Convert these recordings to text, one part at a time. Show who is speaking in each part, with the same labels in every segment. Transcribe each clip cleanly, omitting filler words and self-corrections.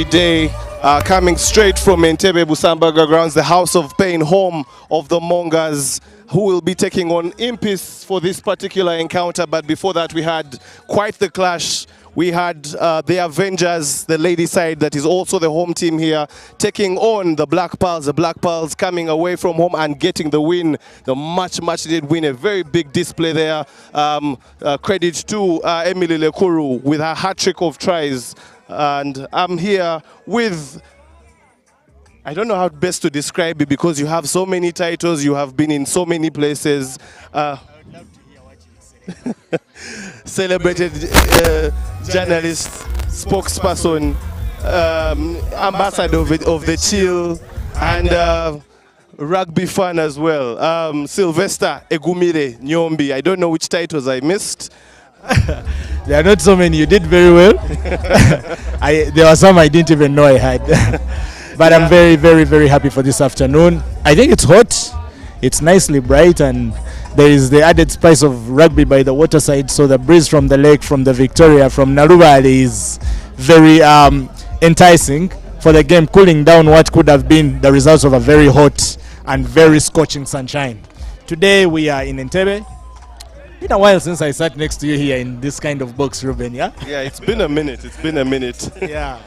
Speaker 1: Day coming straight from Entebbe Busambaga grounds, the House of Pain, home of the Mongers, who will be taking on Impis for this particular encounter. But before that, we had quite the clash. We had the Avengers, the lady side, that is also the home team here, taking on the Black Pearls. The Black Pearls coming away from home and getting the win, the much needed win. A very big display there. Credit to Emily Lekuru with her hat-trick of tries. And I'm here with, I don't know how best to describe it because you have so many titles, you have been in so many places. I would love to hear what you say. Celebrated journalist, spokesperson, ambassador of the chill, and rugby fan as well. Sylvester Egumire Nyombi. I don't know which titles I missed.
Speaker 2: There are not so many. You did very well. There were some I didn't even know I had. But yeah. I'm very happy for this afternoon. I think it's hot. It's nicely bright, and there is the added spice of rugby by the waterside. So the breeze from the lake, from the Victoria, from Narubale is very enticing for the game, cooling down what could have been the results of a very hot and very scorching sunshine. Today we are in Entebbe. It's been a while since I sat next to you here in this kind of box, Ruben, yeah?
Speaker 1: Yeah, it's been a minute.
Speaker 2: Yeah.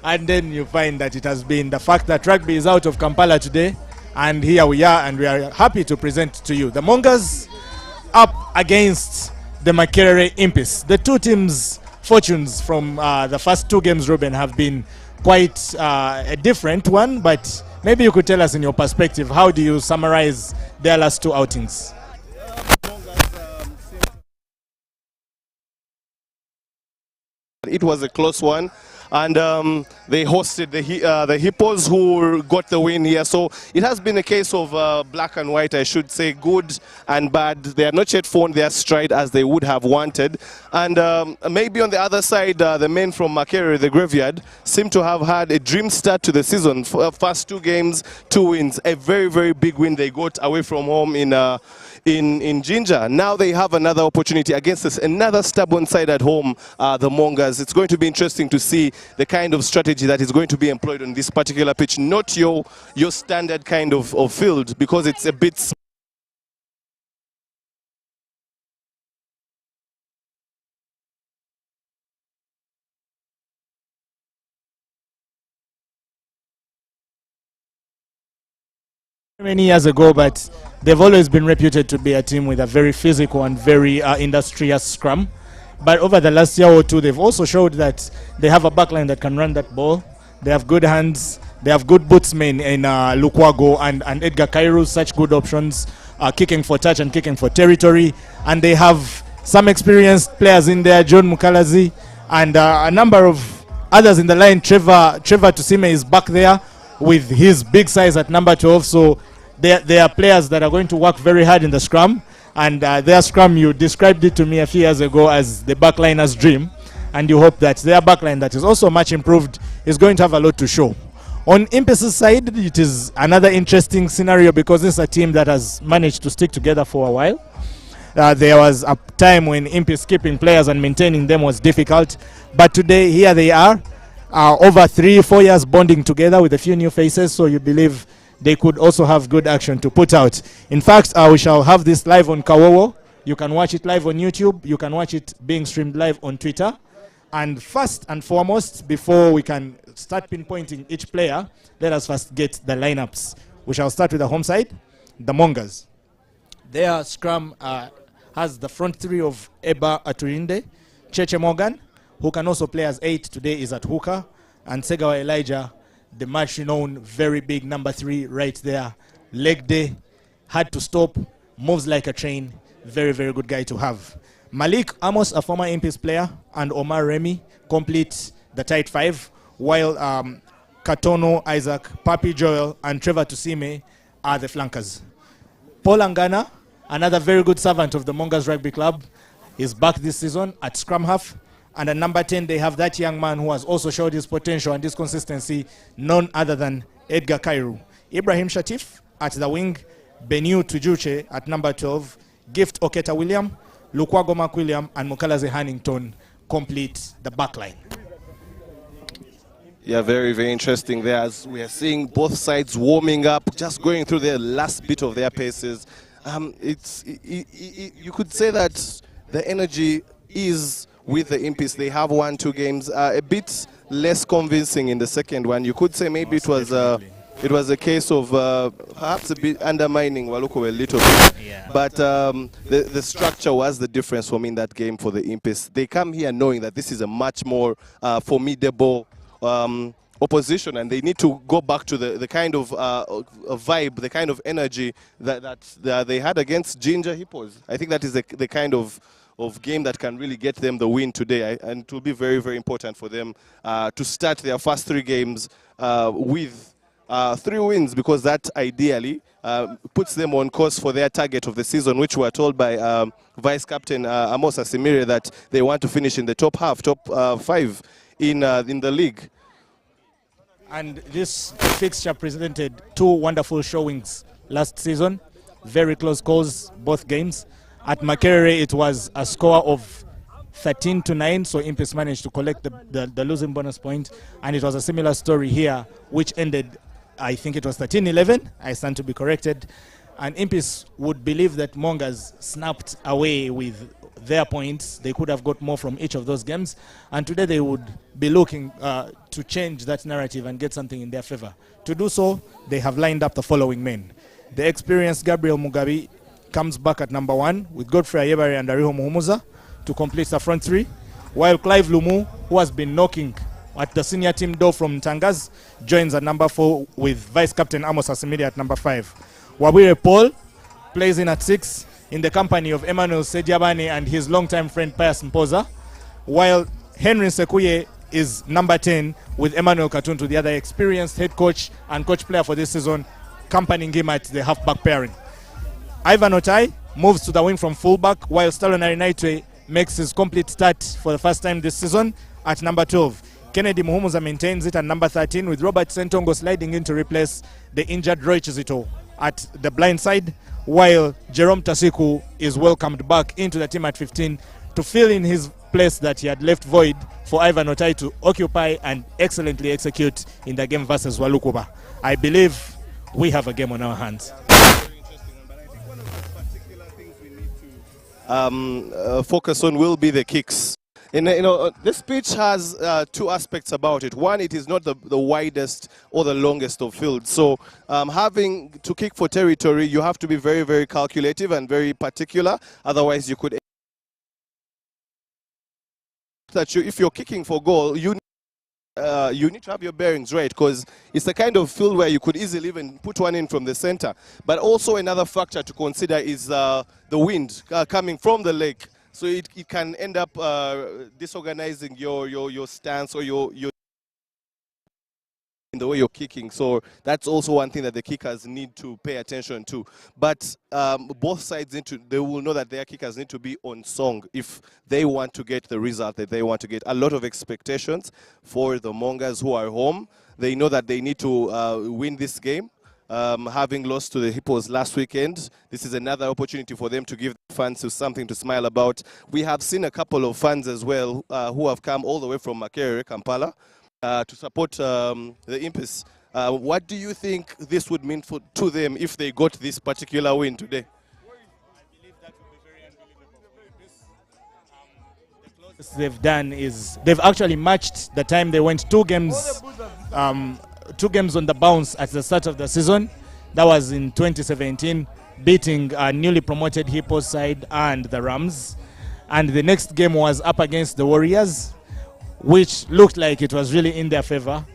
Speaker 2: And then you find that it has been the fact that rugby is out of Kampala today, and here we are, and we are happy to present to you the Mongers up against the Makerere Impis. The two teams' fortunes from the first two games, Ruben, have been quite a different one, but maybe you could tell us in your perspective, how do you summarize their last two outings?
Speaker 1: It was a close one, and they hosted the Hippos, who got the win here. So it has been a case of black and white, I should say, good and bad. They are not yet found their stride as they would have wanted. And maybe on the other side, the men from Makerere, the Graveyard, seem to have had a dream start to the season. First two games, 2 wins. A very big win they got away from home in Ginger. Now they have another opportunity against another stubborn side at home, the Mongers. It's going to be interesting to see the kind of strategy that is going to be employed on this particular pitch. Not your standard kind of field, because it's a bit
Speaker 2: many years ago, but they've always been reputed to be a team with a very physical and very industrious scrum. But over the last year or two, they've also showed that they have a backline that can run that ball. They have good hands. They have good bootsmen in Lukwago and Edgar Kairu, such good options, kicking for touch and kicking for territory. And they have some experienced players in there, John Mukalazi, and a number of others in the line. Trevor Tusime is back there with his big size at number 12. So they are players that are going to work very hard in the scrum. And their scrum, you described it to me a few years ago as the backliner's dream. And you hope that their backline, that is also much improved, is going to have a lot to show. On Impis' side, it is another interesting scenario because this is a team that has managed to stick together for a while. There was a time when Impis keeping players and maintaining them was difficult. But today, here they are, over 3-4 years bonding together with a few new faces. So you believe they could also have good action to put out. In fact, we shall have this live on Kawowo. You can watch it live on YouTube. You can watch it being streamed live on Twitter. And first and foremost, before we can start pinpointing each player, let us first get the lineups. We shall start with the home side, the Mongers. Their scrum has the front three of Eba Aturinde, Cheche Morgan, who can also play as 8, today is at hooker, and Segawa Elijah, the much known, very big number 3 right there. Leg day, hard to stop, moves like a train. Very good guy to have. Malik Amos, a former Impis player, and Omar Remy complete the tight 5, while Katono, Isaac, Papi Joel, and Trevor Tusime are the flankers. Paul Angana, another very good servant of the Mongers Rugby Club, is back this season at scrum half. And at number 10, they have that young man who has also showed his potential and his consistency, none other than Edgar Kairu. Ibrahim Shatif at the wing, Beniu Tujuche at number 12, Gift Oketa William, Lukwago Mark William, and Mukalaze Hannington complete the backline.
Speaker 1: Yeah, very, very interesting there as we are seeing both sides warming up, just going through the last bit of their paces. You could say that the energy is with the Impis. They have won 2 games, a bit less convincing in the second one. You could say maybe it was a case of perhaps a bit undermining Waluko a little bit.
Speaker 2: Yeah.
Speaker 1: But the structure was the difference for me in that game for the Impis. They come here knowing that this is a much more formidable opposition, and they need to go back to the kind of vibe, the kind of energy that they had against Ginger Hippos. I think that is the kind of game that can really get them the win today, and it will be very, very important for them to start their first 3 games with 3 wins, because that ideally puts them on course for their target of the season, which we are told by Vice Captain Amos Asimire that they want to finish in the top 5 in the league.
Speaker 2: And this fixture presented 2 wonderful showings last season. Very close calls, both games. At Makerere, it was a score of 13-9, so Impis managed to collect the losing bonus point. And it was a similar story here, which ended, I think it was 13-11. I stand to be corrected. And Impis would believe that Mongers snapped away with their points. They could have got more from each of those games. And today they would be looking to change that narrative and get something in their favor. To do so, they have lined up the following men. The experienced Gabriel Mugabe comes back at number 1 with Godfrey Ayebare and Ariho Muhumuza to complete the front 3, while Clive Lumu, who has been knocking at the senior team door from Tangas, joins at number 4 with Vice Captain Amos Asimiri at number 5. Wabire Paul plays in at 6 in the company of Emmanuel Sediabane and his longtime friend Pius Mpoza, while Henry Sekuye is number 10 with Emmanuel Katuntu, the other experienced head coach and coach player for this season, accompanying him at the halfback pairing. Ivan Otai moves to the wing from fullback, while Stalon Arinaitwe makes his complete start for the first time this season at number 12. Kennedy Muhumuza maintains it at number 13, with Robert Sentongo sliding in to replace the injured Roy Chizito at the blind side, while Jerome Tasiku is welcomed back into the team at 15 to fill in his place that he had left void for Ivan Otai to occupy and excellently execute in the game versus Walukuba. I believe we have a game on our hands.
Speaker 1: Focus on will be the kicks. This pitch has 2 aspects about it. One, it is not the widest or the longest of fields. So having to kick for territory, you have to be very, very calculative and very particular. Otherwise, you could if you're kicking for goal, you need to have your bearings right, because it's the kind of field where you could easily even put one in from the center. But also another factor to consider is the wind coming from the lake. So it can end up disorganizing your stance or your in the way you're kicking. So that's also one thing that the kickers need to pay attention to. But both sides they will know that their kickers need to be on song if they want to get the result that they want to get. A lot of expectations for the Mongers who are home. They know that they need to win this game. Having lost to the Hippos last weekend, this is another opportunity for them to give the fans something to smile about. We have seen a couple of fans as well who have come all the way from Makerere, Kampala, to support the Impis. What do you think this would mean to them if they got this particular win today?
Speaker 2: I believe that would be very unbelievable for Impis. The closest they've done is they've actually matched the time they went 2 games. 2 games on the bounce at the start of the season. That was in 2017, beating newly promoted Hippos side and the Rams. And the next game was up against the Warriors, which looked like it was really in their favor.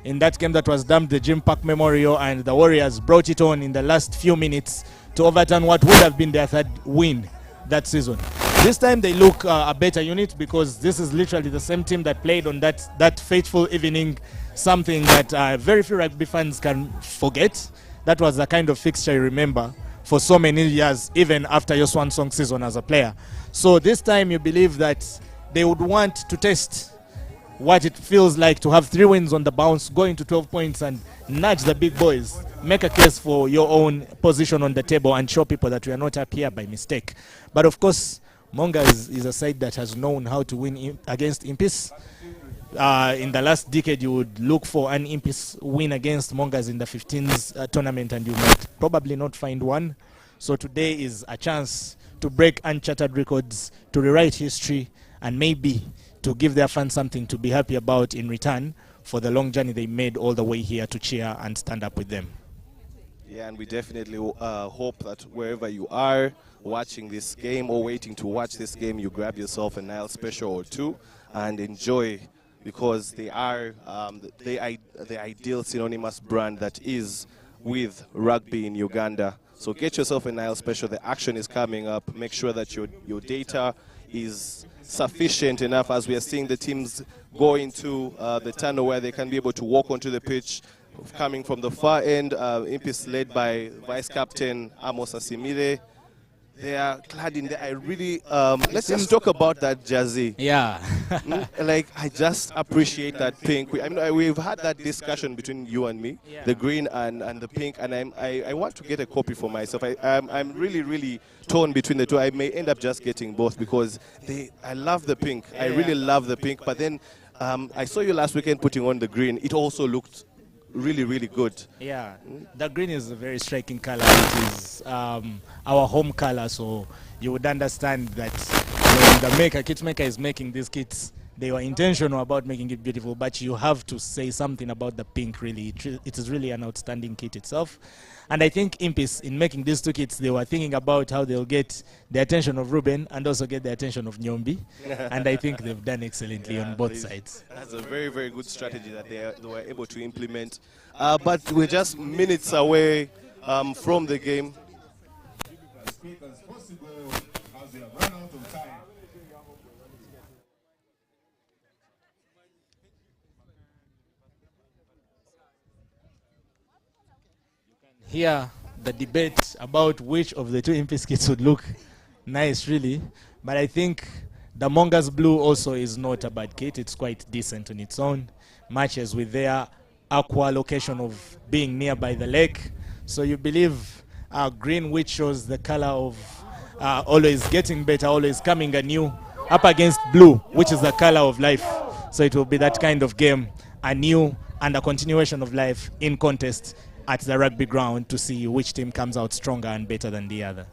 Speaker 2: In that game that was dumped the Jim Park Memorial, and the Warriors brought it on in the last few minutes to overturn what would have been their 3rd win that season. This time they look a better unit, because this is literally the same team that played on that fateful evening, something that very few rugby fans can forget. That was the kind of fixture you remember for so many years, even after your swan song season as a player. So this time you believe that they would want to test what it feels like to have 3 wins on the bounce, going to 12 points and nudge the big boys, make a case for your own position on the table and show people that we are not up here by mistake. But of course, Mongers is a side that has known how to win against Impis. In the last decade, you would look for an Impis win against Mongers in the 15s tournament, and you might probably not find one. So today is a chance to break uncharted records, to rewrite history, and maybe to give their fans something to be happy about in return for the long journey they made all the way here to cheer and stand up with them.
Speaker 1: Yeah, and we definitely hope that wherever you are watching this game or waiting to watch this game, you grab yourself a Nile special or two and enjoy, because they are the ideal synonymous brand that is with rugby in Uganda. So get yourself a Nile special. The action is coming up. Make sure that your data is sufficient enough, as we are seeing the teams go into the tunnel where they can be able to walk onto the pitch. Coming from the far end, Impis led by Vice Captain Amos Asimile. They are clad in the, I really, let's just talk about that jersey.
Speaker 2: Yeah.
Speaker 1: Like, I just appreciate that pink. I mean, we've had that discussion between you and me,
Speaker 2: Yeah.
Speaker 1: the green and the pink, and I want to get a copy for myself. I'm really, really torn between the two. I may end up just getting both because I love the pink. I really love the pink, but then I saw you last weekend putting on the green. It also looked really, really good.
Speaker 2: Yeah, the green is a very striking color. It is our home color, so you would understand that when the kit maker is making these kits, they were intentional about making it beautiful, but you have to say something about the pink, really. It is really an outstanding kit itself. And I think Impis, in making these two kits, they were thinking about how they'll get the attention of Ruben and also get the attention of Nyombi. And I think they've done excellently on both sides.
Speaker 1: That's a very, very good strategy that they were able to implement. But we're just minutes away from the game.
Speaker 2: Here, the debate about which of the two Impis kits would look nice, really. But I think the Mongers Blue also is not a bad kit. It's quite decent on its own. Matches with their aqua location of being nearby the lake. So you believe green, which shows the color of always getting better, always coming anew, up against blue, which is the color of life. So it will be that kind of game, anew and a continuation of life in contest at the rugby ground to see which team comes out stronger and better than the other.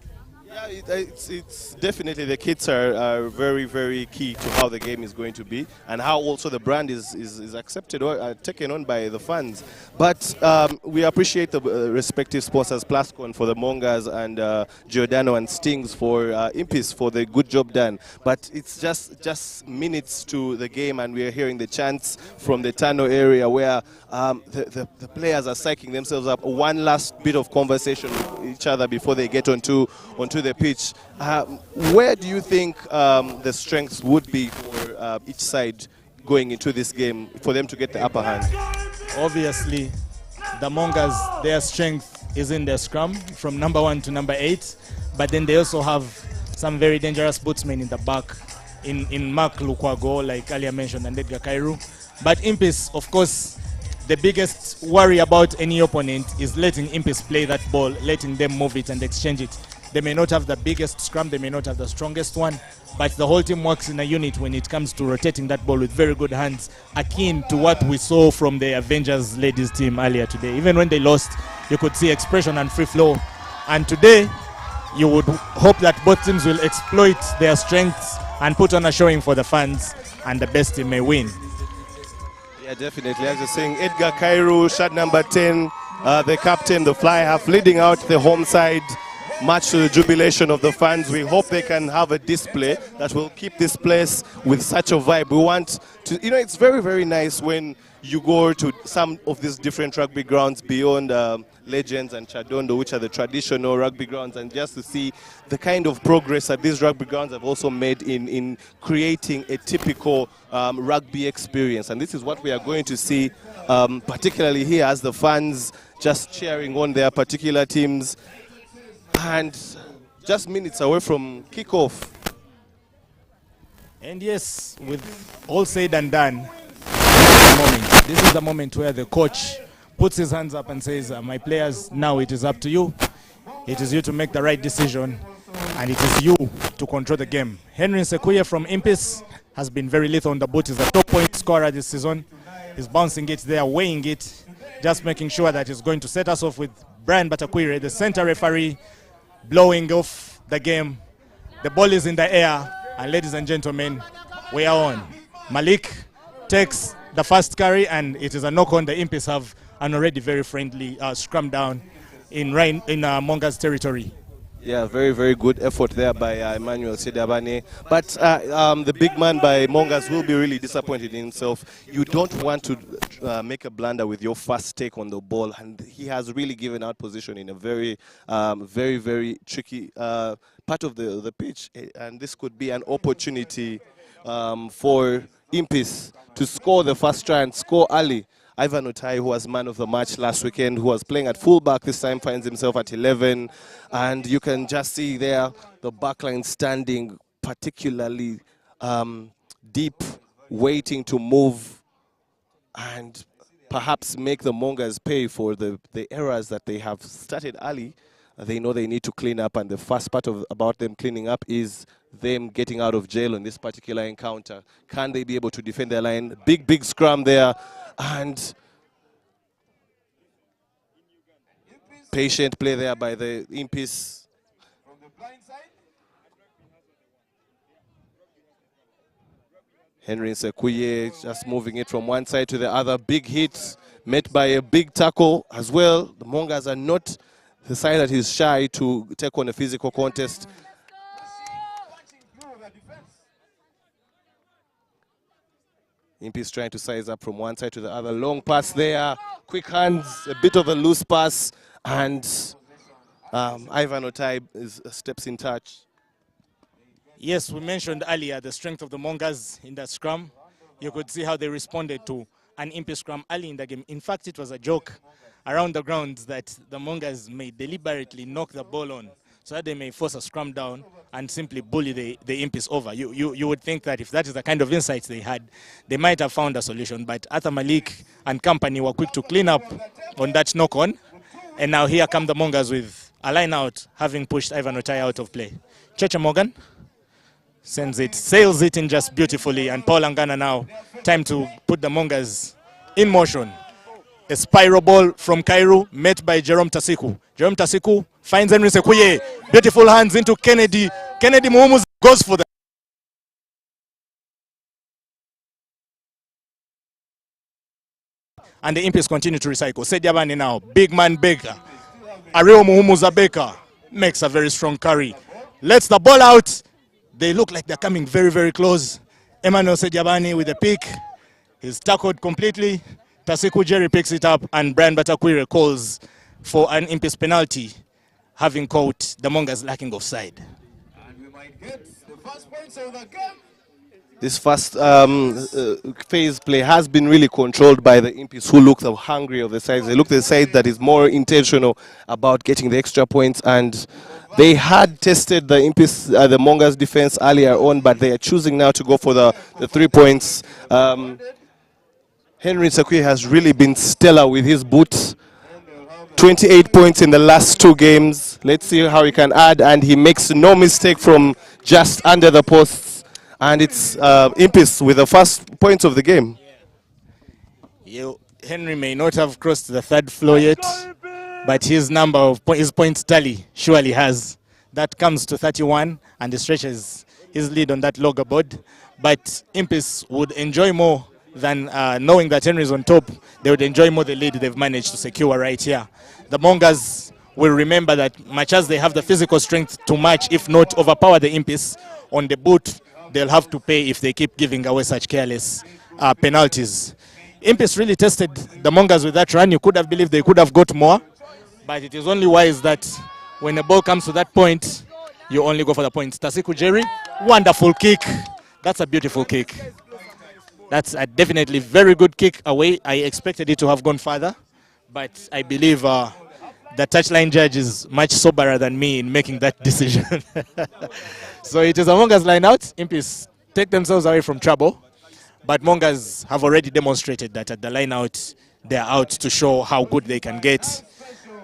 Speaker 1: Yeah, it's definitely, the kits are very, very key to how the game is going to be and how also the brand is accepted or taken on by the fans. But we appreciate the respective sponsors, Plascon for the Mongers and Giordano and Stings for Impis for the good job done. But it's just minutes to the game, and we are hearing the chants from the tunnel area where the players are psyching themselves up. One last bit of conversation with each other before they get onto the pitch. Where do you think the strengths would be for each side going into this game for them to get the upper hand?
Speaker 2: Obviously, the Mongers, their strength is in their scrum from number 1 to number 8, but then they also have some very dangerous bootsmen in the back in Mark Lukwago, like earlier mentioned, and Edgar Kairu. But Impis, of course, the biggest worry about any opponent is letting Impis play that ball, letting them move it and exchange it. They may not have the biggest scrum, they may not have the strongest one, but the whole team works in a unit when it comes to rotating that ball with very good hands, akin to what we saw from the Avengers ladies team earlier today. Even when they lost, you could see expression and free flow. And today, you would hope that both teams will exploit their strengths and put on a showing for the fans, and the best team may win.
Speaker 1: Yeah, definitely. As you're saying, Edgar Kairu, shot number 10, the captain, the fly half, leading out the home side, much to the jubilation of the fans. We hope they can have a display that will keep this place with such a vibe. We want to, it's very, very nice when you go to some of these different rugby grounds beyond Legends and Chadondo, which are the traditional rugby grounds, and just to see the kind of progress that these rugby grounds have also made in creating a typical rugby experience. And this is what we are going to see, particularly here, as the fans just cheering on their particular teams. And just minutes away from kickoff.
Speaker 2: And yes, with all said and done, this is the moment where the coach puts his hands up and says, my players, now it is up to you. It is you to make the right decision, and it is you to control the game. Henry Sekuye from Impis has been very lethal on the boot. He's the top point scorer this season. He's bouncing it there, weighing it, just making sure that he's going to set us off with Brian Batakwire, the center referee, blowing off the game. The ball is in the air, and ladies and gentlemen, we are on. Malik takes the first carry, and it is a knock on. The Impis have an already very friendly scrum down in Mongers territory.
Speaker 1: Yeah, very, very good effort there by Emmanuel Sediabane. But the big man by Mongers will be really disappointed in himself. You don't want to make a blunder with your first take on the ball, and he has really given out position in a very, very, very tricky part of the pitch. And this could be an opportunity for Impis to score the first try and score early. Ivan Otai, who was man of the match last weekend, who was playing at fullback this time, finds himself at 11. And you can just see there the backline standing particularly deep, waiting to move and perhaps make the Mongers pay for the errors that they have started early. They know they need to clean up, and the first part about them cleaning up is them getting out of jail in this particular encounter. Can they be able to defend their line? Big scrum there. And patient play there by the Impis. Henry Sekuye just moving it from one side to the other. Big hit met by a big tackle as well. The Mongers are not the side that is shy to take on a physical contest. Impis trying to size up from one side to the other. Long pass there, quick hands, a bit of a loose pass, and Ivan Otai steps in touch.
Speaker 2: Yes, we mentioned earlier the strength of the Mongers in that scrum. You could see how they responded to an Impis scrum early in the game. In fact, it was a joke around the grounds that the Mongers may deliberately knock the ball on so that they may force a scrum down and simply bully the Impis over. You would think that if that is the kind of insights they had, they might have found a solution. But Arthur Malik and company were quick to clean up on that knock-on. And now here come the Mongers with a line out, having pushed Ivan Otai out of play. Cheche Morgan sends it, sails it in just beautifully. And Paul Angana now, time to put the Mongers in motion. A spiral ball from Cairo met by Jerome Tasiku. Jerome Tasiku finds Henry Sekuye. Beautiful hands into Kennedy. Kennedy Muhumu goes for the... And the Impis continue to recycle. Sediabane now, big man Baker. Areo Muhumu Zabeka makes a very strong carry. Lets the ball out. They look like they're coming very, very close. Emmanuel Sediabane with a pick. He's tackled completely. Tasiku Jerry picks it up, and Brian Batakwire calls for an Impis penalty, having caught the Mongers lacking offside.
Speaker 3: And we might get the first points of the game.
Speaker 1: This first phase play has been really controlled by the Impis, who look the hungry of the sides. They look the side that is more intentional about getting the extra points, and they had tested the Impis, the Mongers defense earlier on, but they are choosing now to go for the 3 points. Henry Sekuye has really been stellar with his boot. 28 points in the last 2 games. Let's see how he can add, and he makes no mistake from just under the posts. And it's Impis with the first points of the game.
Speaker 2: Henry may not have crossed the 3rd floor yet, but his number of his points tally surely has. That comes to 31, and he stretches his lead on that logger board. But Impis would enjoy more than knowing that Henry is on top. They would enjoy more the lead they've managed to secure right here. The Mongers will remember that much as they have the physical strength to match, if not overpower the Impis on the boot, they'll have to pay if they keep giving away such careless penalties. Impis really tested the Mongers with that run. You could have believed they could have got more, but it is only wise that when the ball comes to that point, you only go for the points. Tasiku Jerry, wonderful kick. That's a beautiful kick. That's a definitely very good kick away. I expected it to have gone further, but I believe the touchline judge is much soberer than me in making that decision. So it is a Mongers line out. Impis take themselves away from trouble, but Mongers have already demonstrated that at the line out, they're out to show how good they can get,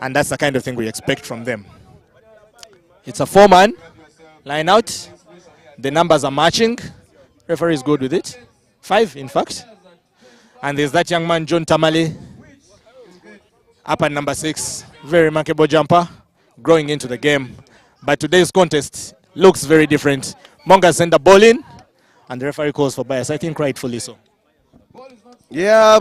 Speaker 2: and that's the kind of thing we expect from them. It's a 4-man line out. The numbers are matching. Referee is good with it. 5, in fact. And there's that young man, John Tamale, up at number 6. Very remarkable jumper, growing into the game. But today's contest looks very different. Mongers send the ball in, and the referee calls for bias. I think rightfully so.
Speaker 1: Yeah,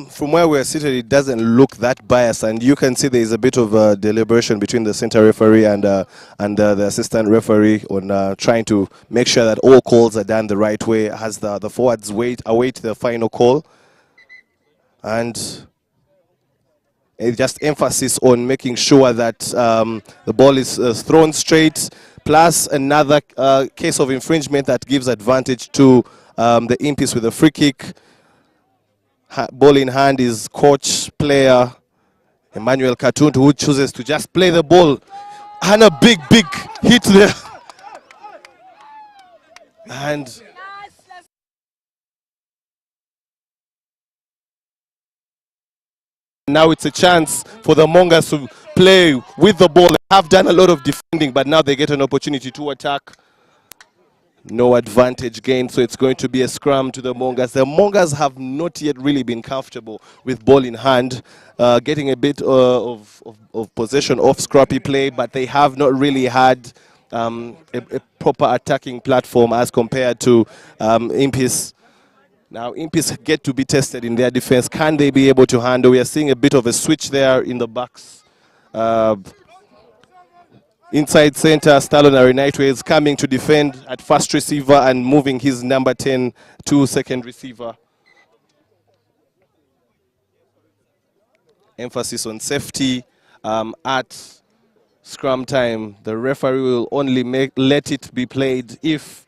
Speaker 1: from where we're seated, it doesn't look that biased, and you can see there is a bit of deliberation between the center referee and the assistant referee on trying to make sure that all calls are done the right way as the forwards await the final call, and it just emphasis on making sure that the ball is thrown straight, plus another case of infringement that gives advantage to the Impis with a free kick. Ball in hand is coach player Emmanuel Katuntu, who chooses to just play the ball, and a big hit there. And now it's a chance for the Mongers to play with the ball. They have done a lot of defending, but now they get an opportunity to attack. No advantage gained, so it's going to be a scrum to the Mongers. The Mongers have not yet really been comfortable with ball in hand, getting a bit of possession off scrappy play, but they have not really had a proper attacking platform as compared to Impis. Now, Impis get to be tested in their defense. Can they be able to handle? We are seeing a bit of a switch there in the backs. Inside center, Stalonary Nightway is coming to defend at first receiver and moving his number 10 to second receiver. Emphasis on safety at scrum time. The referee will only let it be played if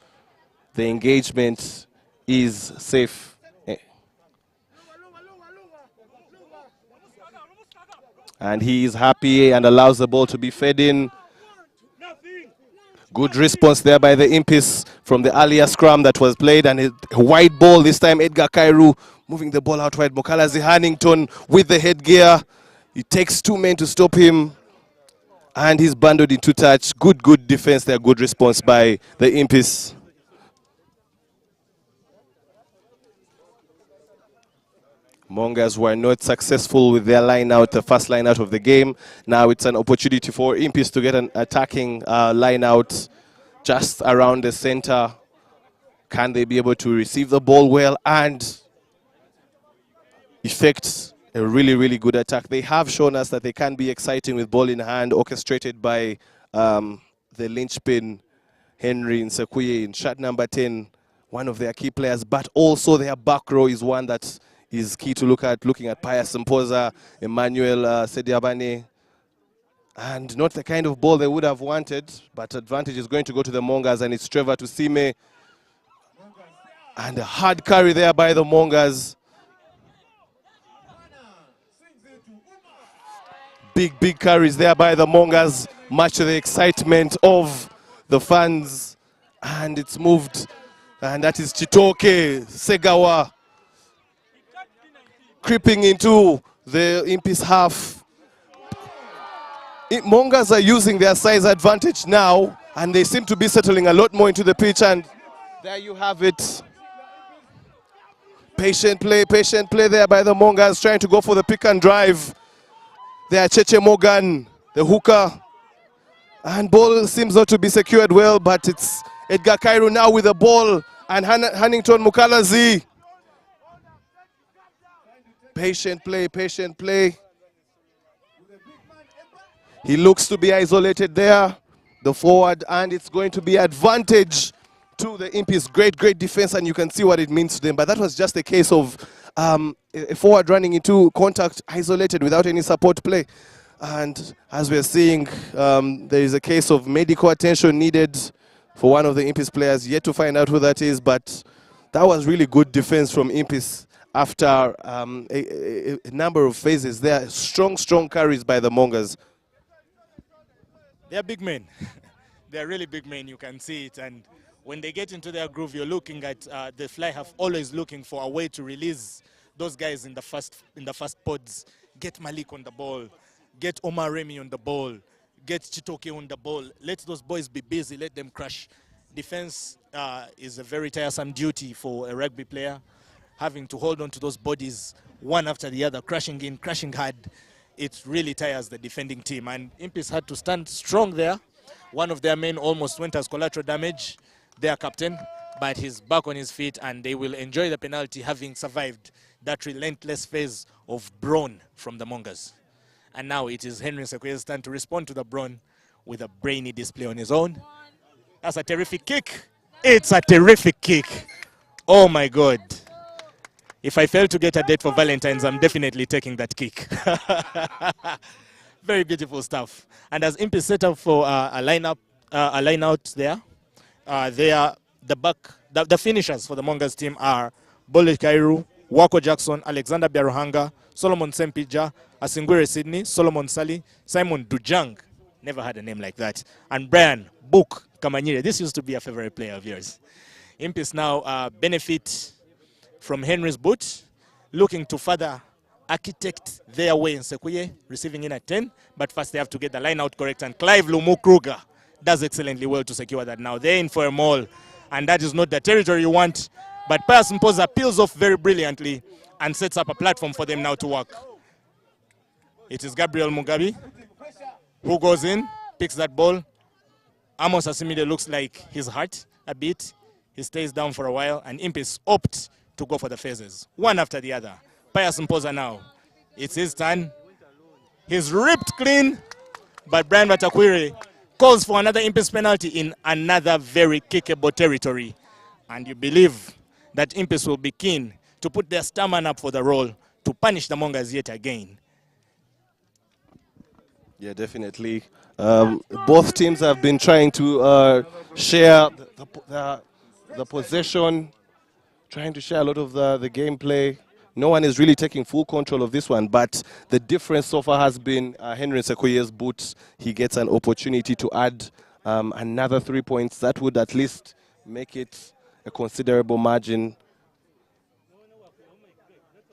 Speaker 1: the engagement is safe. And he is happy and allows the ball to be fed in. Good response there by the Impis from the earlier scrum that was played, and a wide ball this time. Edgar Kairu moving the ball out wide. Mokalazi Hannington with the headgear. It takes 2 men to stop him, and he's bundled into touch. Good defense there. Good response by the Impis. Mongers were not successful with their line out, the first line out of the game. Now it's an opportunity for Impis to get an attacking line out just around the center. Can they be able to receive the ball well and effect a really good attack? They have shown us that they can be exciting with ball in hand, orchestrated by the linchpin Henry Nsekuye in shot number 10, one of their key players, but also their back row is one that is key to look at, looking at Pius Mpoza, Emmanuel Sediabane, and not the kind of ball they would have wanted, but advantage is going to go to the Mongers, and it's Trevor Tusime. And a hard carry there by the Mongers. Big carries there by the Mongers, much to the excitement of the fans. And it's moved, and that is Chitoke Segawa creeping into the Impis half. Mongers are using their size advantage now, and they seem to be settling a lot more into the pitch, and there you have it. Patient play there by the Mongers, trying to go for the pick and drive. There, Cheche Morgan, the hooker, and ball seems not to be secured well, but it's Edgar Kairu now with the ball, and Hannington Mukalazi. Patient play. He looks to be isolated there, the forward, and it's going to be advantage to the Impis. Great defense, and you can see what it means to them. But that was just a case of a forward running into contact, isolated without any support play. And as we're seeing, there is a case of medical attention needed for one of the Impis players. Yet to find out who that is, but that was really good defense from Impis after a number of phases there. Strong carries by the Mongers.
Speaker 2: They're big men. They're really big men, you can see it. And when they get into their groove, you're looking at the fly half always looking for a way to release those guys in the first pods. Get Malik on the ball, get Omar Remy on the ball, get Chitoke on the ball. Let those boys be busy, let them crush. defense is a very tiresome duty for a rugby player, having to hold on to those bodies one after the other, crashing in, crashing hard. It really tires the defending team, and Impis had to stand strong there. One of their men almost went as collateral damage, their captain, but he's back on his feet, and they will enjoy the penalty, having survived that relentless phase of brawn from the Mongers. And now it is Henry Nsekwe's turn to respond to the brawn with a brainy display on his own. That's a terrific kick. It's a terrific kick. Oh my God. If I fail to get a date for Valentine's, I'm definitely taking that kick. Very beautiful stuff. And as Impis set up for a line out there, the finishers for the Mongers team are Bole Kairu, Wako Jackson, Alexander Biaruhanga, Solomon Sempija, Asingwere Sydney, Solomon Sali, Simon Dujang, never had a name like that, and Brian Book Kamanyire. This used to be a favorite player of yours. Impis now benefit from Henry's boot, looking to further architect their way in Nsekwe, receiving in at 10, but first they have to get the line out correct, and Clive Lumu Kruger does excellently well to secure that. Now they're in for a maul, and that is not the territory you want, but Pius Mpoza peels off very brilliantly and sets up a platform for them now to work. It is Gabriel Mugabe who goes in, picks that ball. Amos Asimide looks like he's hurt a bit. He stays down for a while, and Impis opt to go for the phases, one after the other. Pius Mpoza now, it's his turn. He's ripped clean, but Brian Batakwire calls for another Impis penalty in another very kickable territory. And you believe that Impis will be keen to put their stamina up for the role to punish the Mongers yet again.
Speaker 1: Yeah, definitely. Both teams have been trying to share the possession, trying to share a lot of the gameplay. No one is really taking full control of this one, but the difference so far has been Henry Nsekwe's boot. He gets an opportunity to add another 3 points. That would at least make it a considerable margin.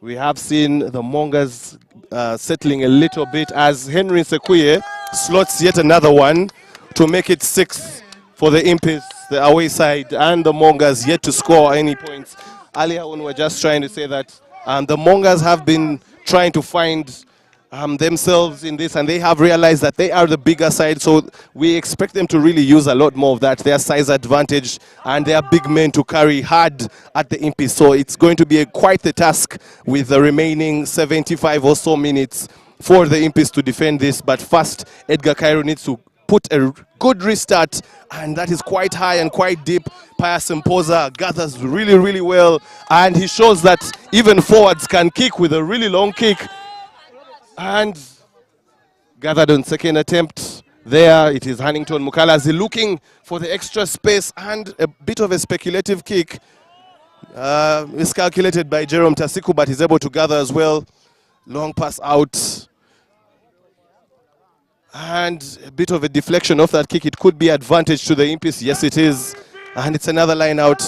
Speaker 1: We have seen the Mongers settling a little bit as Henry Nsekwe slots yet another one to make it 6 for the Impis, the away side, and the Mongers yet to score any points. Earlier on, we're just trying to say that the Mongers have been trying to find themselves in this, and they have realized that they are the bigger side, so we expect them to really use a lot more of that, their size advantage, and their big men to carry hard at the Impis. So it's going to be quite the task with the remaining 75 or so minutes for the Impis to defend this. But first, Edgar Cairo needs to put a good restart, and that is quite high and quite deep. Pius Mpoza gathers really, really well, and he shows that even forwards can kick with a really long kick. And gathered on second attempt there, it is Hannington Mukalazi looking for the extra space, and a bit of a speculative kick. Miscalculated by Jerome Tasiku, but he's able to gather as well. Long pass out. And a bit of a deflection of that kick. It could be advantage to the Impis. Yes, it is. And it's another line out.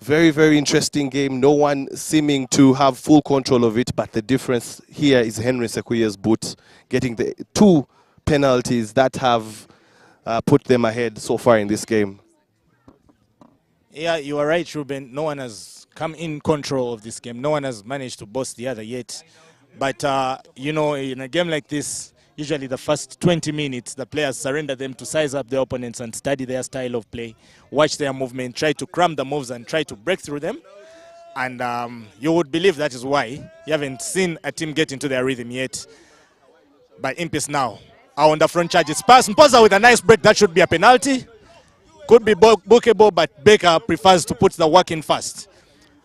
Speaker 1: Very, very interesting game. No one seeming to have full control of it, but the difference here is Henry Nsekwe's boot getting the 2 penalties that have put them ahead so far in this game.
Speaker 2: Yeah, you are right, Ruben. No one has come in control of this game. No one has managed to boss the other yet. But, you know, in a game like this, usually the first 20 minutes, the players surrender them to size up their opponents and study their style of play, watch their movement, try to cram the moves and try to break through them. And you would believe that is why you haven't seen a team get into their rhythm yet. But Impis now are on the front charge. It's Pius Mpoza with a nice break. That should be a penalty. Could be bookable, but Baker prefers to put the work in first.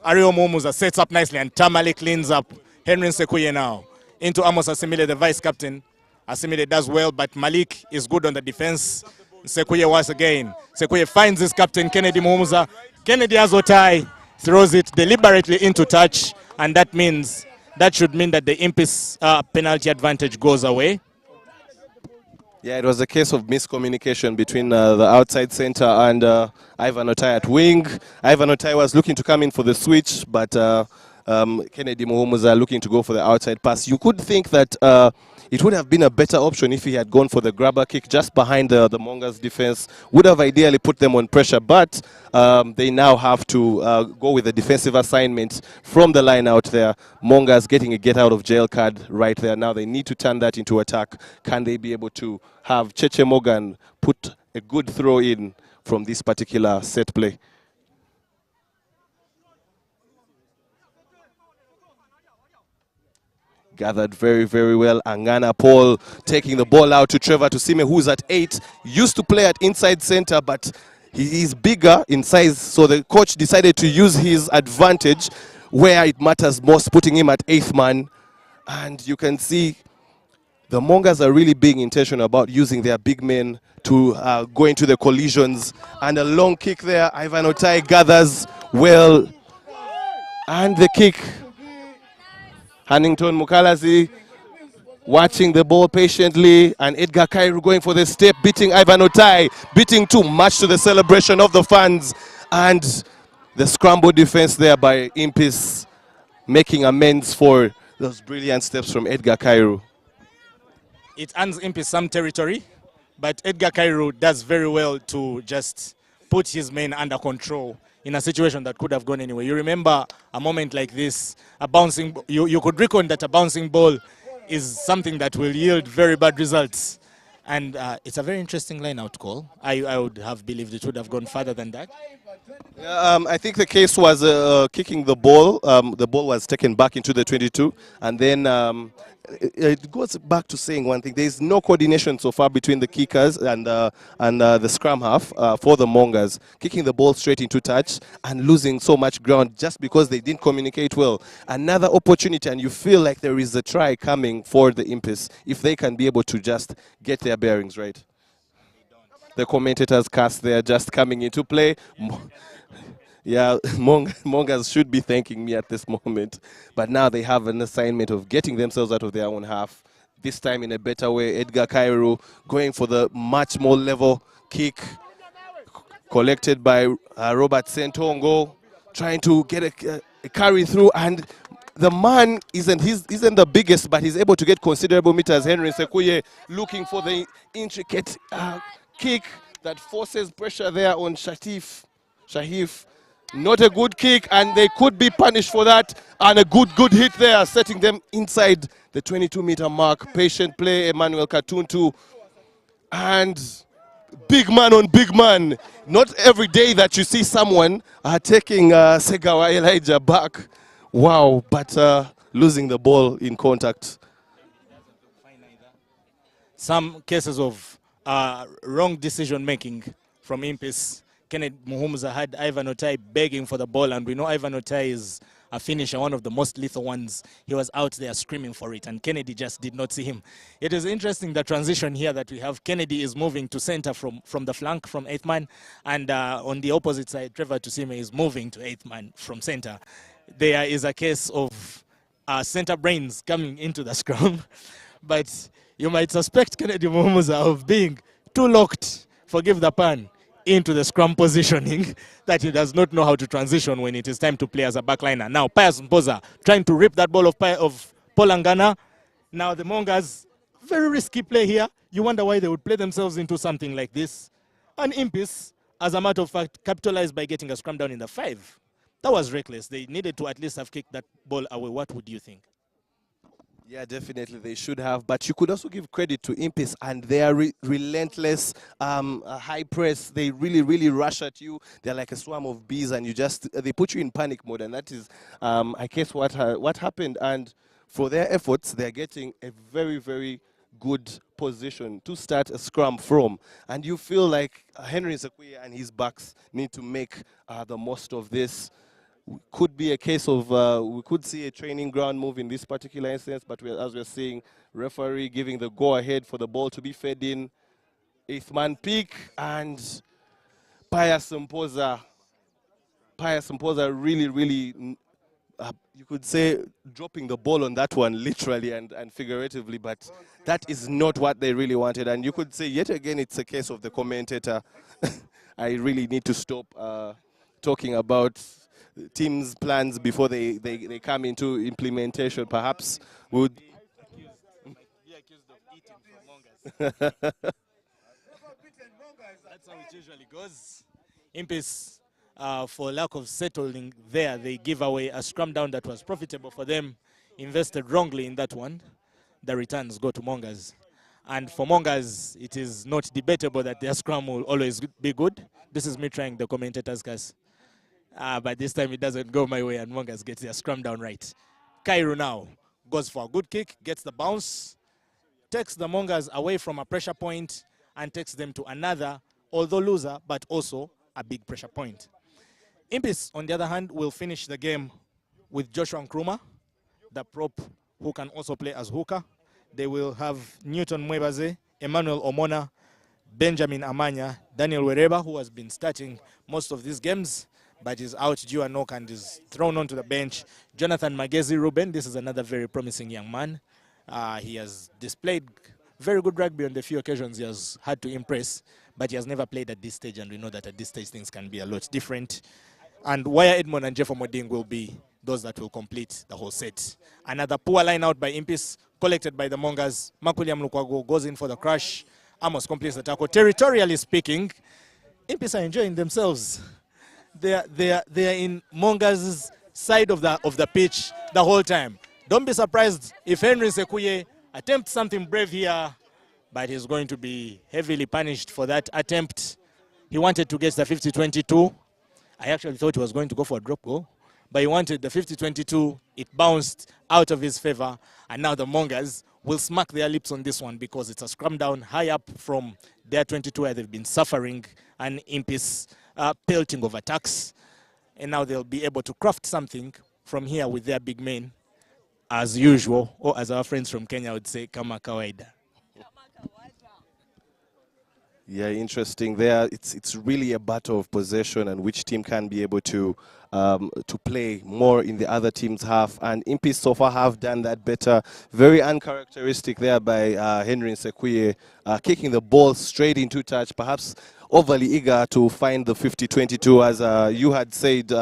Speaker 2: Ario Momuza sets up nicely, and Tamale cleans up. Henry Nsekwe now into Amos Asimile, the vice captain. Asimile does well, but Malik is good on the defense. Nsekwe once again. Nsekwe finds his captain, Kennedy Momuza. Kennedy Azotai throws it deliberately into touch, and that should mean that the Impis penalty advantage goes away.
Speaker 1: Yeah, it was a case of miscommunication between the outside center and Ivan Otai at wing. Ivan Otai was looking to come in for the switch, but Kennedy Muhumuza looking to go for the outside pass. You could think that it would have been a better option if he had gone for the grabber kick just behind the Mongers defense. Would have ideally put them on pressure, but they now have to go with a defensive assignment from the line out there. Mongers getting a get out of jail card right there. Now they need to turn that into attack. Can they be able to have Cheche Morgan put a good throw in from this particular set play? Gathered very, very well. Angana Paul taking the ball out to Trevor Tusime, who's at 8. Used to play at inside center, but he is bigger in size, so the coach decided to use his advantage where it matters most, putting him at 8th man. And you can see the Mongers are really being intentional about using their big men to go into the collisions. And a long kick there. Ivan Otai gathers well. And the kick. Hannington Mukalazi watching the ball patiently, and Edgar Kairu going for the step, beating Ivan Otai, beating too much to the celebration of the fans. And the scramble defense there by Impis making amends for those brilliant steps from Edgar Kairu.
Speaker 2: It earns Impis some territory, but Edgar Kairu does very well to just put his men under control in a situation that could have gone anywhere. You remember a moment like this, a bouncing, you could reckon that a bouncing ball is something that will yield very bad results. And it's a very interesting line-out call. I would have believed it would have gone further than that.
Speaker 1: I think the case was kicking the ball. The ball was taken back into the 22, and then it goes back to saying one thing. There is no coordination so far between the kickers and the scrum half for the Mongers. Kicking the ball straight into touch and losing so much ground just because they didn't communicate well. Another opportunity, and you feel like there is a try coming for the Impis if they can be able to just get their bearings right. The commentators cast there just coming into play. Yeah, Mongers should be thanking me at this moment. But now they have an assignment of getting themselves out of their own half. This time in a better way. Edgar Kairu going for the much more level kick. Collected by Robert Sentongo. Trying to get a carry through. And the man isn't the biggest, but he's able to get considerable meters. Henry Sekuye looking for the intricate kick that forces pressure there on Shahif. Not a good kick, and they could be punished for that. And a good hit there, setting them inside the 22-meter mark. Patient play, Emmanuel Katuntu. And big man on big man. Not every day that you see someone taking Segawa Elijah back. Wow, but losing the ball in contact.
Speaker 2: Some cases of wrong decision-making from Impis. Kennedy Muhumuza had Ivan Otai begging for the ball, and we know Ivan Otai is a finisher, one of the most lethal ones. He was out there screaming for it, and Kennedy just did not see him. It is interesting, the transition here that we have. Kennedy is moving to center from the flank, from 8th man, and on the opposite side, Trevor Tusime is moving to 8th man from center. There is a case of center brains coming into the scrum, but you might suspect Kennedy Muhumuza of being too locked, forgive the pun, into the scrum positioning that he does not know how to transition when it is time to play as a backliner. Now, Pius Mpoza trying to rip that ball of Paul Angana. Now, the Mongers, very risky play here. You wonder why they would play themselves into something like this. And Impis, as a matter of fact, capitalized by getting a scrum down in the 5. That was reckless. They needed to at least have kicked that ball away. What would you think?
Speaker 1: Yeah, definitely they should have. But you could also give credit to Impis and their relentless high press. They really rush at you. They're like a swarm of bees, and they put you in panic mode. And that is, I guess, what happened. And for their efforts, they're getting a very good position to start a scrum from. And you feel like Henry Sekuya and his backs need to make the most of this. Could be a case of we could see a training ground move in this particular instance, but as we're seeing, referee giving the go-ahead for the ball to be fed in. 8th man pick, and Pius Mpoza really, you could say, dropping the ball on that one literally and figuratively, but that is not what they really wanted. And you could say, yet again, it's a case of the commentator. I really need to stop talking about teams' plans before they come into implementation. Perhaps would.
Speaker 2: Be accused of eating from Mongers. That's how it usually goes. Impis, for lack of settling there, they give away a scrum down that was profitable for them, invested wrongly in that one. The returns go to Mongers. And for Mongers, it is not debatable that their scrum will always be good. This is me trying the commentator's curse. But this time it doesn't go my way and Mongers gets their scrum down right. Cairo now goes for a good kick, gets the bounce, takes the Mongers away from a pressure point and takes them to another, although loser, but also a big pressure point. Impis, on the other hand, will finish the game with Joshua Nkrumah, the prop who can also play as hooker. They will have Newton Mwebaze, Emmanuel Omona, Benjamin Amanya, Daniel Wereba, who has been starting most of these games, but is out due a knock and is thrown onto the bench. Jonathan Magezi Ruben, this is another very promising young man. He has displayed very good rugby on the few occasions he has had to impress, but he has never played at this stage, and we know that at this stage things can be a lot different. And Waya Edmond and Jeff Omoding will be those that will complete the whole set. Another poor line out by Impis, collected by the Mongers. Makuliam Lukwago goes in for the crush. Amos completes the tackle. Territorially speaking, Impis are enjoying themselves. They are in Mongers' side of the pitch the whole time. Don't be surprised if Henry Sekuye attempts something brave here, but he's going to be heavily punished for that attempt. He wanted to get the 50-22. I actually thought he was going to go for a drop goal, but he wanted the 50-22. It bounced out of his favor, and now the Mongers will smack their lips on this one because it's a scrum down high up from their 22 where they've been suffering an Impis pelting of attacks, and now they'll be able to craft something from here with their big men, as usual, or as our friends from Kenya would say, kama kawaida.
Speaker 1: Yeah, interesting there. It's really a battle of possession and which team can be able to play more in the other team's half. And Impis so far have done that better. Very uncharacteristic there by Henry Sekuye, kicking the ball straight into touch, perhaps overly eager to find the 50-22, as you had said,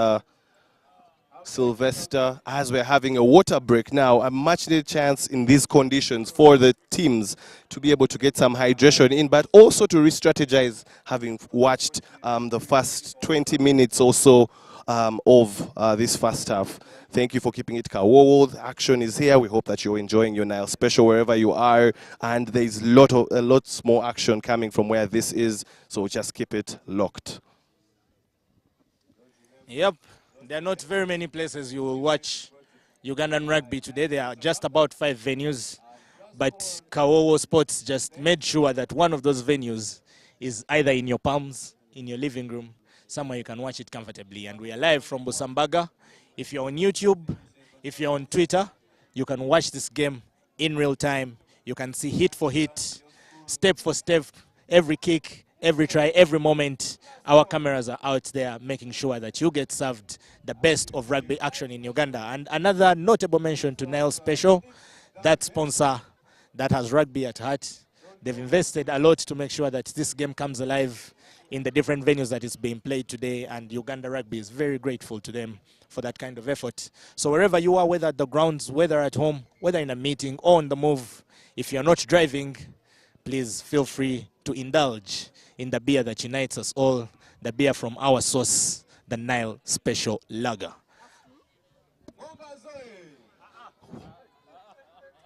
Speaker 1: Sylvester, as we're having a water break now. A much needed chance in these conditions for the teams to be able to get some hydration in, but also to re-strategize, having watched the first 20 minutes or so of this first half. Thank you for keeping it Kawowo. The action is here. We hope that you're enjoying your Nile special wherever you are, and there's lots more action coming from where this is, so just keep it locked.
Speaker 2: Yep. There are not very many places you will watch Ugandan rugby today. There are just about 5 venues, but Kawowo Sports just made sure that one of those venues is either in your palms, in your living room, somewhere you can watch it comfortably. And we are live from Busambaga. If you're on YouTube, if you're on Twitter, you can watch this game in real time. You can see hit for hit, step for step, every kick, every try, every moment. Our cameras are out there making sure that you get served the best of rugby action in Uganda. And another notable mention to Nile Special, that sponsor that has rugby at heart. They've invested a lot to make sure that this game comes alive in the different venues that is being played today, and Uganda Rugby is very grateful to them for that kind of effort. So wherever you are, whether at the grounds, whether at home, whether in a meeting or on the move, if you're not driving, please feel free to indulge in the beer that unites us all, the beer from our source, the Nile Special Lager.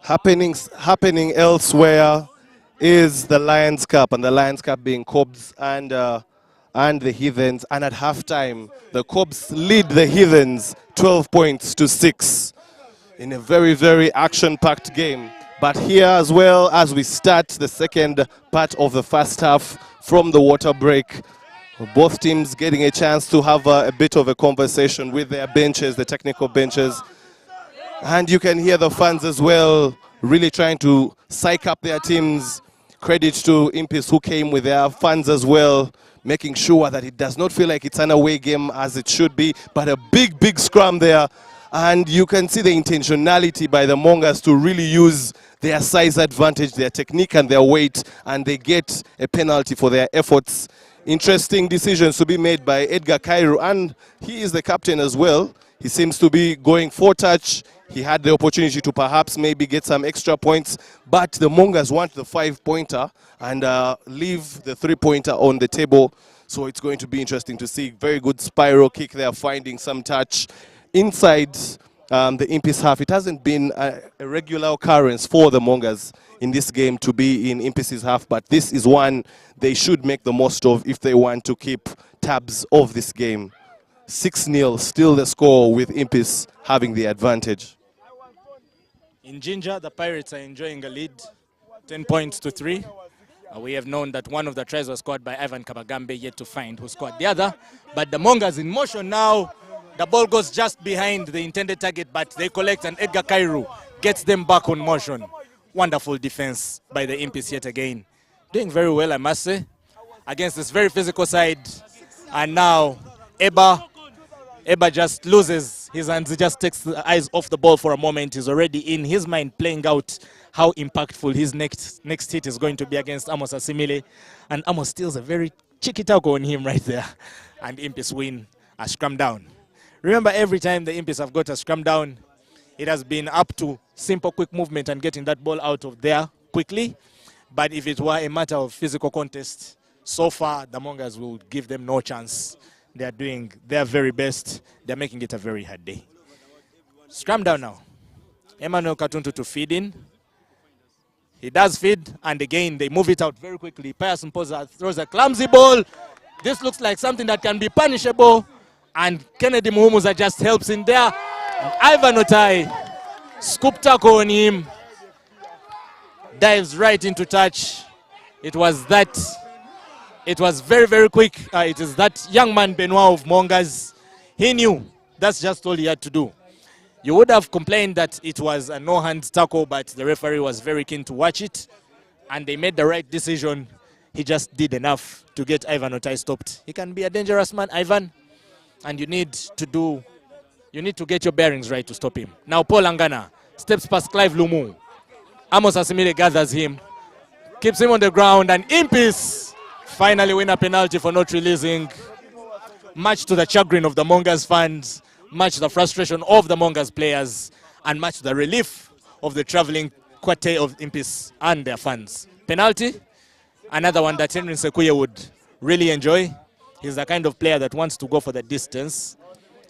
Speaker 1: Happening elsewhere is the Lions Cup, and the Lions Cup being Cobs and the Heathens. And at halftime, the Cobs lead the Heathens 12 points to 6 in a very, very action-packed game. But here as well, as we start the second part of the first half from the water break, both teams getting a chance to have a bit of a conversation with their benches, the technical benches. And you can hear the fans as well really trying to psych up their teams. Credit to Impis who came with their fans as well, making sure that it does not feel like it's an away game as it should be, but a big, big scrum there. And you can see the intentionality by the Mongers to really use their size advantage, their technique and their weight, and they get a penalty for their efforts Interesting decisions to be made by Edgar Cairo, and he is the captain as well. He seems to be going for touch. He had the opportunity to perhaps maybe get some extra points, but the Mongers want the 5-pointer and leave the 3-pointer on the table. So it's going to be interesting to see. Very good spiral kick there, finding some touch inside the Impis half. It hasn't been a regular occurrence for the Mongers in this game to be in Impis's half, but this is one they should make the most of if they want to keep tabs of this game. 6-0, still the score with Impis having the advantage.
Speaker 2: In Ginger, the Pirates are enjoying a lead, 10 points to 3. We have known that one of the tries was scored by Ivan Kabagambe, yet to find who scored the other. But the Mongers in motion now. The ball goes just behind the intended target, but they collect, and Edgar Cairo gets them back on motion. Wonderful defense by the Impis yet again. Doing very well, I must say, against this very physical side. And now Eba just loses his hands. He just takes the eyes off the ball for a moment. He's already in his mind playing out how impactful his next hit is going to be against Amos Asimile. And Amos steals a very cheeky tackle on him right there. And Impis win a scrum down. Remember, every time the Impis have got a scrum down, it has been up to simple quick movement and getting that ball out of there quickly. But if it were a matter of physical contest, so far the Mongers will give them no chance. They are doing their very best. They're making it a very hard day. Scrum down now. Emmanuel Katuntu to feed in. He does feed, and again they move it out very quickly. Pius Mpoza throws a clumsy ball. This looks like something that can be punishable. And Kennedy Muhumuza just helps in there. And Ivan Otai, scoop tackle on him. Dives right into touch. It was very, very quick. It is that young man Benoit of Mongers. He knew that's just all he had to do. You would have complained that it was a no-hand tackle, but the referee was very keen to watch it. And they made the right decision. He just did enough to get Ivan Otai stopped. He can be a dangerous man, Ivan. And you need to get your bearings right to stop him. Now Paul Angana steps past Clive Lumu. Amos Asimile gathers him, keeps him on the ground, and Impis finally win a penalty for not releasing. Much to the chagrin of the Mongers fans, much to the frustration of the Mongers players, and much to the relief of the traveling quartet of Impis and their fans. Penalty, another one that Henry Sekuye would really enjoy. He's the kind of player that wants to go for the distance,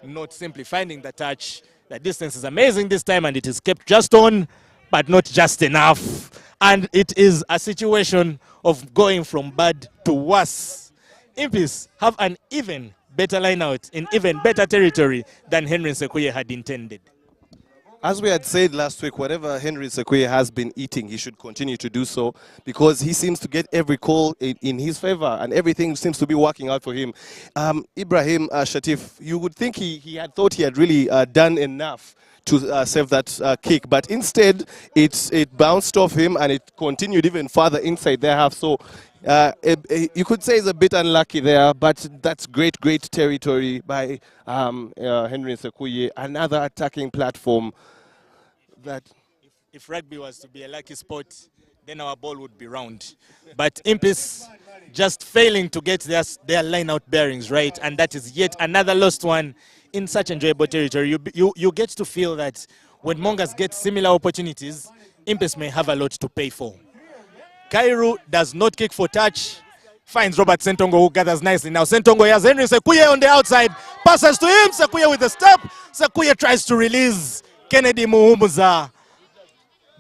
Speaker 2: not simply finding the touch. The distance is amazing this time, and it is kept just on, but not just enough. And it is a situation of going from bad to worse. Impis have an even better line out in even better territory than Henry Sekuye had intended.
Speaker 1: As we had said last week, whatever Henry Sekuye has been eating, he should continue to do so, because he seems to get every call in his favor and everything seems to be working out for him. Ibrahim Shatif, you would think he had thought he had really done enough to save that kick, but instead it bounced off him and it continued even further inside their half. So you could say he's a bit unlucky there, but that's great territory by Henry Sekuye. Another attacking platform. That
Speaker 2: if rugby was to be a lucky sport, then our ball would be round. But Impis just failing to get their line-out bearings right, and that is yet another lost one in such enjoyable territory. You get to feel that when Mongers get similar opportunities, Impis may have a lot to pay for. Cairo does not kick for touch, finds Robert Sentongo, who gathers nicely. Now Sentongo has Henry Sekuye on the outside, passes to him, Sekuye with a step. Sekuye tries to release Kennedy Muhumuza,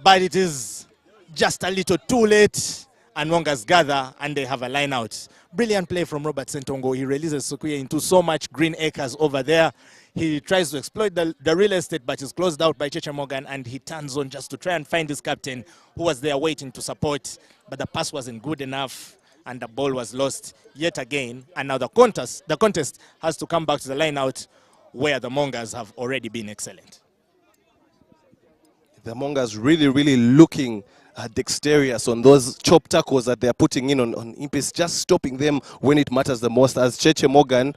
Speaker 2: but it is just a little too late, and Mongers gather and they have a line out. Brilliant play from Robert Sentongo. He releases Sekuye into so much green acres over there. He tries to exploit the real estate, but is closed out by Cheche Morgan, and he turns on just to try and find his captain, who was there waiting to support, but the pass wasn't good enough and the ball was lost yet again. And now the contest has to come back to the line out, where the Mongers have already been excellent.
Speaker 1: The Mongers really looking dexterous on those chop tackles that they're putting in on Impis, just stopping them when it matters the most, as Cheche Morgan.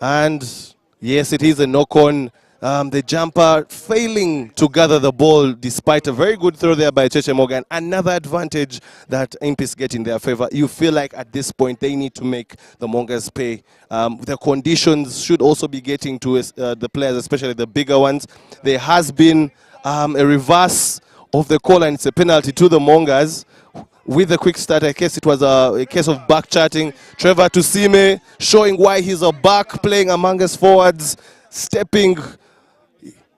Speaker 1: And yes, it is a knock-on. The jumper failing to gather the ball despite a very good throw there by Cheche Morgan. Another advantage that Impis get in their favor. You feel like at this point they need to make the Mongers pay. The conditions should also be getting to the players, especially the bigger ones. There has been a reverse of the call, and it's a penalty to the Mongers. With the quick start, I guess it was a case of back chatting. Trevor Tusime showing why he's a back, playing among us forwards, stepping.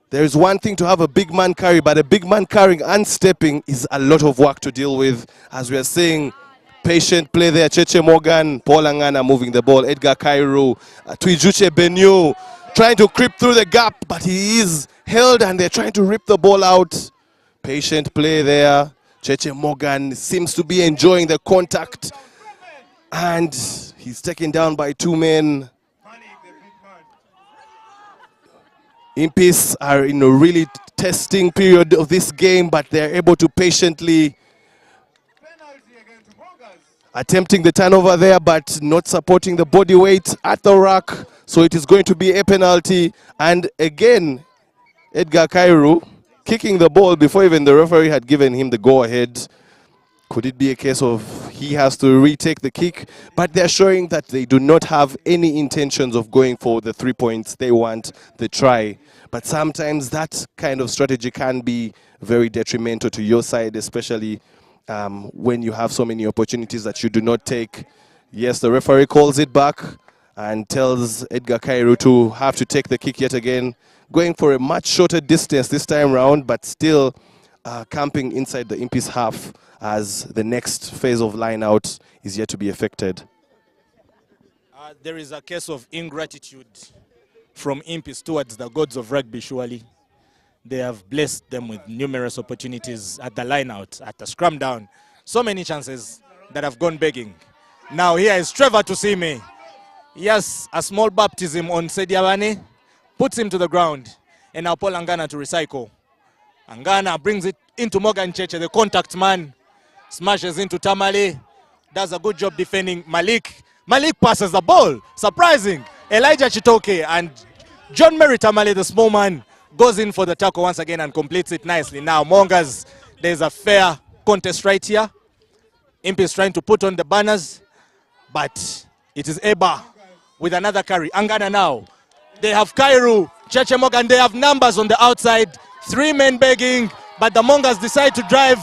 Speaker 1: There is one thing to have a big man carry, but a big man carrying and stepping is a lot of work to deal with. As we are saying, patient play there. Cheche Morgan, Paul Angana moving the ball. Edgar Kairu, Tuijuche Benyu trying to creep through the gap, but he is held and they're trying to rip the ball out. Patient play there. Cheche Morgan seems to be enjoying the contact, and he's taken down by two men. Impis are in a really testing period of this game, but they're able to patiently attempting the turnover there, but not supporting the body weight at the rack. So it is going to be a penalty. And again, Edgar Kairu kicking the ball before even the referee had given him the go-ahead. Could it be a case of he has to retake the kick? But they're showing that they do not have any intentions of going for the 3 points. They want the try. But sometimes that kind of strategy can be very detrimental to your side, especially when you have so many opportunities that you do not take. Yes, the referee calls it back and tells Edgar Kairu to have to take the kick yet again, going for a much shorter distance this time round, but still camping inside the Impis half, as the next phase of line out is yet to be effected.
Speaker 2: There is a case of ingratitude from Impis towards the gods of rugby, surely. They have blessed them with numerous opportunities at the line out, at the scrum down. So many chances that have gone begging. Now here is Trevor Tusime. Yes, a small baptism on Sediabane, puts him to the ground, and now Paul Angana to recycle. Angana brings it into Morgan Cheche, the contact man. Smashes into Tamale, does a good job defending Malik. Malik passes the ball, surprising. Elijah Chitoke and John Mary Tamale, the small man, goes in for the tackle once again and completes it nicely. Now Mongers, there's a fair contest right here. Impis trying to put on the banners, but it is Eba with another carry. Angana now. They have Kairu, Cheche Morgan, they have numbers on the outside. 3 men begging, but the Mongers decide to drive.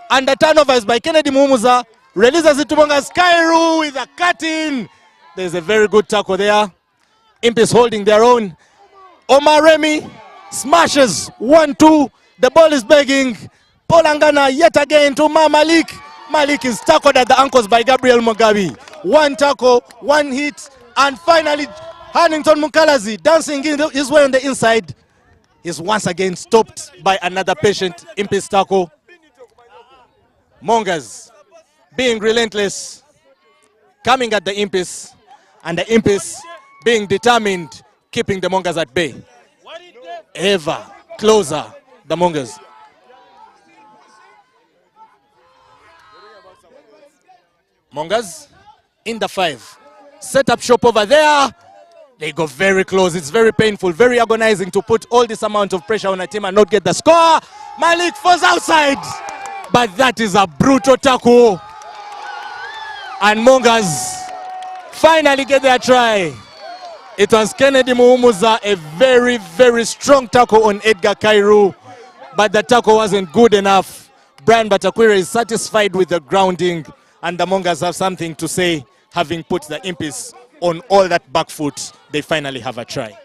Speaker 2: And the turnover is by Kennedy Mumuza. Releases it to Mongers. Kairu with a cut-in. There's a very good tackle there. Impis holding their own. Omar Remy smashes 1-2. The ball is begging. Paul Angana yet again to Malik. Malik is tackled at the ankles by Gabriel Mugabe. One tackle, one hit, and finally Hannington Mukalazi dancing in his way on the inside is once again stopped by another patient Impis tackle. Mongers being relentless, coming at the Impis, and the Impis being determined, keeping the Mongers at bay. Ever closer, the Mongers. Mongers in the 5. Set up shop over there. They go very close. It's very painful, very agonizing to put all this amount of pressure on a team and not get the score. Malik falls outside. But that is a brutal tackle. And Mongers finally get their try. It was Kennedy Muumuza, a very, very strong tackle on Edgar Kairu. But the tackle wasn't good enough. Brian Batakwira is satisfied with the grounding. And the Mongers have something to say, having put the Impis on all that back foot. They finally have a try.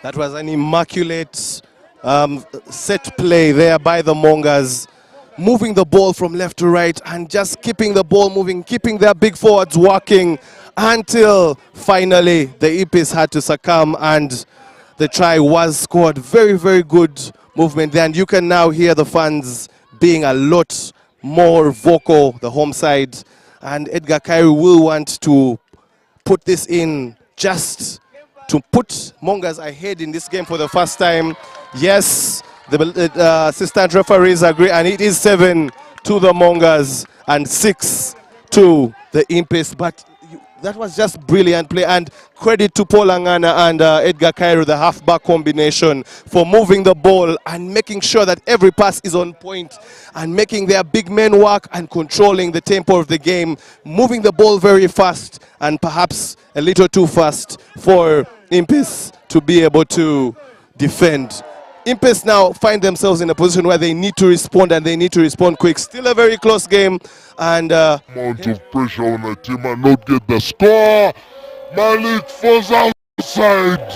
Speaker 1: That was an immaculate set play there by the Mongers, moving the ball from left to right and just keeping the ball moving, keeping their big forwards working until finally the Impis had to succumb and the try was scored. Very, very good movement there, and you can now hear the fans being a lot more vocal, the home side, and Edgar Kairu will want to put this in just to put Mongers ahead in this game for the first time. Yes, the assistant referees agree, and it is 7 to the Mongers and 6 to the Impis. But that was just brilliant play, and credit to Paul Angana and Edgar Cairo, the halfback combination, for moving the ball and making sure that every pass is on point and making their big men work and controlling the tempo of the game, moving the ball very fast and perhaps a little too fast for Impis to be able to defend. Impis now find themselves in a position where they need to respond, and they need to respond quick. Still a very close game, and
Speaker 4: amount of pressure on a team and not get the score. Malik falls outside,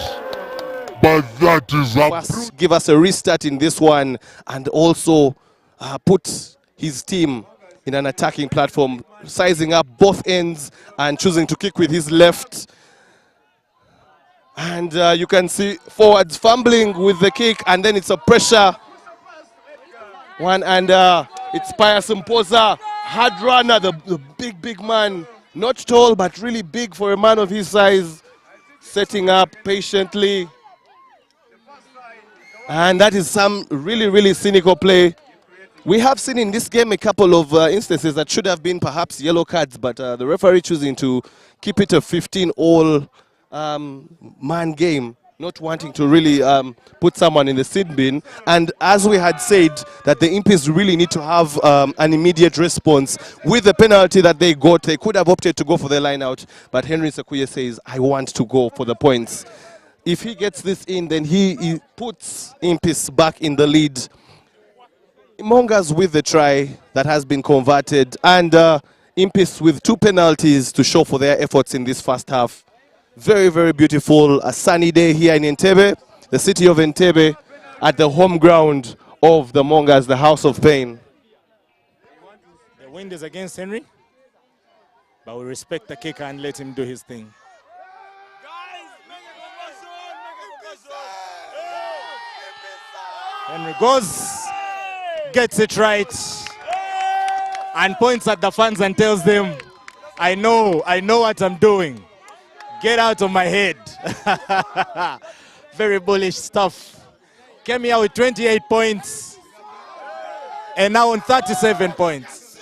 Speaker 4: but that is up.
Speaker 1: Give us a restart in this one, and also put his team in an attacking platform, sizing up both ends and choosing to kick with his left. And you can see forwards fumbling with the kick, and then it's a pressure one, and it's Pius Mpoza, hard runner, the big man, not tall but really big for a man of his size, setting up patiently. And that is some really cynical play. We have seen in this game a couple of instances that should have been perhaps yellow cards, but the referee choosing to keep it a 15-all man game, not wanting to really put someone in the sin bin. And as we had said, that the Impis really need to have an immediate response. With the penalty that they got, they could have opted to go for the line out, but Henry Sakuye says, I want to go for the points. If he gets this in, then he puts Impis back in the lead. Mongers with the try that has been converted, and Impis with 2 penalties to show for their efforts in this first half. Very beautiful, a sunny day here in Entebbe, the city of Entebbe, at the home ground of the Mongers, the House of Pain.
Speaker 2: The wind is against Henry, but we respect the kicker and let him do his thing. Henry goes, gets it right, and points at the fans and tells them, I know what I'm doing. Get out of my head. Very bullish stuff. Came here with 28 points and now on 37 points.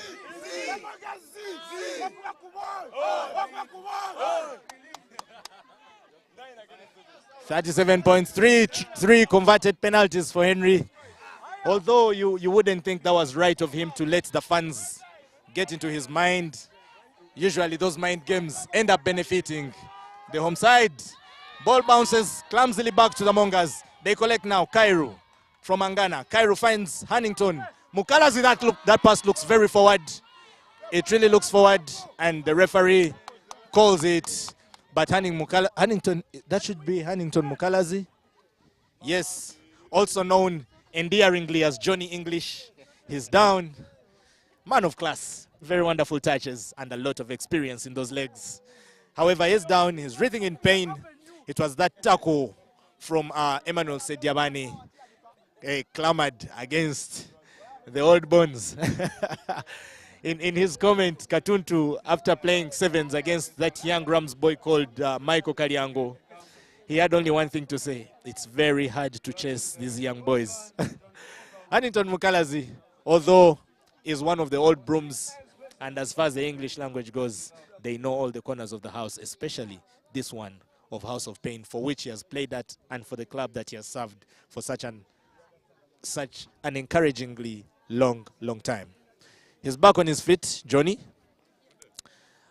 Speaker 2: $37 points, three converted penalties for Henry. Although you wouldn't think that was right of him to let the fans get into his mind. Usually those mind games end up benefiting the home side. Ball bounces clumsily back to the Mongers. They collect now. Cairo from Angana. Cairo finds Hannington. Mukalazi, that pass looks very forward. It really looks forward, and the referee calls it. But Hannington, that should be Hannington Mukalazi. Yes, also known endearingly as Johnny English. He's down. Man of class. Very wonderful touches and a lot of experience in those legs. However, he's down, he's writhing in pain. It was that tackle from Emmanuel Sediabani clamored against the old bones. in his comment, Katuntu, after playing sevens against that young Rams boy called Michael Kariango, he had only one thing to say: it's very hard to chase these young boys. Hannington Mukalazi, although is one of the old brooms, and as far as the English language goes, they know all the corners of the house, especially this one of House of Pain, for which he has played at, and for the club that he has served for such an encouragingly long time. He's back on his feet, Johnny.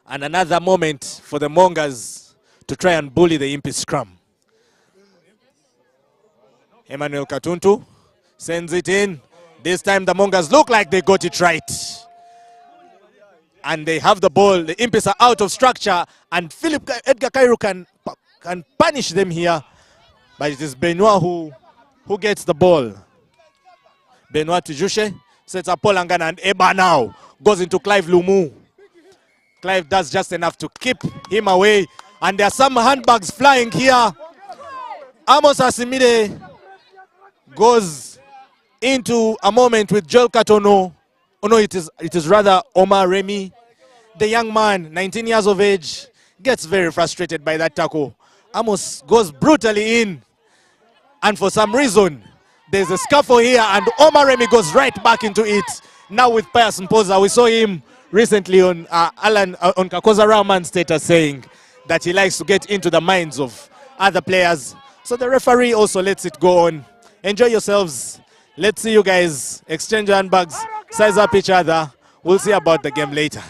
Speaker 2: And another moment for the Mongers to try and bully the Impis scrum. Emmanuel Katuntu sends it in. This time the Mongers look like they got it right. And they have the ball. The Impis are out of structure, and Edgar Cairo can punish them here. But it is Benoit who gets the ball. Benoit to Jushe, sets up Paul Angana, and Eba now goes into Clive Lumu. Clive does just enough to keep him away, and there are some handbags flying here. Amos Asimide goes into a moment with Joel Katono. Oh no, it is rather Omar Remy. The young man, 19 years of age, gets very frustrated by that tackle. Amos goes brutally in, and for some reason, there's a scuffle here, and Omar Remy goes right back into it. Now with Pius Mpoza, we saw him recently on on Kakoza Rahman's status saying that he likes to get into the minds of other players. So the referee also lets it go on. Enjoy yourselves. Let's see you guys exchange handbags, size up each other. We'll see about the game later.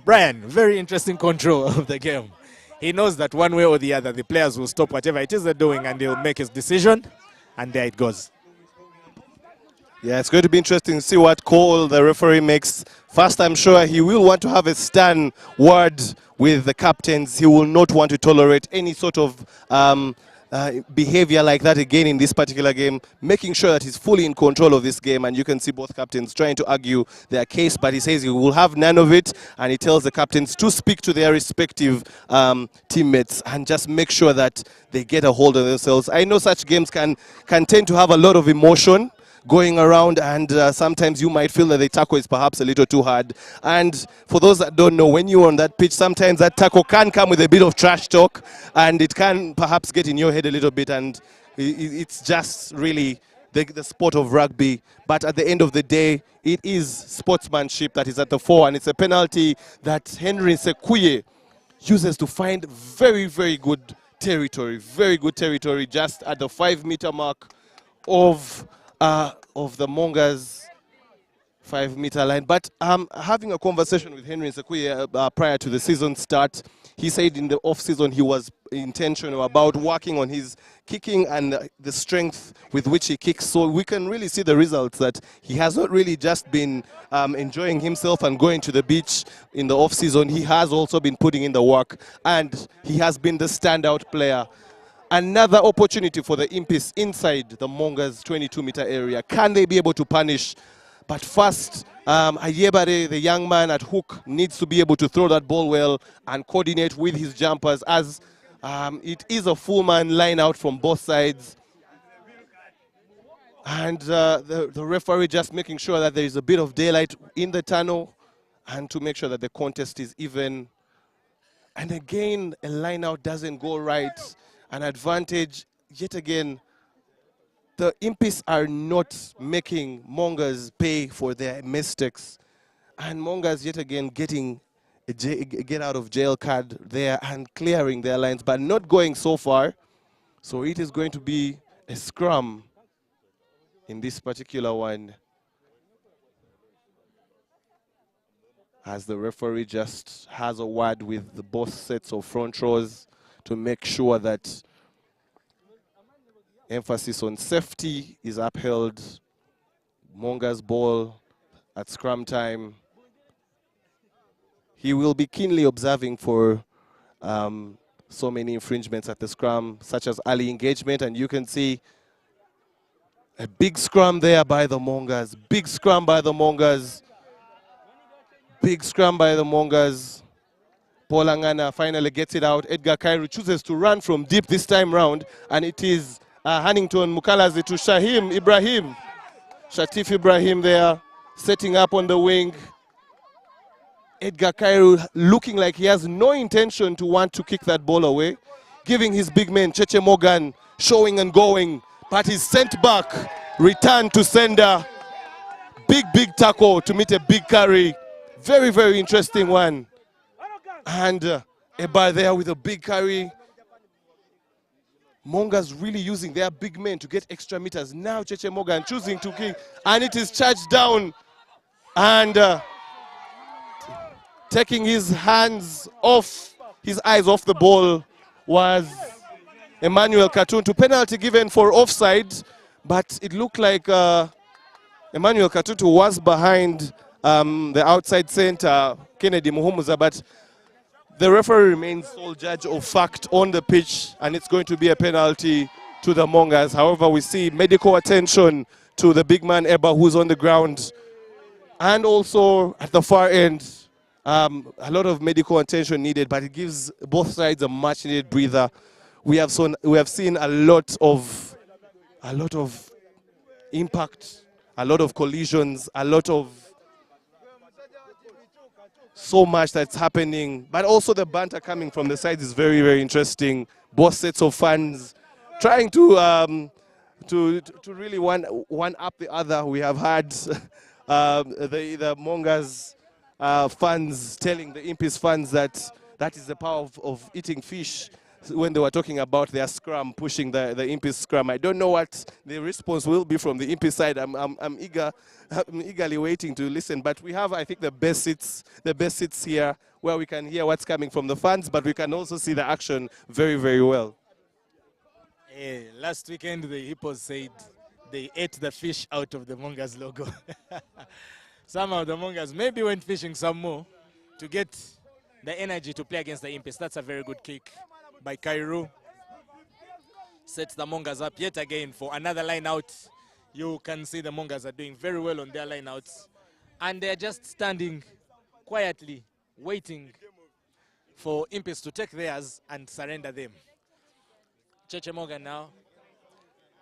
Speaker 2: Brian, very interesting control of the game. He knows that one way or the other, the players will stop whatever it is they're doing and they'll make his decision. And there it goes.
Speaker 1: Yeah, it's going to be interesting to see what call the referee makes. First, I'm sure he will want to have a stern word with the captains. He will not want to tolerate any sort of behavior like that again in this particular game, making sure that he's fully in control of this game. And you can see both captains trying to argue their case, but he says he will have none of it, and he tells the captains to speak to their respective teammates and just make sure that they get a hold of themselves. I know such games can tend to have a lot of emotion going around, and sometimes you might feel that the tackle is perhaps a little too hard. And for those that don't know, when you're on that pitch, sometimes that tackle can come with a bit of trash talk, and it can perhaps get in your head a little bit, and it's just really the sport of rugby. But at the end of the day, it is sportsmanship that is at the fore, and it's a penalty that Henry Sekuye uses to find very, very good territory, just at the 5-meter mark of the Mongers 5-meter line. But having a conversation with Henry Sekuye prior to the season start, he said in the off-season he was intentional about working on his kicking and the strength with which he kicks. So we can really see the results that he has not really just been enjoying himself and going to the beach in the off-season. He has also been putting in the work, and he has been the standout player. Another opportunity for the Impis inside the Mongers 22-meter area. Can they be able to punish? But first, Ayebare, the young man at hook, needs to be able to throw that ball well and coordinate with his jumpers, as it is a full man line out from both sides. And the referee just making sure that there is a bit of daylight in the tunnel and to make sure that the contest is even. And again, a line out doesn't go right. An advantage, yet again, the Impis are not making Mongers pay for their mistakes. And Mongers, yet again, getting a get out of jail card there and clearing their lines, but not going so far. So it is going to be a scrum in this particular one, as the referee just has a word with the both sets of front rows to make sure that emphasis on safety is upheld. Mongers ball at scrum time. He will be keenly observing for so many infringements at the scrum, such as early engagement, and you can see a big scrum there by the Mongers. Big scrum by the Mongers. Big scrum by the Mongers. Paul Angana finally gets it out. Edgar Kairu chooses to run from deep this time round, and it is Hannington Mukalazi to Shahim Ibrahim. Shatif Ibrahim there, setting up on the wing. Edgar Kairu looking like he has no intention to want to kick that ball away, giving his big man Cheche Morgan showing and going, but he's sent back, return to sender. Big tackle to meet a big carry. Very, very interesting one. And Eba there with a big carry. Mongers really using their big men to get extra meters. Now Cheche Morgan choosing to kick, and it is charged down. And taking his eyes off the ball was Emmanuel Katuntu. Penalty given for offside, but it looked like Emmanuel Katuntu was behind the outside center, Kennedy Muhumuza, but the referee remains sole judge of fact on the pitch, and it's going to be a penalty to the Mongers. However, we see medical attention to the big man Eba, who's on the ground, and also at the far end, a lot of medical attention needed, but it gives both sides a much-needed breather. We have seen a lot of impact, a lot of collisions, so much that's happening, but also the banter coming from the sides is very, very interesting. Both sets of fans trying to really one up the other. We have had the Mongers fans telling the Impis fans that that is the power of eating fish when they were talking about their scrum, pushing the Impis scrum. I don't know what the response will be from the Impis side. I'm eagerly waiting to listen. But we have, I think, the best seats here where we can hear what's coming from the fans, but we can also see the action very, very well.
Speaker 2: Last weekend, the Hippos said they ate the fish out of the Mongers logo. Some of the Mongers maybe went fishing some more to get the energy to play against the Impis. That's a very good kick by Kairu. Sets the Mongers up yet again for another line out. You can see the Mongers are doing very well on their line outs. And they're just standing quietly, waiting for Impis to take theirs and surrender them. Cheche Morgan now.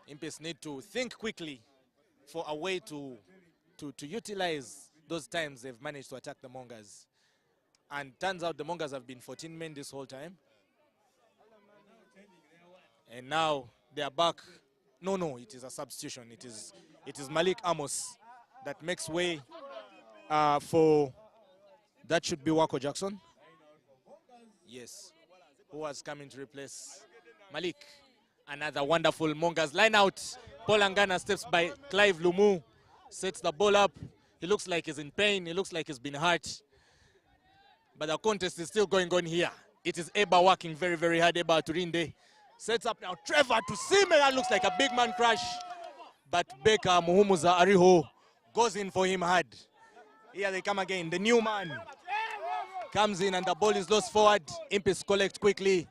Speaker 2: Impis need to think quickly for a way to utilize those times they've managed to attack the Mongers. And turns out the Mongers have been 14 men this whole time. And now they are back. No, it is a substitution. It is Malik Amos that makes way for, that should be Wako Jackson. Yes, who has come in to replace Malik. Another wonderful Mongers line out. Paul Angana steps by Clive Lumu, sets the ball up. He looks like he's in pain. He looks like he's been hurt. But the contest is still going on here. It is Eba working very, very hard. Eba Turinde sets up now. Trevor to Sime. That looks like a big man crash. But Baker Muhumuza Ariho goes in for him hard. Here they come again. The new man comes in and the ball is lost forward. Impis collect quickly.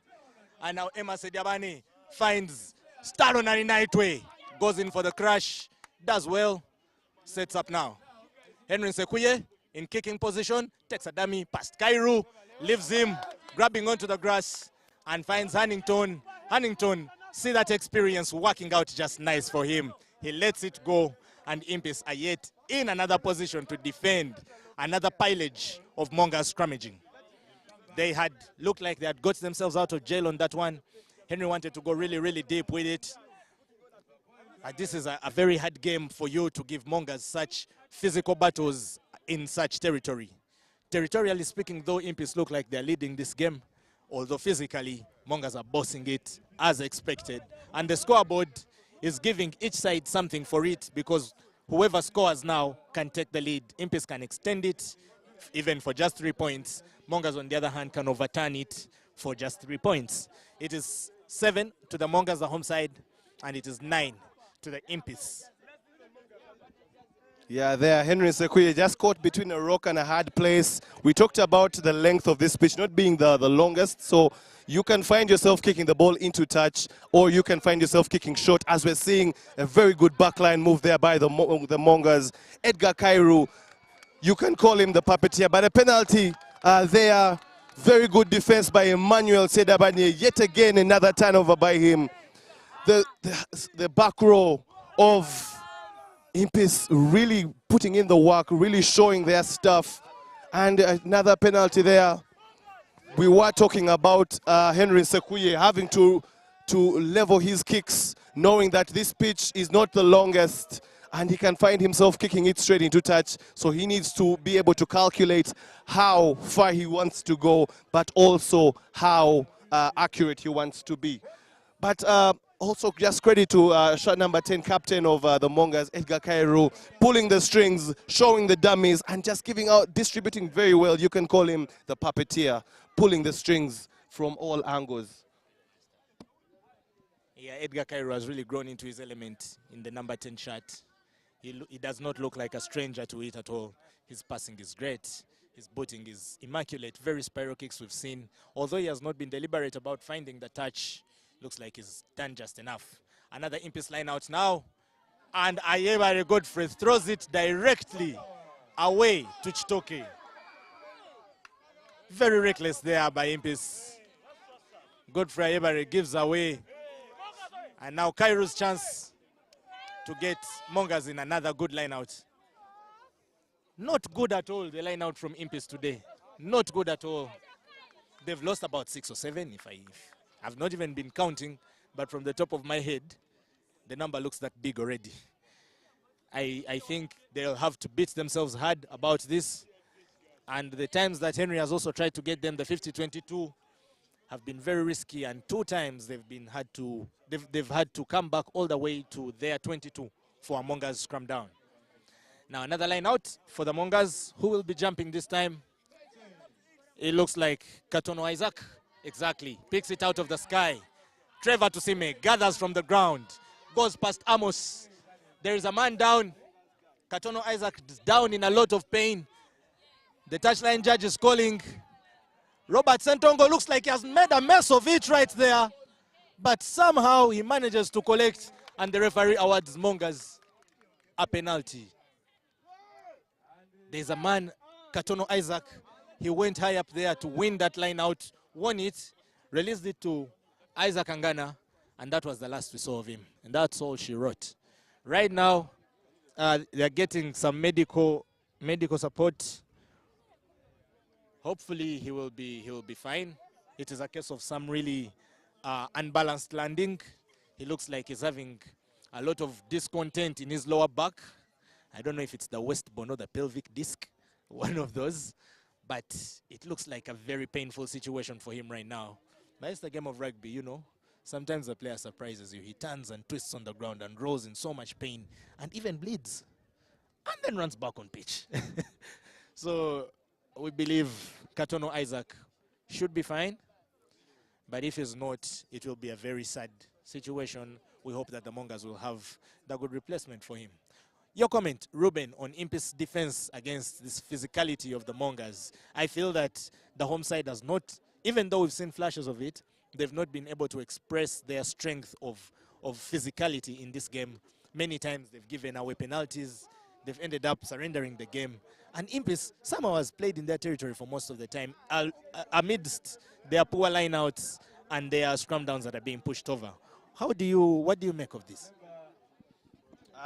Speaker 2: And now Emma Sediabani finds Stalon Arinaitwe. Goes in for the crash. Does well. Sets up now. Henry Sekuye in kicking position. Takes a dummy past Kairu. Leaves him. Grabbing onto the grass. And finds Hannington. Hannington, see that experience working out just nice for him. He lets it go. And Impis are yet in another position to defend another pilage of Mongers scrummaging. They had looked like they had got themselves out of jail on that one. Henry wanted to go really, really deep with it. This is a very hard game for you to give Mongers such physical battles in such territory. Territorially speaking, though, Impis look like they're leading this game, although physically, Mongers are bossing it as expected. And the scoreboard is giving each side something for it, because whoever scores now can take the lead. Impis can extend it even for just 3 points. Mongers, on the other hand, can overturn it for just 3 points. It is 7 to the Mongers, the home side, and it is 9 to the Impis.
Speaker 1: Yeah, there, Henry Sekuye just caught between a rock and a hard place. We talked about the length of this pitch not being the longest, so you can find yourself kicking the ball into touch, or you can find yourself kicking short, as we're seeing a very good backline move there by the Mongers. Edgar Kairu, you can call him the puppeteer, but a penalty there. Very good defense by Emmanuel Sedabanye. Yet again, another turnover by him. The back row of Impis really putting in the work, really showing their stuff. And another penalty there. We were talking about Henry Sekuye having to level his kicks, knowing that this pitch is not the longest, and he can find himself kicking it straight into touch. So he needs to be able to calculate how far he wants to go, but also how accurate he wants to be. But also just credit to shot number 10, captain of the Mongers, Edgar Kairu, pulling the strings, showing the dummies, and just giving out, distributing very well. You can call him the puppeteer, pulling the strings from all angles.
Speaker 2: Yeah, Edgar Kairu has really grown into his element in the number 10 shot. He does not look like a stranger to it at all. His passing is great. His booting is immaculate. Very spiral kicks we've seen. Although he has not been deliberate about finding the touch, looks like he's done just enough. Another Impis line out now. And Ayebare Godfrey throws it directly away to Chitoke. Very reckless there by Impis. Godfrey Ayebare gives away. And now Kairu's chance to get Mongers in another good line out. Not good at all, the line out from Impis today. Not good at all. They've lost about 6 or 7, I've not even been counting, but from the top of my head, the number looks that big already. I think they'll have to beat themselves hard about this. And the times that Henry has also tried to get them the 50-22 have been very risky, and 2 times they've had to come back all the way to their 22 for a Mongers scrum down. Now another line out for the Mongers. Who will be jumping this time? It looks like Katono Isaac. Exactly. Picks it out of the sky. Trevor Tusime gathers from the ground. Goes past Amos. There is a man down. Katono Isaac is down in a lot of pain. The touchline judge is calling. Robert Sentongo looks like he has made a mess of it right there. But somehow he manages to collect, and the referee awards Mongers a penalty. There's a man, Katono Isaac. He went high up there to win that line out, won it, released it to Isaac Angana, and that was the last we saw of him. And that's all she wrote. Right now, they're getting some medical support. Hopefully he will be fine. It is a case of some really unbalanced landing. He looks like he's having a lot of discontent in his lower back. I don't know if it's the waist bone or the pelvic disc, one of those. But it looks like a very painful situation for him right now. But it's the game of rugby, you know. Sometimes the player surprises you. He turns and twists on the ground and rolls in so much pain and even bleeds and then runs back on pitch. So we believe Katono Isaac should be fine. But if he's not, it will be a very sad situation. We hope that the Mongers will have the good replacement for him. Your comment, Ruben, on Impis' defense against this physicality of the Mongers. I feel that the home side has not, even though we've seen flashes of it, they've not been able to express their strength of physicality in this game. Many times they've given away penalties. They've ended up surrendering the game. And Impis somehow has played in their territory for most of the time, amidst their poor lineouts and their scrum downs that are being pushed over. What do you make of this?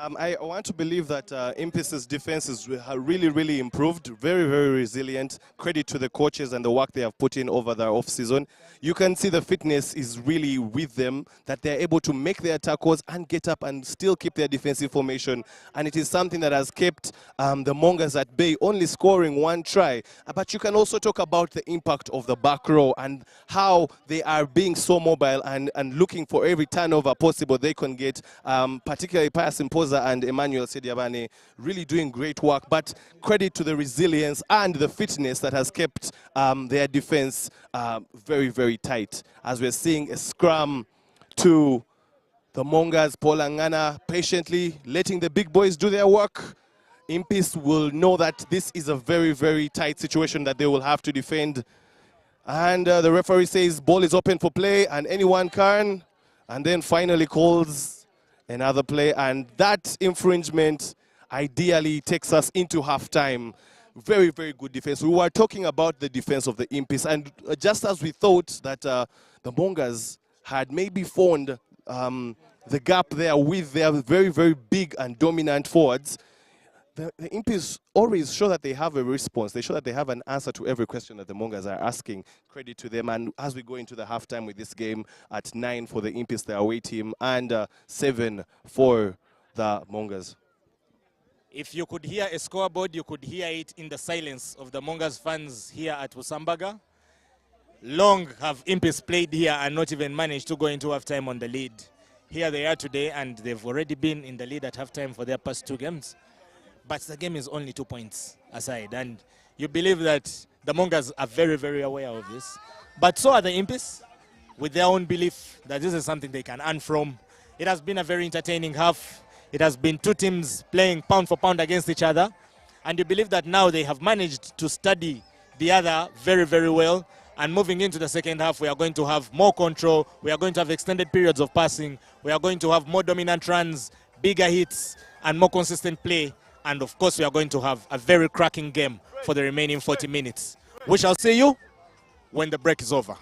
Speaker 1: I want to believe that Impis's defense is really, really improved. Very, very resilient. Credit to the coaches and the work they have put in over the off-season. You can see the fitness is really with them, that they're able to make their tackles and get up and still keep their defensive formation. And it is something that has kept the Mongers at bay, only scoring 1 try. But you can also talk about the impact of the back row and how they are being so mobile and looking for every turnover possible they can get, particularly Pius Imposa and Emmanuel Sediabane really doing great work, but credit to the resilience and the fitness that has kept their defense very, very tight. As we're seeing a scrum to the Mongers, Paul Angana patiently letting the big boys do their work. Impis will know that this is a very, very tight situation that they will have to defend. And the referee says ball is open for play and anyone can, and then finally calls another play, and that infringement ideally takes us into halftime. Very, very good defense. We were talking about the defense of the Impis, and just as we thought that the Mongers had maybe found the gap there with their very, very big and dominant forwards, the Impis always show that they have a response. They show that they have an answer to every question that the Mongers are asking. Credit to them. And as we go into the halftime with this game at 9 for the Impis, the away team, and 7 for the Mongers.
Speaker 2: If you could hear a scoreboard, you could hear it in the silence of the Mongers fans here at Busambaga. Long have Impis played here and not even managed to go into halftime on the lead. Here they are today, and they've already been in the lead at halftime for their past 2 games. But the game is only 2 points aside, and you believe that the Mongers are very, very aware of this. But so are the Impis, with their own belief that this is something they can earn from. It has been a very entertaining half. It has been 2 teams playing pound for pound against each other, and you believe that now they have managed to study the other very, very well. And moving into the second half, we are going to have more control. We are going to have extended periods of passing. We are going to have more dominant runs, bigger hits, and more consistent play. And of course, we are going to have a very cracking game for the remaining 40 minutes. We shall see you when the break is over.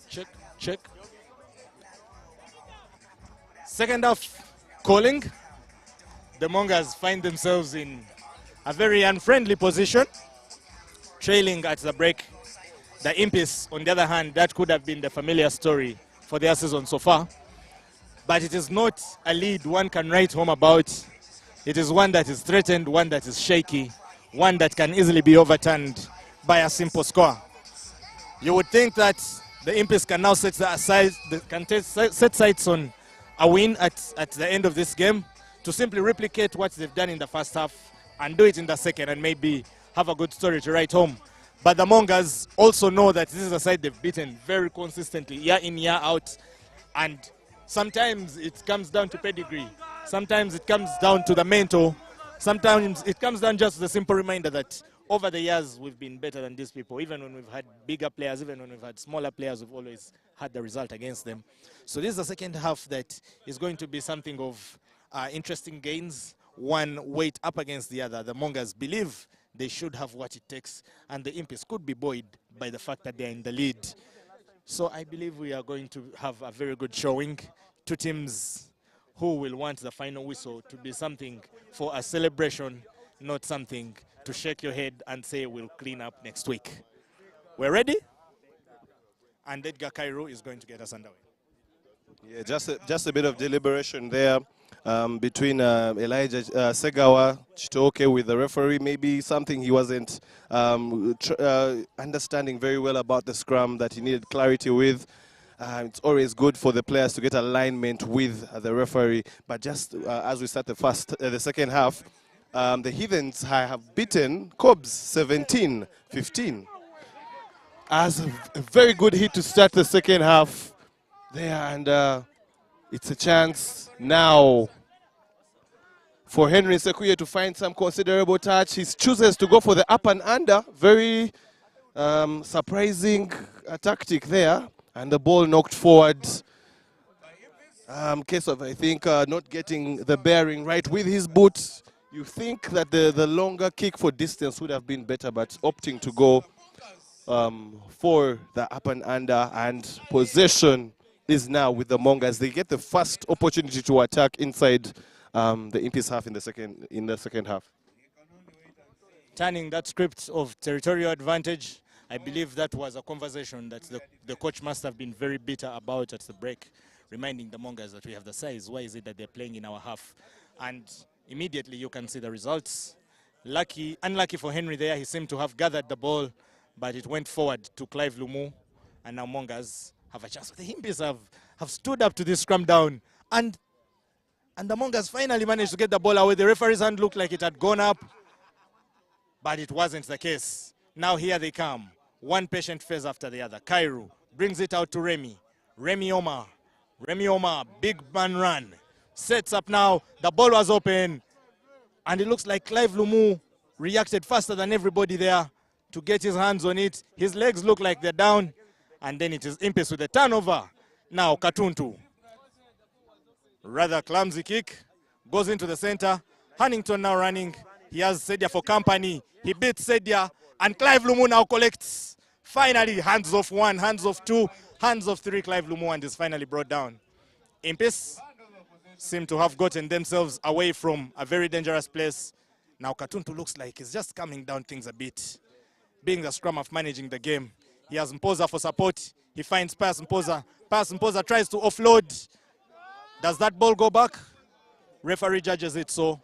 Speaker 2: Check, check. Second half calling. The Mongers find themselves in a very unfriendly position, trailing at the break. The Impis, on the other hand, that could have been the familiar story for their season so far. But it is not a lead one can write home about. It is one that is threatened, one that is shaky, one that can easily be overturned by a simple score. You would think that the Impis can now set sights on a win at the end of this game to simply replicate what they've done in the first half and do it in the second and maybe have a good story to write home. But the Mongers also know that this is a side they've beaten very consistently, year in, year out. And sometimes it comes down to pedigree. Sometimes it comes down to the mentor. Sometimes it comes down just to the simple reminder that over the years we've been better than these people. Even when we've had bigger players, even when we've had smaller players, we've always had the result against them. So this is the second half that is going to be something of interesting gains. One weight up against the other. The Mongers believe they should have what it takes, and the Impis could be buoyed by the fact that they're in the lead. So I believe we are going to have a very good showing. Two teams who will want the final whistle to be something for a celebration, not something to shake your head and say we'll clean up next week. We're ready? And Edgar Cairo is going to get us underway.
Speaker 1: Yeah, just a bit of deliberation there between Elijah Segawa Chitoke with the referee. Maybe something he wasn't understanding very well about the scrum that he needed clarity with. It's always good for the players to get alignment with the referee. But just as we start the second half, the Heathens have beaten Cobs 17-15. As a very good hit to start the second half there, and it's a chance now for Henry Sekuye to find some considerable touch. He chooses to go for the up and under. Very surprising tactic there, and the ball knocked forward. Case of, I think, not getting the bearing right with his boot. You think that the longer kick for distance would have been better, but opting to go for the up and under, and possession is now with the Mongers. They get the first opportunity to attack inside the Impis half in the second half.
Speaker 2: Turning that script of territorial advantage, I believe that was a conversation that the coach must have been very bitter about at the break, reminding the Mongers that we have the size. Why is it that they're playing in our half? And immediately you can see the results. Unlucky for Henry there, he seemed to have gathered the ball, but it went forward to Clive Lumu, and now Mongers have a chance. The Impis have stood up to this scrum down, and the Mongers finally managed to get the ball away. The referee's hand looked like it had gone up, but it wasn't the case. Now here they come, one patient phase after the other. Cairo brings it out to Remy. Remy Omar, big man run. Sets up now, the ball was open, and it looks like Clive Lumu reacted faster than everybody there to get his hands on it. His legs look like they're down, and then it is Impis with the turnover. Now Katuntu, rather clumsy kick, goes into the center. Huntington now running, he has Sedia for company. He beats Sedia, and Clive Lumu now collects. Finally, hands off one, hands off two, hands off three, Clive Lumu, and is finally brought down. Impis seem to have gotten themselves away from a very dangerous place. Now Katuntu looks like he's just calming down things a bit, being the scrum of managing the game. He has Mpoza for support. He finds Pass Mpoza. Pass Mpoza tries to offload. Does that ball go back? Referee judges it so.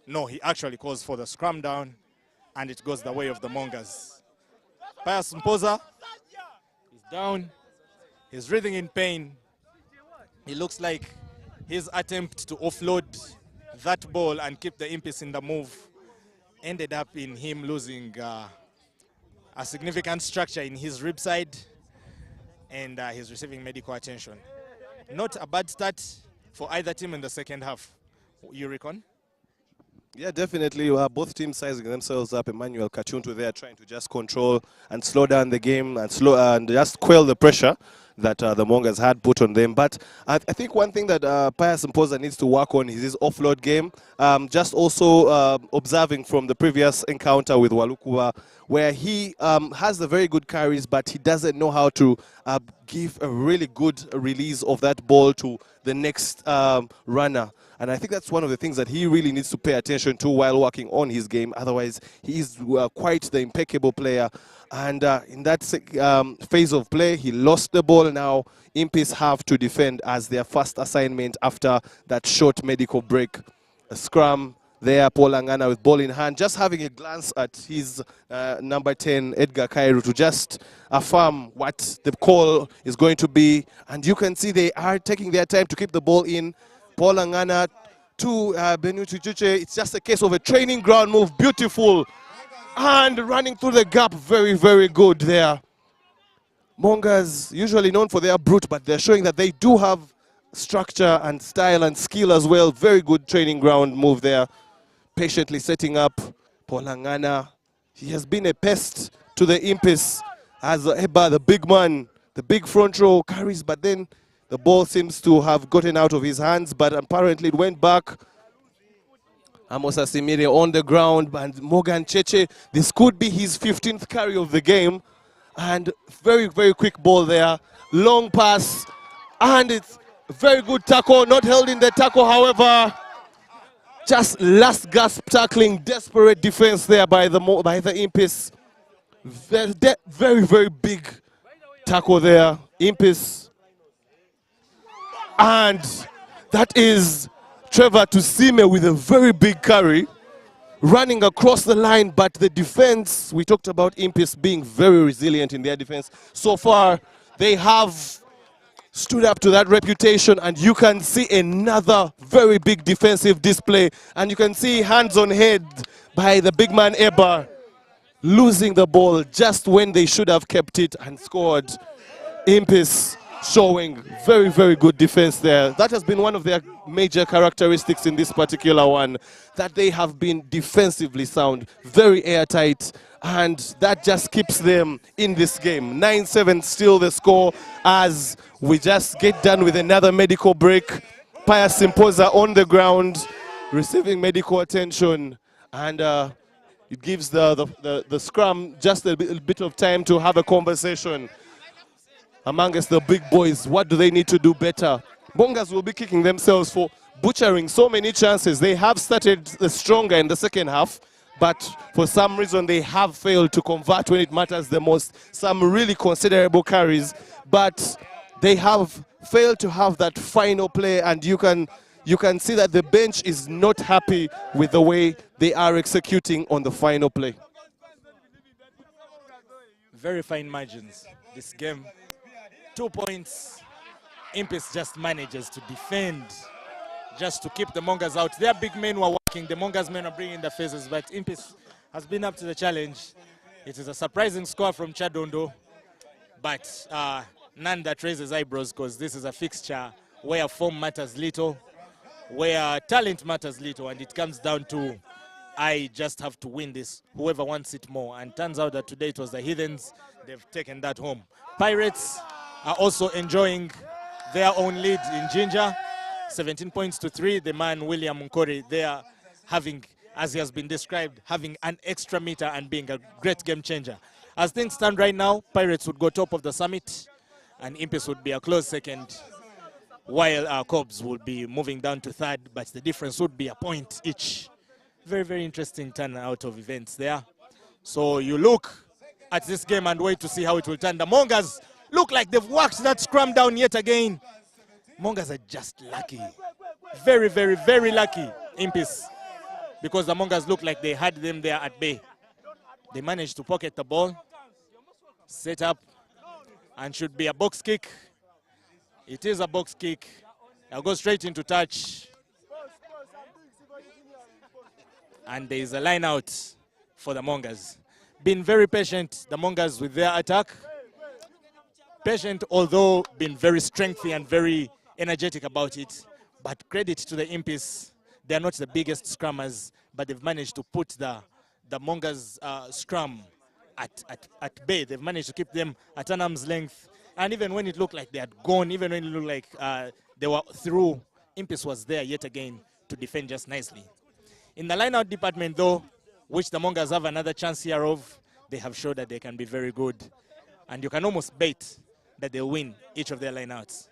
Speaker 2: No, he actually calls for the scrum down, and it goes the way of the Mongers. Pass Mpoza is down. He's writhing in pain. He looks like his attempt to offload that ball and keep the Impis in the move ended up in him losing a significant structure in his rib side, and he's receiving medical attention. Not a bad start for either team in the second half. You reckon?
Speaker 1: Yeah, definitely. Both teams sizing themselves up. Emmanuel Katuntu there trying to just control and slow down the game and just quell the pressure. that the Mongers had put on them. But I think one thing that Pius Mpoza needs to work on is his offload game. Just also observing from the previous encounter with Walukuwa, where he has the very good carries, but he doesn't know how to give a really good release of that ball to the next runner. And I think that's one of the things that he really needs to pay attention to while working on his game. Otherwise, he is quite the impeccable player. And in that phase of play, he lost the ball. Now, Impis have to defend as their first assignment after that short medical break. A scrum there, Paul Angana with ball in hand, just having a glance at his number 10, Edgar Kairu, to just affirm what the call is going to be. And you can see they are taking their time to keep the ball in. Paul Angana to Benuti Chuche. It's just a case of a training ground move. Beautiful. And running through the gap. Very, very good there. Mongers, usually known for their brute, but they're showing that they do have structure and style and skill as well. Very good training ground move there. Patiently setting up Paul Angana. He has been a pest to the Impis as Eba, the big man, the big front row carries, but then the ball seems to have gotten out of his hands, but apparently it went back. Amos Asimire on the ground, and Morgan Cheche, this could be his 15th carry of the game. And very, very quick ball there. Long pass, and it's a very good tackle, not held in the tackle, however. Just last gasp tackling, desperate defense there by the Impis. Very, very big tackle there, Impis. And that is Trevor Tusime with a very big carry, running across the line, but the defense, we talked about Impis being very resilient in their defense. So far, they have stood up to that reputation, and you can see another very big defensive display, and you can see hands on head by the big man Eba, losing the ball just when they should have kept it and scored. Impis showing very, very good defense there. That has been one of their major characteristics in this particular one, that they have been defensively sound, very airtight, and that just keeps them in this game. 9-7 still the score as we just get done with another medical break. Pius Mpoza on the ground, receiving medical attention, and it gives the scrum just a bit of time to have a conversation amongst the big boys. What do they need to do better? Mongers will be kicking themselves for butchering so many chances. They have started stronger in the second half, but for some reason they have failed to convert when it matters the most. Some really considerable carries, but they have failed to have that final play, and you can see that the bench is not happy with the way they are executing on the final play.
Speaker 2: Very fine margins this game. 2 points. Impis just manages to defend, just to keep the Mongers out. Their big men were working, the Mongers men are bringing the faces, but Impis has been up to the challenge. It is a surprising score from Chadondo, but none that raises eyebrows, because this is a fixture where form matters little, where talent matters little, and it comes down to, I just have to win this, whoever wants it more. And turns out that today it was the Heathens. They've taken that home. Pirates are also enjoying their own lead in Ginger, 17 points to 3. The man William Nkore, they are having, as he has been described, having an extra meter and being a great game changer. As things stand right now, Pirates would go top of the summit, and Impis would be a close second, while our Cobs would be moving down to third, but the difference would be a point each. Very, very interesting turn out of events there. So you look at this game and wait to see how it will turn. The Mongers look like they've worked that scrum down yet again. Mongers are just lucky. Very, very, very lucky, Impis, because the Mongers look like they had them there at bay. They managed to pocket the ball, set up, and should be a box kick. It is a box kick. They'll go straight into touch. And there is a line out for the Mongers. Been very patient, the Mongers, with their attack. Patient, although been very strengthy and very energetic about it. But credit to the Impis. They're not the biggest scrummers, but they've managed to put the Mongers scrum at bay. They've managed to keep them at an arm's length. And even when it looked like they had gone, even when it looked like they were through, Impis was there yet again to defend just nicely. In the line-out department, though, which the Mongers have another chance here of, they have showed that they can be very good. And you can almost bet that they'll win each of their line-outs.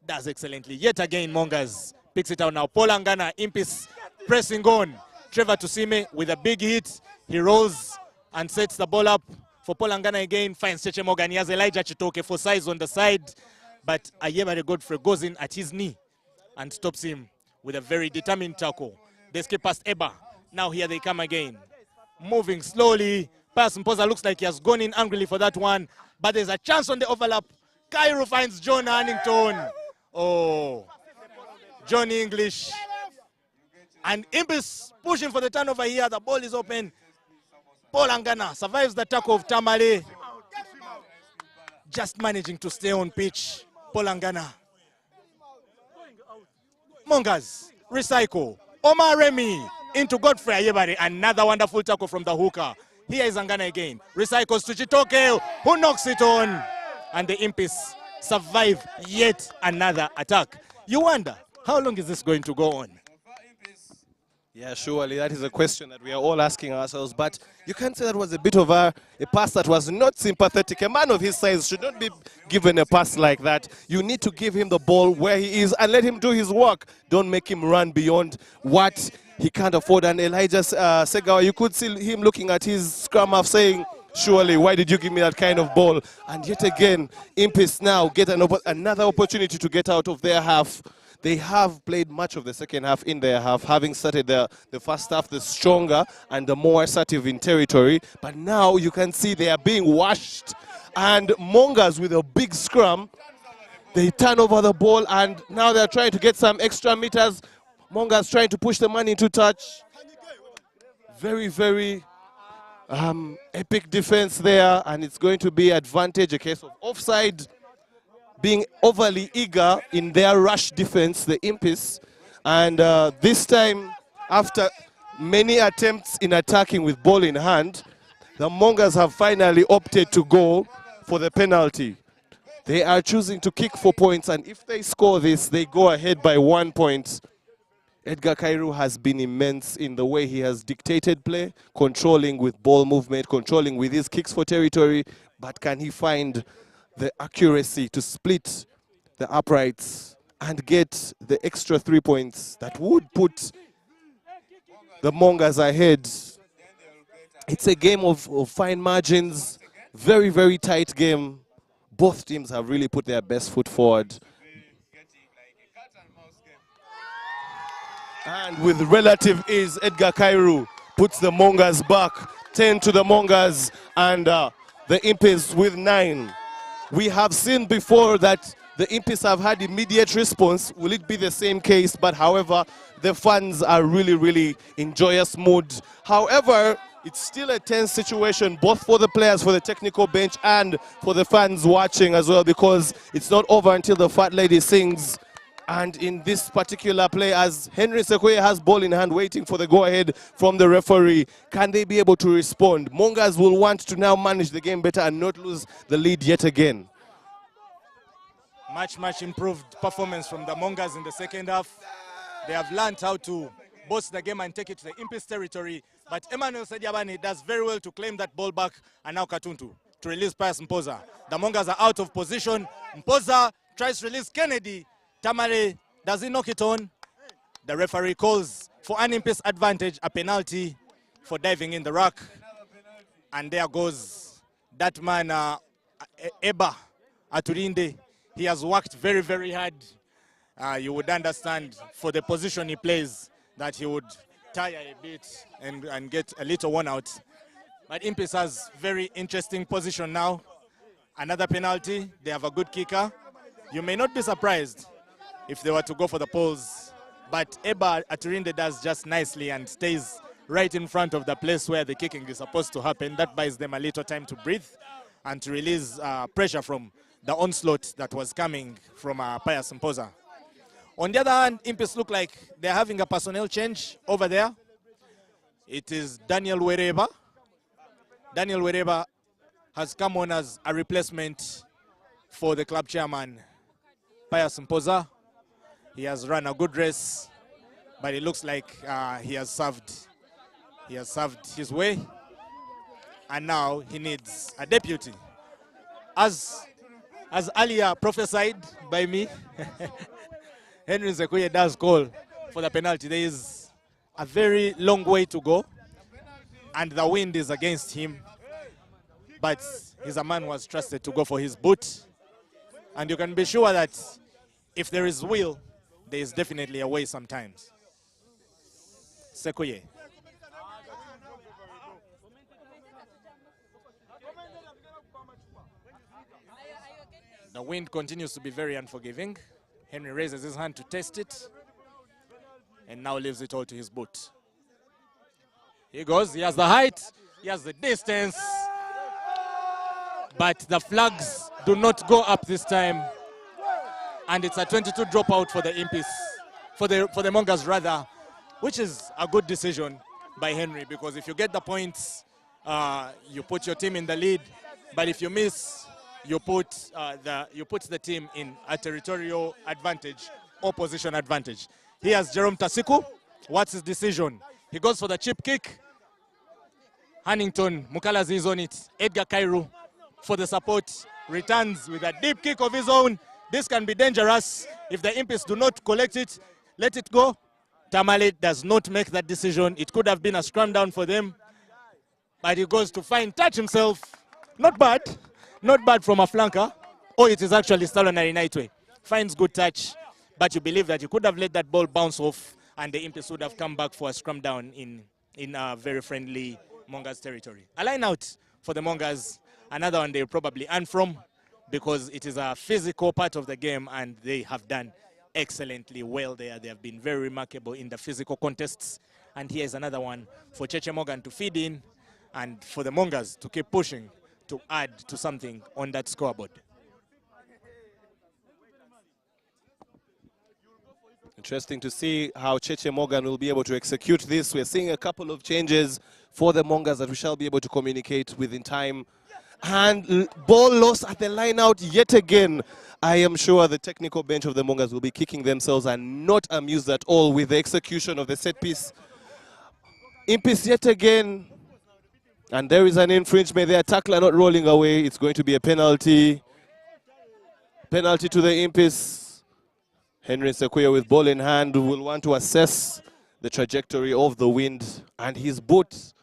Speaker 2: Does excellently. Yet again, Mongers picks it out now. Polangana, Impis pressing on. Trevor Tusime with a big hit. He rolls and sets the ball up for Polangana again. Finds Cheche Morgan. He has Elijah Chitoke for size on the side. But Ayebare Godfrey goes in at his knee and stops him with a very determined tackle. They skip past Eba. Now here they come again. Moving slowly. Pass Mpoza looks like he has gone in angrily for that one. But there's a chance on the overlap. Cairo finds John Hannington. Oh, Johnny English. And Impis pushing for the turnover here. The ball is open. Polangana survives the tackle of Tamale. Just managing to stay on pitch. Polangana. Mongers, recycle. Omar Remy into Godfrey Ayebare. Another wonderful tackle from the hooker. Here is Angana again. Recycles to Chitoke, who knocks it on. And the Impis survive yet another attack. You wonder, how long is this going to go on?
Speaker 1: Yeah, surely that is a question that we are all asking ourselves, but you can say that was a bit of a pass that was not sympathetic. A man of his size should not be given a pass like that. You need to give him the ball where he is and let him do his work. Don't make him run beyond what he can't afford. And Elijah Segawa, you could see him looking at his scrum half saying, surely, why did you give me that kind of ball? And yet again, Impis now get another opportunity to get out of their half. They have played much of the second half in their half, having started the first half the stronger and the more assertive in territory. But now you can see they are being washed. And Mongers with a big scrum, they turn over the ball and now they're trying to get some extra meters. Mongers trying to push the man into touch. Very, very epic defense there, and it's going to be advantage, a case of offside, being overly eager in their rush defense, the Impis. And this time, after many attempts in attacking with ball in hand, the Mongers have finally opted to go for the penalty. They are choosing to kick for points, and if they score this, they go ahead by 1 point. Edgar Kairu has been immense in the way he has dictated play, controlling with ball movement, controlling with his kicks for territory, but can he find the accuracy to split the uprights and get the extra 3 points that would put the Mongers ahead? It's a game of fine margins, very, very tight game. Both teams have really put their best foot forward. And with relative ease, Edgar Kairu puts the Mongers back. 10 to the Mongers and the Impis with 9. We have seen before that the Impis have had immediate response. Will it be the same case? But however, the fans are really, really in joyous mood. However, it's still a tense situation, both for the players, for the technical bench, and for the fans watching as well, because it's not over until the fat lady sings. And in this particular play, as Henry Sequoia has ball in hand waiting for the go-ahead from the referee, can they be able to respond? Mongers will want to now manage the game better and not lose the lead yet again.
Speaker 2: Much improved performance from the Mongers in the second half. They have learned how to boss the game and take it to the Impis territory. But Emmanuel Sediabani does very well to claim that ball back, and now Katuntu to release pass Mpoza. The Mongers are out of position. Mpoza tries to release Kennedy. Tamale, does he knock it on? The referee calls for an Impis advantage, a penalty for diving in the ruck. And there goes that man, Eba Aturinde. He has worked very, very hard. You would understand for the position he plays that he would tire a bit and get a little worn out. But Impis has very interesting position now. Another penalty. They have a good kicker. You may not be surprised if they were to go for the poles, but Eba Aturinde does just nicely and stays right in front of the place where the kicking is supposed to happen. That buys them a little time to breathe and to release pressure from the onslaught that was coming from Pius Mpoza. On the other hand, Impis look like they're having a personnel change over there. It is Daniel Wereba. Daniel Wereba has come on as a replacement for the club chairman, Pius Mpoza. He has run a good race, but it looks like he has served his way, and now he needs a deputy. As earlier prophesied by me, Henry Nzekuye does call for the penalty. There is a very long way to go, and the wind is against him, but he's a man who was trusted to go for his boot, and you can be sure that if there is will, there is definitely a way sometimes. Sekuye. The wind continues to be very unforgiving. Henry raises his hand to test it, and now leaves it all to his boot. He goes, he has the height, he has the distance, but the flags do not go up this time, and it's a 22 dropout for the Impis, for the Mongers rather, which is a good decision by Henry, because if you get the points, you put your team in the lead, but if you miss, you put the team in a territorial advantage or position advantage. Here's Jerome Tasiku. What's his decision? He goes for the chip kick. Hannington Mukalazi is on it. Edgar Kairu for the support returns with a deep kick of his own. This can be dangerous if the Impis do not collect it. Let it go. Tamale does not make that decision. It could have been a scrum down for them, but he goes to find touch himself. Not bad. Not bad from a flanker. Oh, it is actually Stalonari Nightway. Finds good touch, but you believe that you could have let that ball bounce off and the Impis would have come back for a scrum down in a very friendly Mongers territory. A line out for the Mongers. Another one they'll probably earn from, because it is a physical part of the game and they have done excellently well there. They have been very remarkable in the physical contests. And here's another one for Cheche Morgan to feed in and for the Mongers to keep pushing to add to something on that scoreboard.
Speaker 1: Interesting to see how Cheche Morgan will be able to execute this. We're seeing a couple of changes for the Mongers that we shall be able to communicate within time. And ball lost at the line out yet again. I am sure the technical bench of the Mongers will be kicking themselves and not amused at all with the execution of the set piece. Impis yet again. And there is an infringement there. Tackler not rolling away. It's going to be a penalty. Penalty to the Impis. Henry Nzekuye with ball in hand will want to assess the trajectory of the wind and his boot.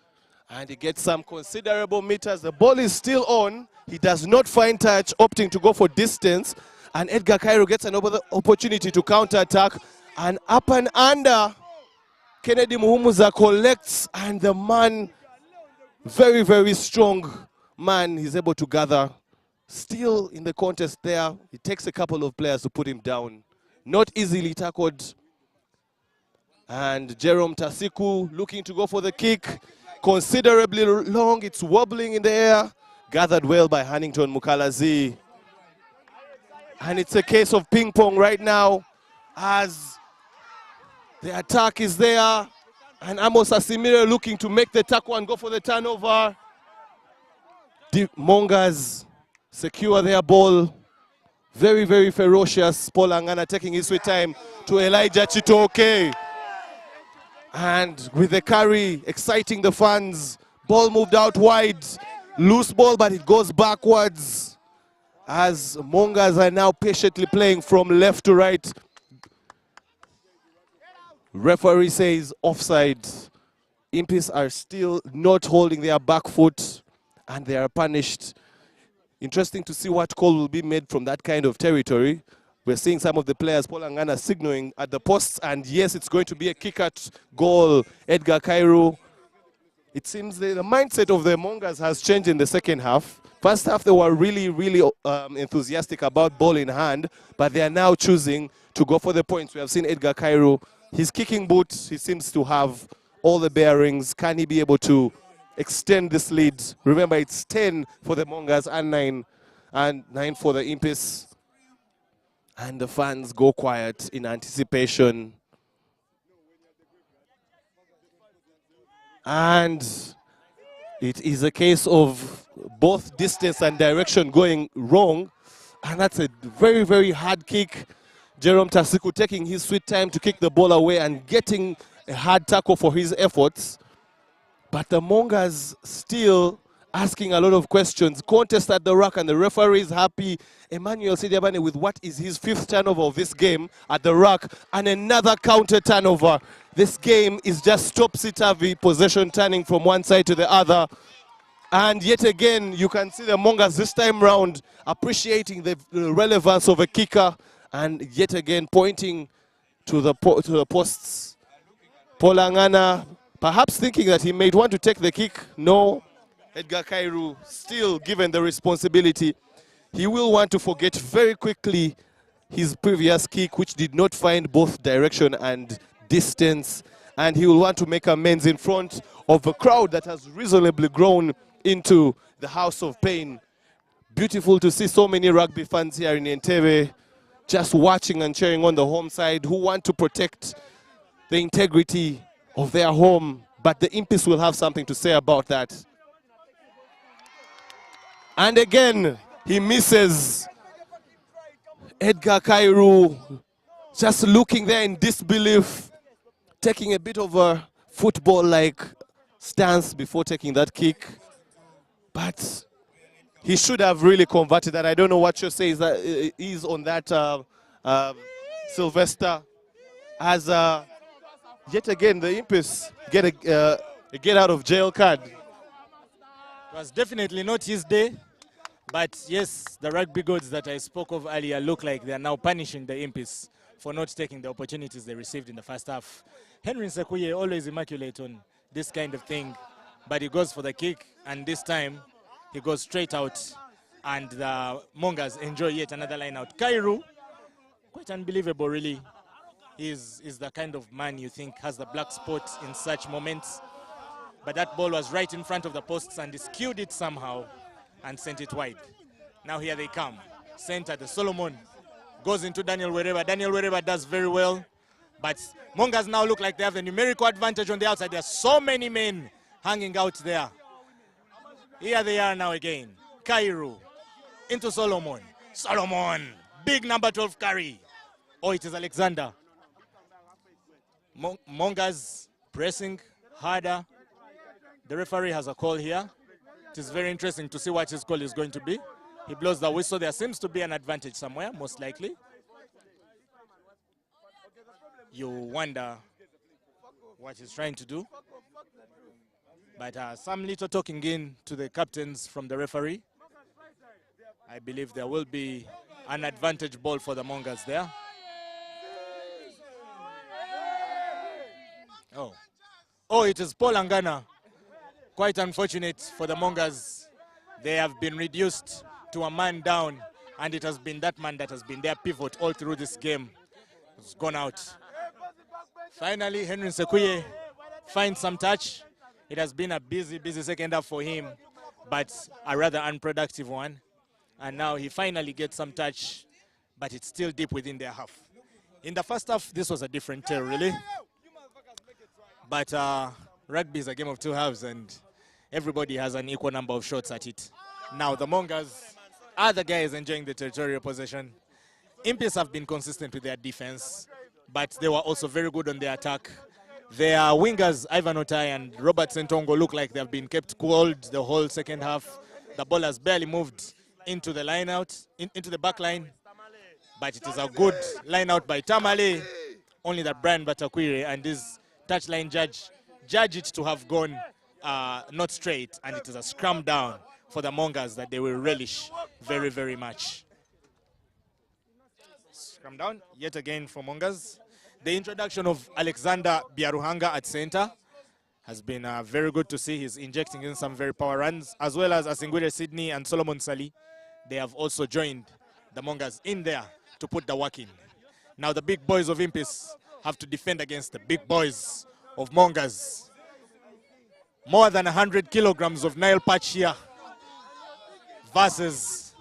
Speaker 1: And he gets some considerable meters. The ball is still on. He does not find touch, opting to go for distance. And Edgar Cairo gets another opportunity to counter-attack. And up and under, Kennedy Muhumuza collects, and the man, very, very strong man, he's able to gather. Still in the contest there. It takes a couple of players to put him down. Not easily tackled. And Jerome Tasiku looking to go for the kick. Considerably long, it's wobbling in the air. Gathered well by Hannington Mukalazi. And it's a case of ping pong right now as the attack is there. And Amos Asimire looking to make the tackle and go for the turnover. The Mongers secure their ball. Very, very ferocious. Paul Angana taking his sweet time to Elijah Chitoke. And with the carry, exciting the fans. Ball moved out wide. Loose ball, but it goes backwards. As Mongers are now patiently playing from left to right. Referee says offside. Impis are still not holding their back foot, and they are punished. Interesting to see what call will be made from that kind of territory. We're seeing some of the players, Paul Angana, signaling at the posts, and yes, it's going to be a kick at goal. Edgar Cairo. It seems the mindset of the Mongers has changed in the second half. First half, they were really, really enthusiastic about ball in hand, but they are now choosing to go for the points. We have seen Edgar Cairo. His kicking boot, he seems to have all the bearings. Can he be able to extend this lead? Remember, it's 10 for the Mongers and 9 for the Impis. And the fans go quiet in anticipation. And it is a case of both distance and direction going wrong And that's a very, very hard kick. Jerome Tasiku taking his sweet time to kick the ball away and getting a hard tackle for his efforts. But the Mongers still asking a lot of questions. Contest at the ruck and the referee is happy. Emmanuel Sidiabane with what is his 5th turnover of this game at the ruck and another counter turnover. This game is just topsy-turvy, possession turning from one side to the other. And yet again, you can see the Mongers this time round appreciating the relevance of a kicker and yet again pointing to the posts. Polangana perhaps thinking that he might want to take the kick. No, Edgar Kairu still given the responsibility. He will want to forget very quickly his previous kick, which did not find both direction and distance. And he will want to make amends in front of a crowd that has reasonably grown into the House of Pain. Beautiful to see so many rugby fans here in Entebbe just watching and cheering on the home side who want to protect the integrity of their home. But the Impis will have something to say about that. And again, he misses. Edgar Kairu just looking there in disbelief, taking a bit of a football-like stance before taking that kick. But he should have really converted that. I don't know what you say is on that Sylvester. As yet again, the Impis get a get out of jail card.
Speaker 2: It was definitely not his day. But yes, the rugby gods that I spoke of earlier look like they are now punishing the Impis for not taking the opportunities they received in the first half. Henry Nsekuye always immaculate on this kind of thing, but he goes for the kick, and this time he goes straight out, and the Mongers enjoy yet another line out. Kairu, quite unbelievable really. Is the kind of man you think has the black spot in such moments, but that ball was right in front of the posts and he skewed it somehow and sent it wide. Now here they come. Center, the Solomon goes into Daniel Wereba. Daniel Wereba does very well, but Mongers now look like they have the numerical advantage on the outside. There are so many men hanging out there. Here they are now again. Kairu into Solomon. Solomon, big number 12 carry. Oh, it is Alexander. Mongers pressing harder. The referee has a call here. It is very interesting to see what his call is going to be. He blows the whistle. There seems to be an advantage somewhere, most likely. You wonder what he's trying to do. But some little talking in to the captains from the referee. I believe there will be an advantage ball for the Mongers there. Oh, it is Paul Angana. Quite unfortunate for the Mongers. They have been reduced to a man down, and it has been that man that has been their pivot all through this game. It's gone out. Finally, Henry Nsekuye finds some touch. It has been a busy second half for him, but a rather unproductive one. And now he finally gets some touch, but it's still deep within their half. In the first half, this was a different tale, really. But rugby is a game of two halves, and everybody has an equal number of shots at it. Now, the Mongers are the guys enjoying the territorial possession. Impis have been consistent with their defense, but they were also very good on their attack. Their wingers, Ivan Otai and Robert Sentongo, look like they have been kept cold the whole second half. The ball has barely moved into the line out, into the back line, but it is a good line out by Tamale. Only that Brian Batakwire and his touchline judge it to have gone not straight, and it is a scrum down for the Mongers that they will relish very, very much. Scrum down yet again for Mongers. The introduction of Alexander Biaruhanga at center has been very good to see. He's injecting in some very power runs, as well as Asingwire Sydney and Solomon Sali. They have also joined the Mongers in there to put the work in. Now the big boys of Impis have to defend against the big boys of Mongers. More than 100 kilograms of Nile patch here versus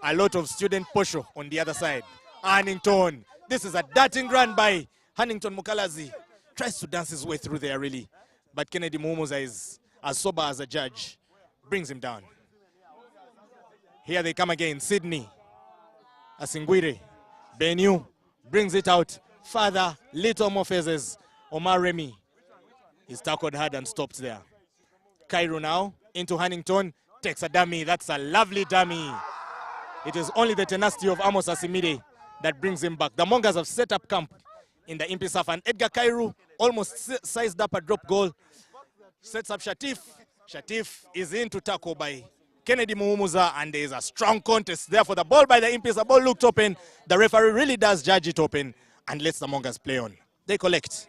Speaker 2: a lot of student posho on the other side. Hannington. This is a darting run by Hannington Mukalazi. Tries to dance his way through there, really. But Kennedy Mumuza is as sober as a judge. Brings him down. Here they come again. Sydney. Asingwire. Benyu brings it out. Further, little more phases. Omar Remy is tackled hard and stopped there. Cairo now into Hannington. Takes a dummy. That's a lovely dummy. It is only the tenacity of Amos Asimide that brings him back. The Mongers have set up camp in the Impis half, and Edgar Cairo almost sized up a drop goal. Sets up Shatif. Shatif is in to tackle by Kennedy Muumuza, and there is a strong contest there for the ball by the Impis. The ball looked open. The referee really does judge it open and lets the Mongers play on. They collect.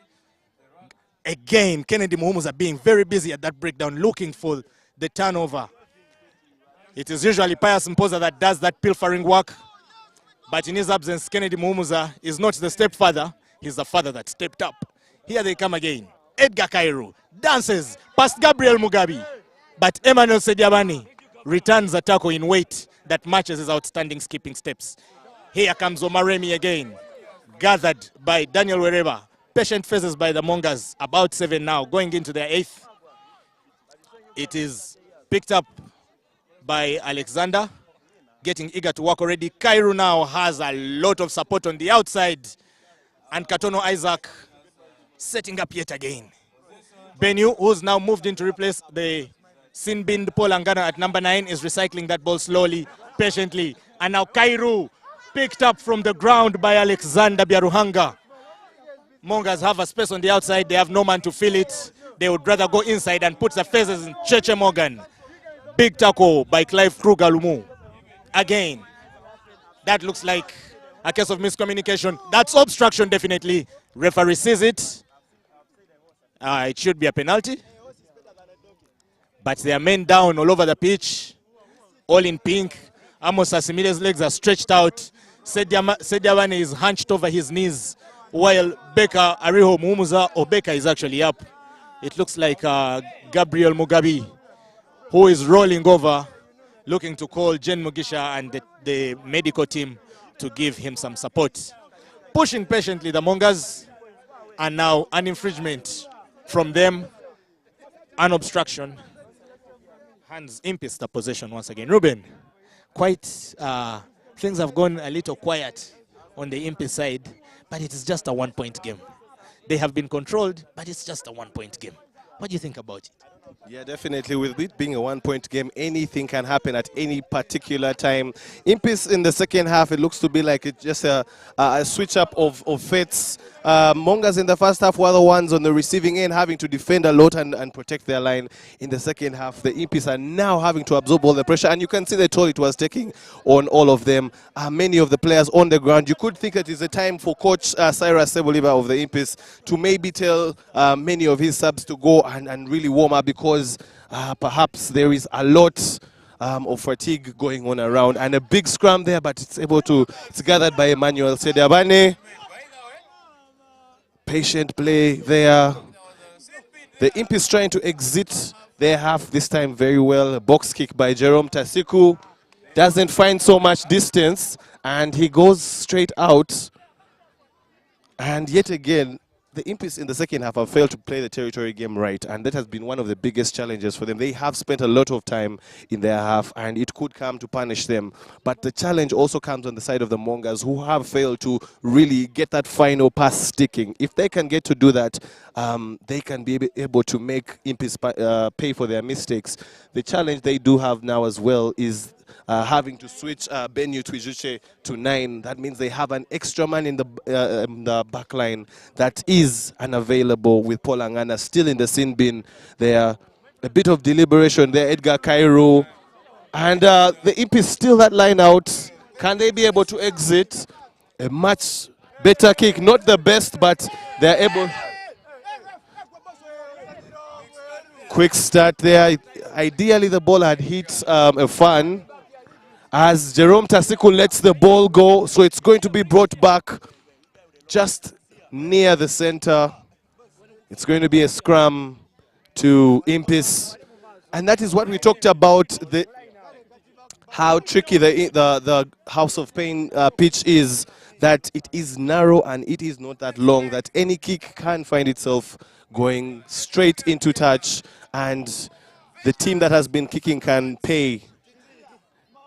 Speaker 2: Again, Kennedy Muumuza being very busy at that breakdown, looking for the turnover. It is usually Pius Mpoza that does that pilfering work. But in his absence, Kennedy Muumuza is not the stepfather. He's the father that stepped up. Here they come again. Edgar Cairo dances past Gabriel Mugabe. But Emmanuel Sediabani returns a tackle in weight that matches his outstanding skipping steps. Here comes Omar Remy again. Gathered by Daniel Wereba. Patient faces by the Mongers. About 7 now, going into their 8th. It is picked up by Alexander, getting eager to work already. Cairo now has a lot of support on the outside. And Katono Isaac setting up yet again. Benyu, who's now moved in to replace the sin-binned Paul Angana at number 9, is recycling that ball slowly, patiently. And now Cairo, picked up from the ground by Alexander Biaruhanga. Mongers have a space on the outside. They have no man to fill it. They would rather go inside and put the faces in Cheche Morgan. Big tackle by Clive Kruger-Lumu. Again, that looks like a case of miscommunication. That's obstruction, definitely. Referee sees it. It should be a penalty. But there are men down all over the pitch, all in pink. Amos Asimide's legs are stretched out. Sediawane is hunched over his knees, while Beka Ariho Muumuza, or Beka, is actually up. It looks like Gabriel Mugabe, who is rolling over, looking to call Jen Mugisha and the medical team to give him some support. Pushing patiently the Mongers, and now an infringement from them, an obstruction. Hands Impis the possession once again. Ruben, quite things have gone a little quiet on the Impis side, but it is just a 1-point game. They have been controlled, but it's just a 1-point game. What do you think about it?
Speaker 1: Yeah, definitely. With it being a 1-point game, anything can happen at any particular time. Impis in the second half, it looks to be like it's just a switch up of fates. Mongers in the first half were the ones on the receiving end having to defend a lot and protect their line. In the second half, the Impis are now having to absorb all the pressure, and you can see the toll it was taking on all of them. Many of the players on the ground. You could think that it's a time for Coach Cyrus Seboliva of the Impis to maybe tell many of his subs to go and really warm up, because perhaps there is a lot of fatigue going on around, and a big scrum there, but it's gathered by Emmanuel Sediabane. Patient play there. The Impis trying to exit their half this time very well. A box kick by Jerome Tasiku. Doesn't find so much distance, and he goes straight out. And yet again, the Impis in the second half have failed to play the territory game right, and that has been one of the biggest challenges for them. They have spent a lot of time in their half, and it could come to punish them. But the challenge also comes on the side of the Mongers, who have failed to really get that final pass sticking. If they can get to do that, they can be able to make Impis pay for their mistakes. The challenge they do have now as well is having to switch Benyu Twijuche to 9. That means they have an extra man in the back line that is unavailable, with Paul Angana still in the sin bin there. A bit of deliberation there, Edgar Cairo. And the Impis still that line out. Can they be able to exit? A much better kick, not the best, but they're able. Quick start there. Ideally, the ball had hit a fan, as Jerome Tasiku lets the ball go, so it's going to be brought back just near the center. It's going to be a scrum to Impis, and that is what we talked about, how tricky the House of Pain pitch is, that it is narrow and it is not that long, that any kick can find itself going straight into touch, and the team that has been kicking can pay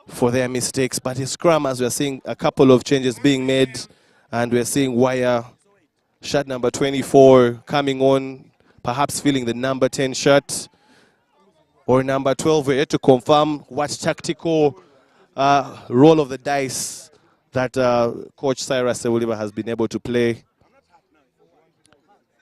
Speaker 1: for their mistakes. But in scrum, as we're seeing a couple of changes being made, and we're seeing Wire, shirt number 24, coming on, perhaps feeling the number 10 shirt, or number 12. We're yet to confirm what tactical roll of the dice that Coach Cyrus Sewuliba has been able to play.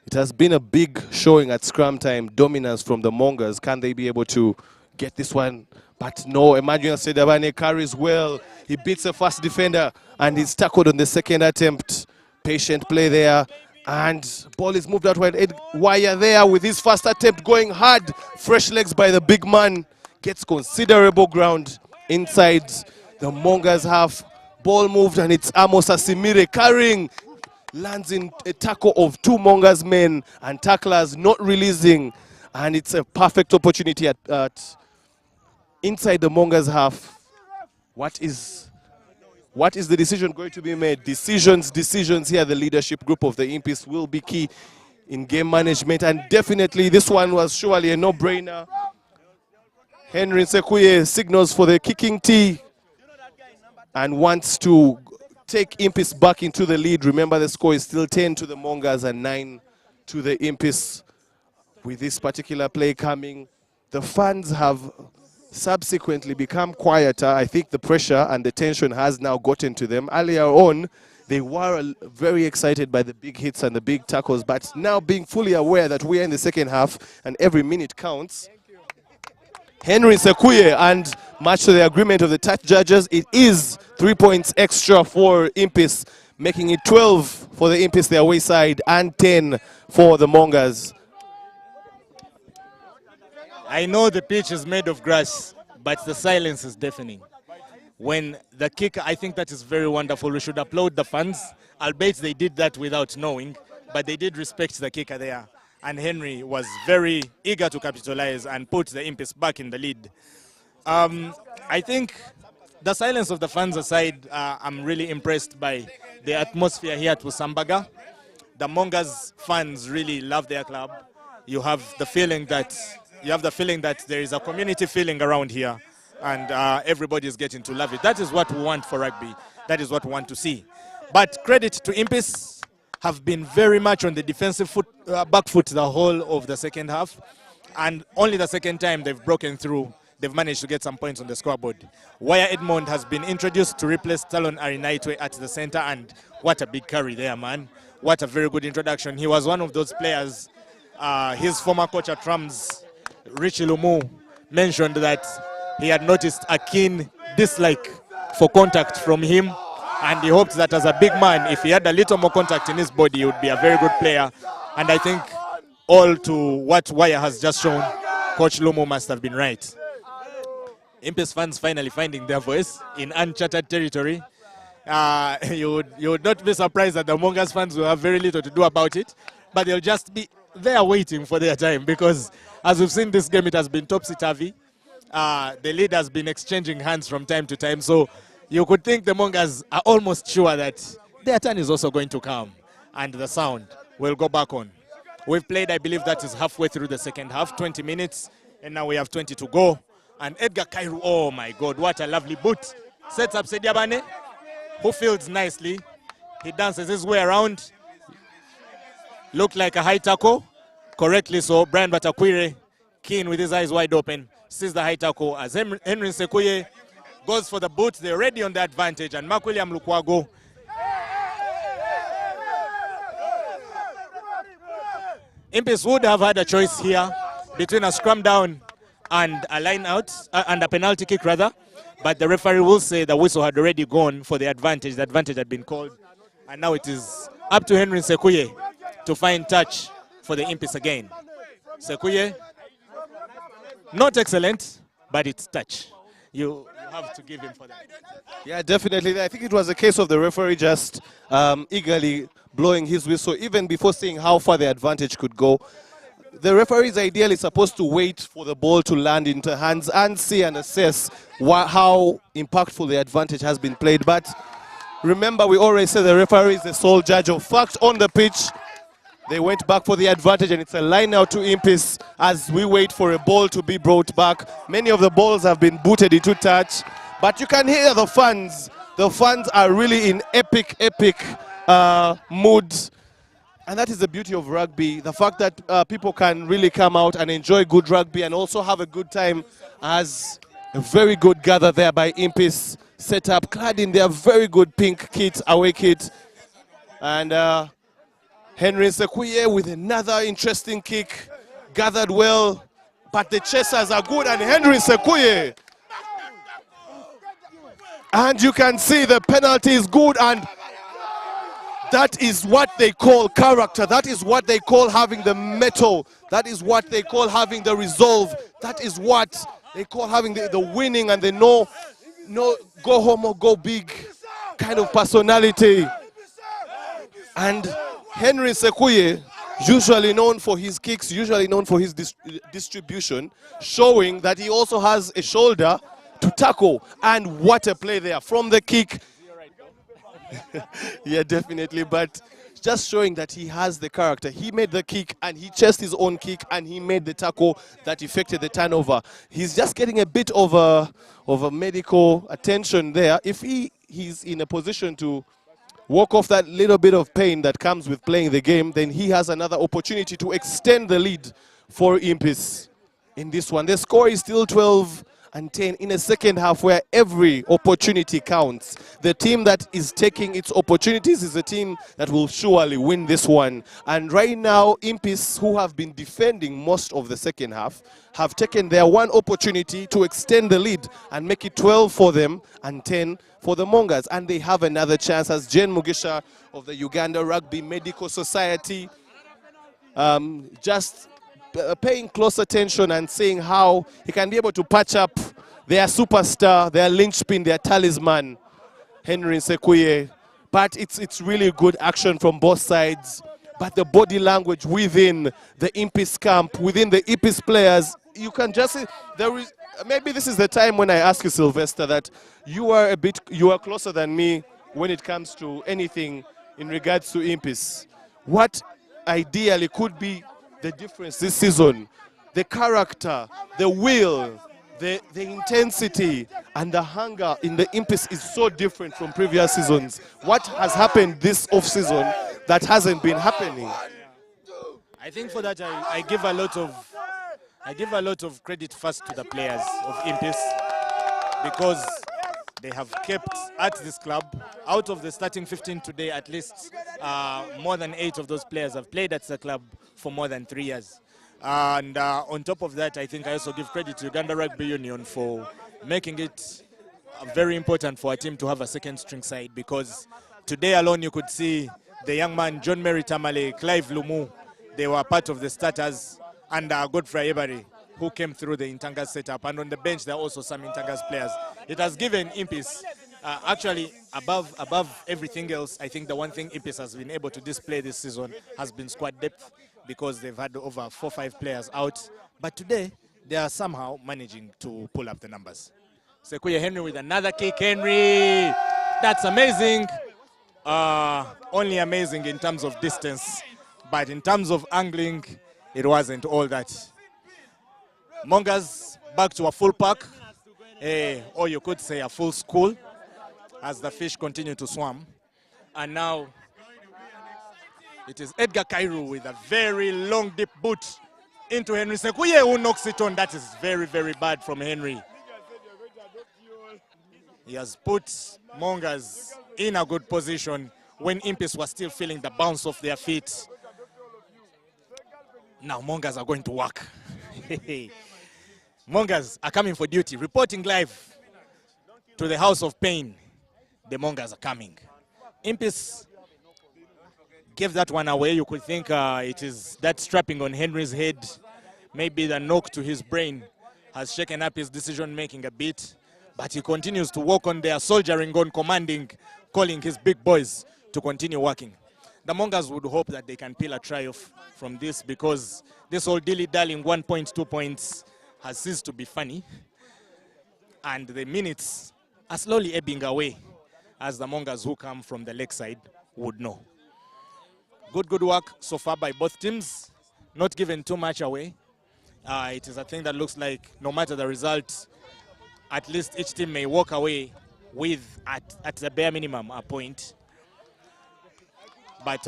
Speaker 1: It has been a big showing at scrum time, dominance from the Mongers. Can they be able to get this one? But no, Emmanuel Sedabane carries well. He beats the first defender and he's tackled on the second attempt. Patient play there. And ball is moved out wide. Wire there with his first attempt going hard. Fresh legs by the big man. Gets considerable ground inside the Mongers half. Ball moved and it's Amos Asimire carrying. Lands in a tackle of two Mongers men and tacklers not releasing. And it's a perfect opportunity at inside the Mongers half. What is the decision going to be made? Decisions here. The leadership group of the Impis will be key in game management. And definitely this one was surely a no-brainer. Henry Sekuye signals for the kicking tee and wants to take Impis back into the lead. Remember, the score is still 10 to the Mongers and 9 to the Impis. With this particular play coming, the fans have subsequently become quieter. I think the pressure and the tension has now gotten to them. Earlier on, they were very excited by the big hits and the big tackles, but now being fully aware that we are in the second half and every minute counts. Henry Sekuye, and much to the agreement of the touch judges, it is 3 points extra for Impis, making it 12 for the Impis, their away side, and 10 for the Mongers.
Speaker 2: I know the pitch is made of grass, but the silence is deafening. When the kicker, I think that is very wonderful. We should applaud the fans, albeit they did that without knowing, but they did respect the kicker there. And Henry was very eager to capitalize and put the Impis back in the lead. I think the silence of the fans aside, I'm really impressed by the atmosphere here at Busambaga. The Mongers fans really love their club. You have the feeling that there is a community feeling around here, and everybody is getting to love it. That is what we want for rugby. That is what we want to see. But credit to Impis, have been very much on the defensive back foot the whole of the second half, and only the second time they've broken through, they've managed to get some points on the scoreboard. Wire Edmond has been introduced to replace Talon Arinaitwe at the center, and what a big carry there, man. What a very good introduction. He was one of those players, his former coach at Rams, Richie Lumu, mentioned that he had noticed a keen dislike for contact from him, and he hoped that as a big man, if he had a little more contact in his body, he would be a very good player. And I think all to what Wire has just shown, Coach Lumu must have been right. Impis fans finally finding their voice in uncharted territory. You would not be surprised that the Mongers fans will have very little to do about it, but they'll just be there waiting for their time, because as we've seen this game, it has been topsy-turvy. The lead has been exchanging hands from time to time, so you could think the Mongers are almost sure that their turn is also going to come and the sound will go back on. We've played, I believe that is halfway through the second half, 20 minutes, and now we have 20 to go. And Edgar Kairu, oh my God, what a lovely boot. Sets up Sediabane, who fields nicely. He dances his way around. Looked like a high tackle, correctly so. Brian Batakwire, keen with his eyes wide open, sees the high tackle as Henry Sekuye goes for the boot. They're already on the advantage, and Mark William Lukwago. Impis would have had a choice here between a scrum down and a line out, and a penalty kick rather, but the referee will say the whistle had already gone for the advantage. The advantage had been called, and now it is up to Henry Sekuye to find touch for the Impis again. Sekuye, not excellent, but it's touch. You have to give him for that.
Speaker 1: Yeah, definitely. I think it was a case of the referee just eagerly blowing his whistle, even before seeing how far the advantage could go. The referee is ideally supposed to wait for the ball to land into hands and see and assess how impactful the advantage has been played. But remember, we always say the referee is the sole judge of fact on the pitch. They went back for the advantage, and it's a line now to Impis as we wait for a ball to be brought back. Many of the balls have been booted into touch, But you can hear the fans. The fans are really in epic mood. And that is the beauty of rugby, the fact that people can really come out and enjoy good rugby and also have a good time, as a very good gather there by Impis, set up, clad in their very good pink kit, away kit. And Henry Sekuye with another interesting kick, gathered well, but the chasers are good, and Henry Sekuye. And you can see the penalty is good, and that is what they call character. That is what they call having the mettle. That is what they call having the resolve. That is what they call having the winning and the no go home or go big kind of personality. And Henry Sekuye, usually known for his kicks, usually known for his distribution, showing that he also has a shoulder to tackle. And what a play there from the kick. Yeah, definitely, but just showing that he has the character. He made the kick and he chased his own kick and he made the tackle that effected the turnover. He's just getting a bit of a medical attention there. If he's in a position to walk off that little bit of pain that comes with playing the game, then he has another opportunity to extend the lead for Impis in this one. The score is still 12-10 in a second half where every opportunity counts. The team that is taking its opportunities is the team that will surely win this one. And right now, Impis, who have been defending most of the second half, have taken their one opportunity to extend the lead and make it 12 for them and 10 for the Mongers. And they have another chance, as Jane Mugisha of the Uganda Rugby Medical Society just paying close attention and seeing how he can be able to patch up their superstar, their linchpin, their talisman, Henry Sekuye. But it's really good action from both sides. But the body language within the Impis camp, within the Impis players, you can just see there is. Maybe this is the time when I ask you, Sylvester, that you are closer than me when it comes to anything in regards to Impis. What ideally could be the difference this season? The character, the will, the intensity, and the hunger in the Impis is so different from previous seasons. What has happened this off-season that hasn't been happening?
Speaker 2: I think for that I give a lot of credit first to the players of Impis, because they have kept at this club. Out of the starting 15 today, at least more than 8 of those players have played at the club for more than 3 years. And on top of that, I think I also give credit to Uganda Rugby Union for making it very important for a team to have a second string side, because today alone you could see the young man John Mary Tamale, Clive Lumu, they were part of the starters, and Godfrey Ebari, who came through the Intangas setup. And on the bench, there are also some Intangas players. It has given Impis, actually, above everything else, I think the one thing Impis has been able to display this season has been squad depth, because they've had over 4 or 5 players out. But today, they are somehow managing to pull up the numbers. Sekuye Henry with another kick. Henry! That's amazing. Only amazing in terms of distance. But in terms of angling, it wasn't all that. Mongers back to a full pack, or you could say a full school, as the fish continue to swim. And now it is Edgar Kairu with a very long deep boot into Henry Sekuye, who knocks it on. That is very, very bad from Henry. He has put Mongers in a good position when Impis was still feeling the bounce of their feet. Now Mongers are going to work. Mongers are coming for duty. Reporting live to the House of Pain. The Mongers are coming. Impis gave that one away. You could think it is that strapping on Henry's head. Maybe the knock to his brain has shaken up his decision-making a bit. But he continues to work on their soldiering on, commanding, calling his big boys to continue working. The Mongers would hope that they can peel a triumph from this, because this whole dilly-dallying 1 point, 2 points has ceased to be funny. And the minutes are slowly ebbing away, as the Mongers who come from the lakeside would know. Good work so far by both teams, not giving too much away. It is a thing that looks like no matter the result, at least each team may walk away with, at the bare minimum, a point. But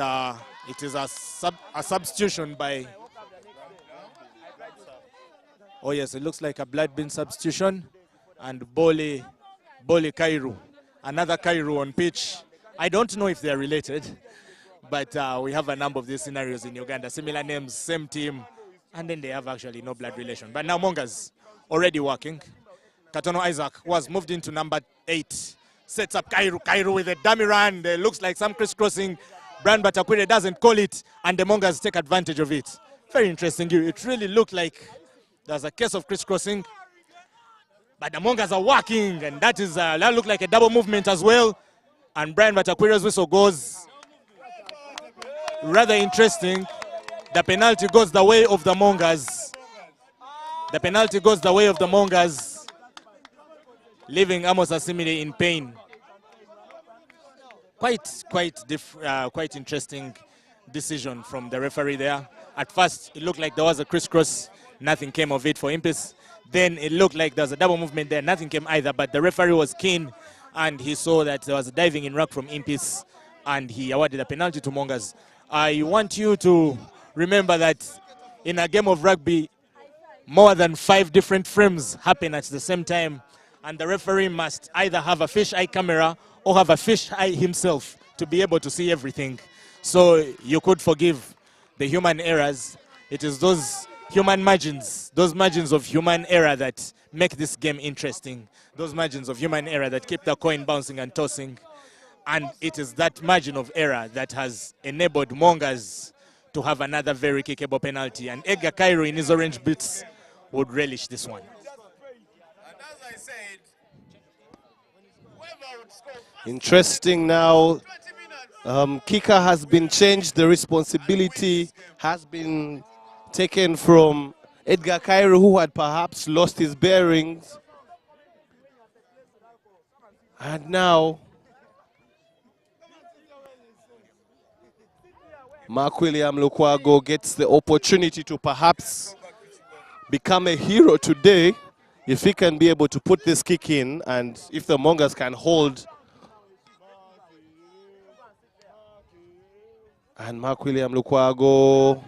Speaker 2: it is a substitution by... Oh yes, it looks like a blood bin substitution. And Bole Kairu, another Kairu on pitch. I don't know if they're related, but we have a number of these scenarios in Uganda. Similar names, same team, and then they have actually no blood relation. But now Mongers already working. Katono Isaac was moved into number 8. Sets up Kairu with a dummy run. There looks like some crisscrossing. Brian Batakwire doesn't call it, and the Mongers take advantage of it. Very interesting. It really looked like there's a case of crisscrossing. But the Mongers are working, and that looked like a double movement as well. And Brian Batakwire's whistle goes. Rather interesting. The penalty goes the way of the Mongers. The penalty goes the way of the Mongers, leaving Amos Asimile in pain. Quite interesting decision from the referee there. At first, it looked like there was a crisscross. Nothing came of it for Impis. Then it looked like there was a double movement there. Nothing came either, but the referee was keen, and he saw that there was a diving in ruck from Impis, and he awarded a penalty to Mongers. I want you to remember that in a game of rugby, more than 5 different frames happen at the same time, and the referee must either have a fish-eye camera or have a fish-eye himself to be able to see everything. So you could forgive the human errors. It is those human margins, those margins of human error that make this game interesting, those margins of human error that keep the coin bouncing and tossing. And it is that margin of error that has enabled Mongers to have another very kickable penalty. And Edgar Cairo in his orange boots would relish this one.
Speaker 1: Interesting now. Kicker has been changed. The responsibility has been taken from Edgar Cairo, who had perhaps lost his bearings. And now Mark William Lukwago gets the opportunity to perhaps become a hero today if he can be able to put this kick in, and if the Mongers can hold. And Mark William Lukwago.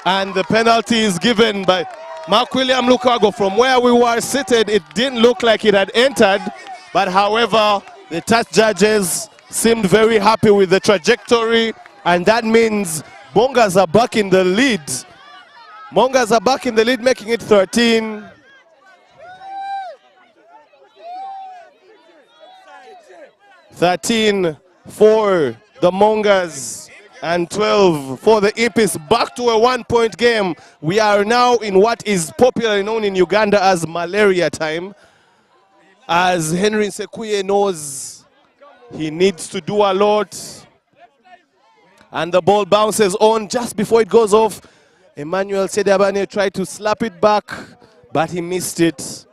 Speaker 1: And the penalty is given by Mark William Lukwago. From where we were seated, it didn't look like it had entered. But however, the touch judges seemed very happy with the trajectory. And that means Mongers are back in the lead. Mongers are back in the lead, making it 13. For the Mongers and 12 for the Impis. Back to a 1-point game. We are now in what is popularly known in Uganda as malaria time. As Henry Nsekuye knows, he needs to do a lot. And the ball bounces on just before it goes off. Emmanuel Sedabane tried to slap it back, but he missed it.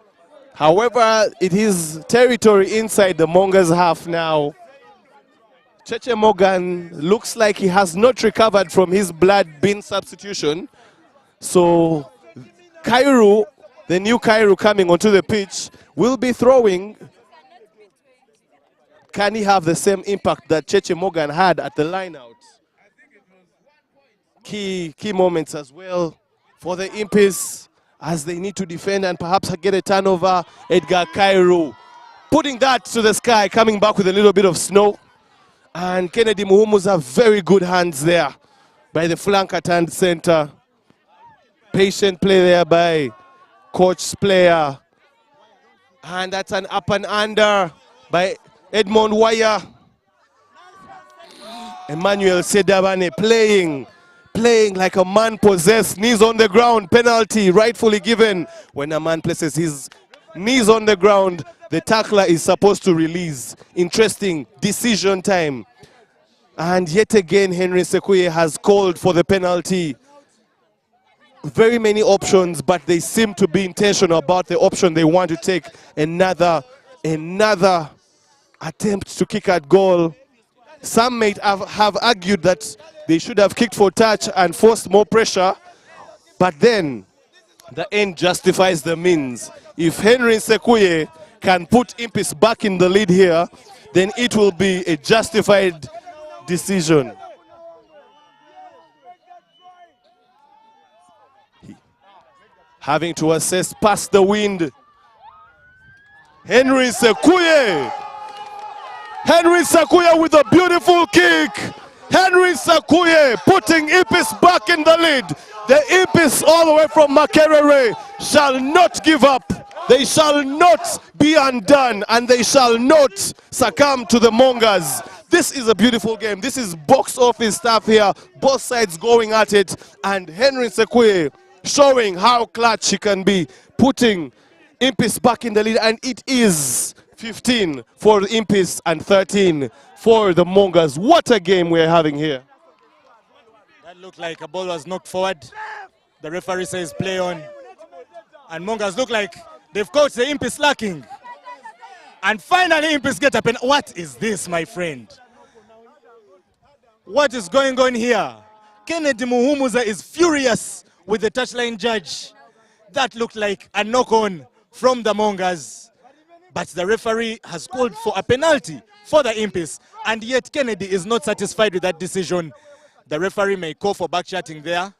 Speaker 1: However, it is territory inside the Mongers half now. Cheche Morgan looks like he has not recovered from his blood bin substitution. So Kairu, the new Kairu coming onto the pitch, will be throwing. Can he have the same impact that Cheche Morgan had at the line-out? Key moments as well for the Impis as they need to defend and perhaps get a turnover. Edgar Kairu putting that to the sky, coming back with a little bit of snow. And Kennedy Muhumuza, very good hands there by the flanker turned center. Patient play there by Coach's player. And that's an up and under by Edmond Wire. Emmanuel Sedabane playing like a man possessed, knees on the ground, penalty rightfully given. When a man places his knees on the ground, the tackler is supposed to release. Interesting decision time. And yet again, Henry Nsekuye has called for the penalty. Very many options, but they seem to be intentional about the option they want to take. Another attempt to kick at goal. Some may have argued that they should have kicked for touch and forced more pressure But then, the end justifies the means. If Henry Sekuye can put Impis back in the lead here, then it will be a justified decision. Having to assess past the wind. Henry Sekuye. Henry Sekuye with a beautiful kick. Henry Sekuye putting Impis back in the lead. The Impis all the way from Makerere shall not give up. They shall not be undone, and they shall not succumb to the Mongers. This is a beautiful game. This is box office stuff here. Both sides going at it, and Henry Sekuye showing how clutch he can be, putting Impis back in the lead, and it is 15 for Impis and 13 for the Mongers. What a game we're having here.
Speaker 2: That looked like a ball was knocked forward. The referee says play on. And Mongers look like they've caught the Impis lacking. And finally Impis get a pen. What is this, my friend? What is going on here? Kennedy Muhumuza is furious with the touchline judge. That looked like a knock-on from the Mongers. But the referee has called for a penalty for the Impis, and yet Kennedy is not satisfied with that decision. The referee may call for back-chatting there,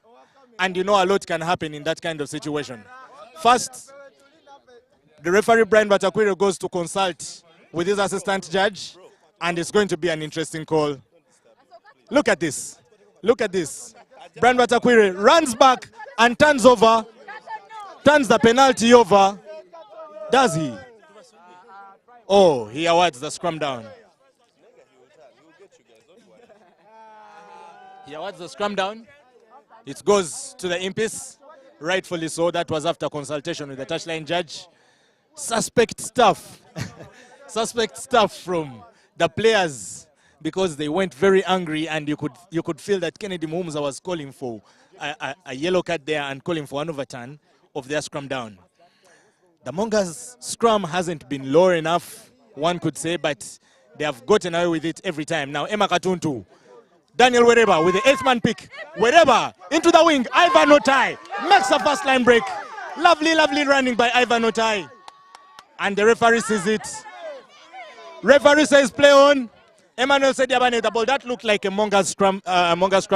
Speaker 2: and you know a lot can happen in that kind of situation. First, the referee Brian Batakwire goes to consult with his assistant judge, and it's going to be an interesting call. Look at this. Look at this. Brian Batakwire runs back and turns the penalty over. Does he? Oh, he awards the scrum down. He awards the scrum down. It goes to the Impis. Rightfully so. That was after consultation with the touchline judge. Suspect stuff. Suspect stuff from the players, because they went very angry, and you could feel that Kennedy Muhumuza was calling for a yellow card there and calling for an overturn of their scrum down. The Mongers' scrum hasn't been low enough, one could say, but they have gotten away with it every time. Now Emma Katuntu, Daniel Wereba with the 8th man pick. Wereba into the wing. Ivan Otai makes a first line break. Lovely, lovely running by Ivan Otai. And the referee sees it. Referee says play on. Emmanuel said the ball. That looked like a Mongers scrum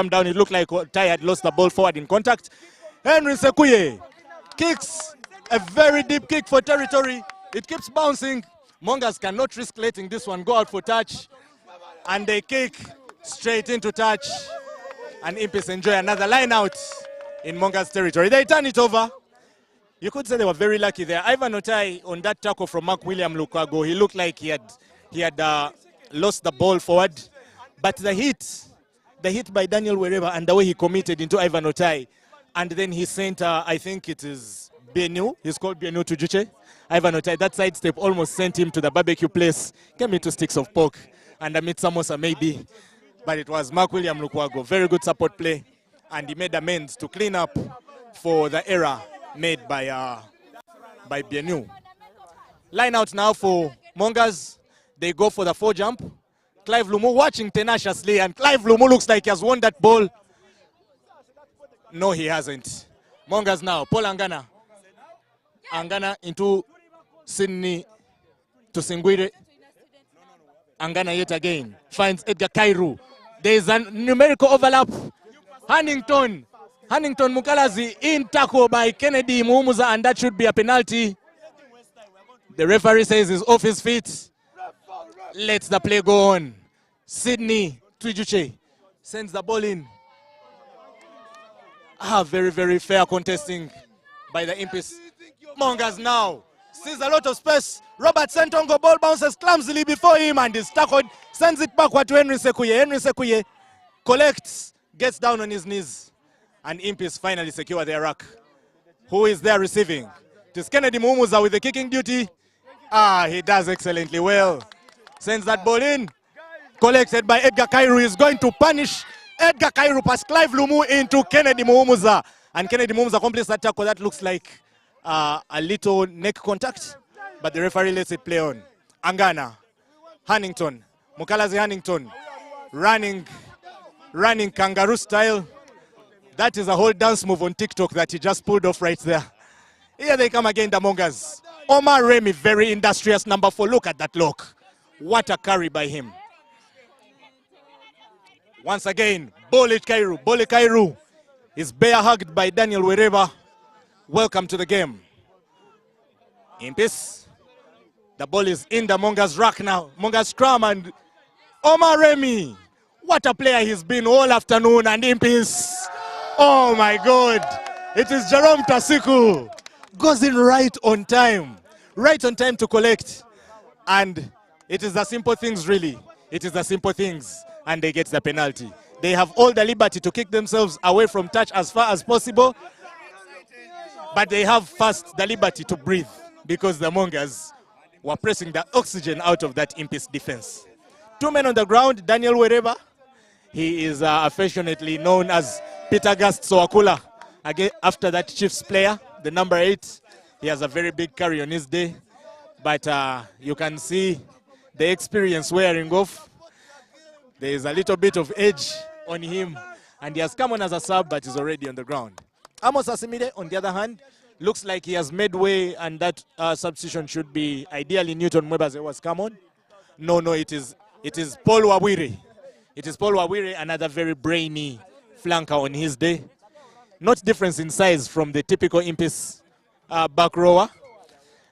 Speaker 2: down. It looked like Otai had lost the ball forward in contact. Henry Sekuye kicks a very deep kick for territory. It keeps bouncing. Mongers cannot risk letting this one go out for touch. And they kick straight into touch. And Impis enjoy another line out in Mongers territory. They turn it over. You could say they were very lucky there. Ivan Otai on that tackle from Mark William Lukago, he looked like he had lost the ball forward. But the hit by Daniel Wereba and the way he committed into Ivan Otai, and then he sent, I think it is Bienu, he's called Bienu to Juche. Ivan Otai, that sidestep almost sent him to the barbecue place, came into sticks of pork, and a meat samosa maybe. But it was Mark William Lukwago, very good support play, and he made amends to clean up for the error made by Bienu. Line out now for Mongers. They go for the 4 jump. Clive Lumu watching tenaciously, and Clive Lumu looks like he has won that ball. No, he hasn't. Mongers now, Paul Angana. Angana into Sydney to Singwire. Angana yet again finds Edgar Kairu. There is a numerical overlap. Hannington Mukalazi in tackle by Kennedy Muhumuza, and that should be a penalty. The referee says he's off his feet. Lets the play go on. Sydney Twijuche sends the ball in. Very, very fair contesting by the Impis. Mongers now sees a lot of space. Robert Sentongo, ball bounces clumsily before him and is tackled. Sends it backward to Henry Sekuye. Henry Sekuye collects, gets down on his knees, and Impis finally secure their ruck. Who is there receiving? It is Kennedy Muhumuza with the kicking duty. He does excellently well. Sends that ball in. Collected by Edgar Kairu. Is going to punish Edgar Kairu past Clive Lumu into Kennedy Muhumuza. And Kennedy Muhumuza completes that tackle. That looks like a little neck contact, but the referee lets it play on. Angana, Hannington, Mukalazi Hannington, running kangaroo style. That is a whole dance move on TikTok that he just pulled off right there. Here they come again, the Mongers. Omar Remy, very industrious number 4. Look at that look. What a carry by him. Once again, Bole Kairu is bear hugged by Daniel Wereba. Welcome to the game. Impis. The ball is in the Mongers rack now. Mongers scrum and Omar Remy. What a player he's been all afternoon, and Impis. Oh my God. It is Jerome Tasiku. Goes in right on time to collect. And it is the simple things, really. It is the simple things, and they get the penalty. They have all the liberty to kick themselves away from touch as far as possible, but they have first the liberty to breathe because the Mongers were pressing the oxygen out of that Impis defense. 2 men on the ground, Daniel Wereba. He is affectionately known as Peter Gast Soakula. Again, after that Chiefs player, the number 8, he has a very big carry on his day. But you can see the experience wearing off. There is a little bit of edge on him. And he has come on as a sub, but is already on the ground. Amos Asimide, on the other hand, looks like he has made way, and that substitution should be ideally Newton Mwebaze was come on. No, it is Paul Wawire. It is Paul Wawire, another very brainy flanker on his day. Not difference in size from the typical Impis back rower.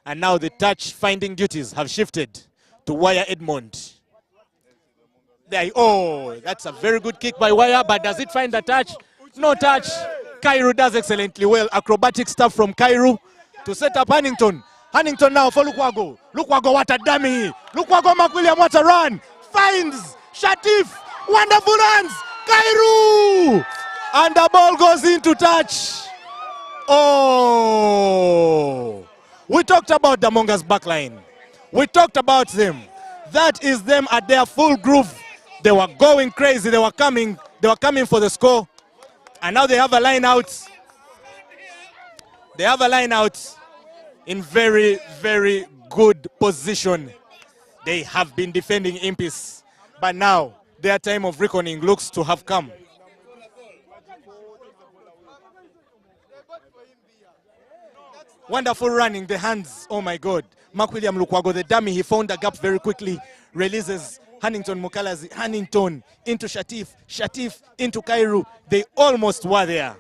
Speaker 2: And now the touch finding duties have shifted to Wire Edmond. That's a very good kick by Wire, but does it find the touch? No touch. Cairo does excellently well. Acrobatic stuff from Cairo to set up Hannington. Hannington now for Lukwago. Lukwago, what a dummy. Lukwago McWilliam, what a run. Finds Shatif. Wonderful runs. Cairo. And the ball goes into touch. Oh. We talked about the Mongers backline. We talked about them. That is them at their full groove. They were going crazy. They were coming for the score. And now they have a line out. They have a line out in very, very good position. They have been defending Impis. But now their time of reckoning looks to have come. Wonderful running, the hands, oh my God. Mark William Lukwago, the dummy, he found the gap very quickly. Releases Hannington Mukalazi, Hannington into Shatif, Shatif into Cairo. They almost were there.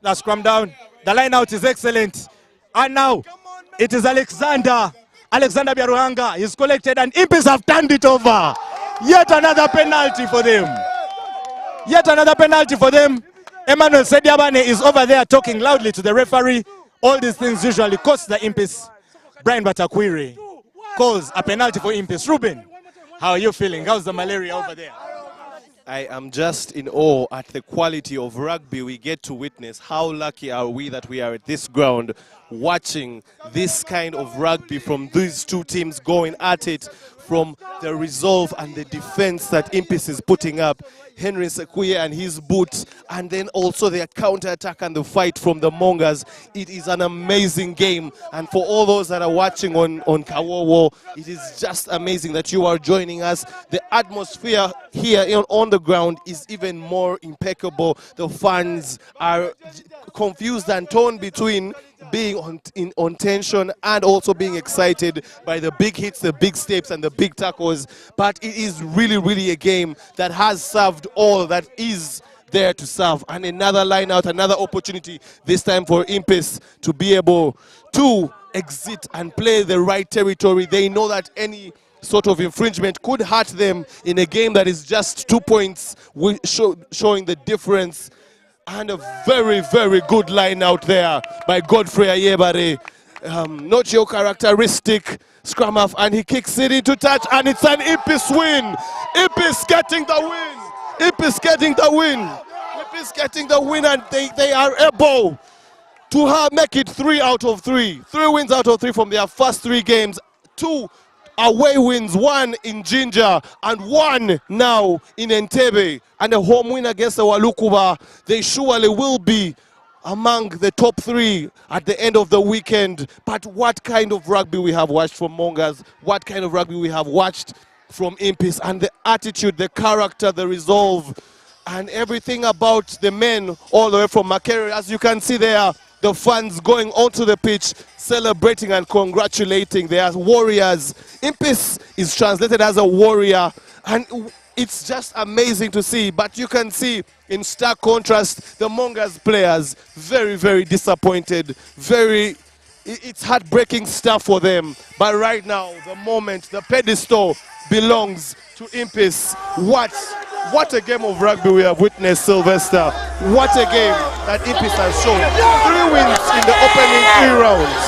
Speaker 2: Now scrum down. The line out is excellent. And now it is Alexander Biaruhanga. He's collected, and Impis have turned it over. Yet another penalty for them. Yet another penalty for them. Emmanuel Sediabane is over there talking loudly to the referee. All these things usually cost the Impis. Brian Batakwiri calls a penalty for Impis. Ruben, how are you feeling? How's the malaria over there?
Speaker 1: I am just in awe at the quality of rugby we get to witness. How lucky are we that we are at this ground watching this kind of rugby from these two teams going at it, from the resolve and the defense that Impis is putting up. Henry Sekuye and his boots, and then also their counter-attack and the fight from the Mongers. It is an amazing game, and for all those that are watching on Kawowo, it is just amazing that you are joining us. The atmosphere here on the ground is even more impeccable. The fans are confused and torn between being on tension and also being excited by the big hits, the big steps, and the big tackles. But it is really, really a game that has served all that is there to serve. And another line out, another opportunity, this time for Impis to be able to exit and play the right territory. They know that any sort of infringement could hurt them in a game that is just 2 points, showing the difference. And a very, very good line out there by Godfrey Ayebare. Not your characteristic scrum half, and he kicks it into touch, and it's an Impis win. Impis getting the win. Impis getting the win. Impis getting the win, and they are able to make it 3 out of 3. 3 wins out of 3 from their first 3 games. 2 away wins, 1 in Jinja and 1 now in Entebbe, and a home win against the Walukuba. They surely will be among the top 3 at the end of the weekend. But what kind of rugby we have watched from Mongers, what kind of rugby we have watched from Impis, and the attitude, the character, the resolve, and everything about the men all the way from Makerere. As you can see there, the fans going onto the pitch, celebrating and congratulating. They are warriors. Impis is translated as a warrior, and it's just amazing to see. But you can see in stark contrast, the Mongers players, very, very disappointed, it's heartbreaking stuff for them. But right now, the moment, the pedestal belongs to Impis. What a game of rugby we have witnessed, Sylvester. What a game that Impis has shown. 3 wins in the opening 3 rounds.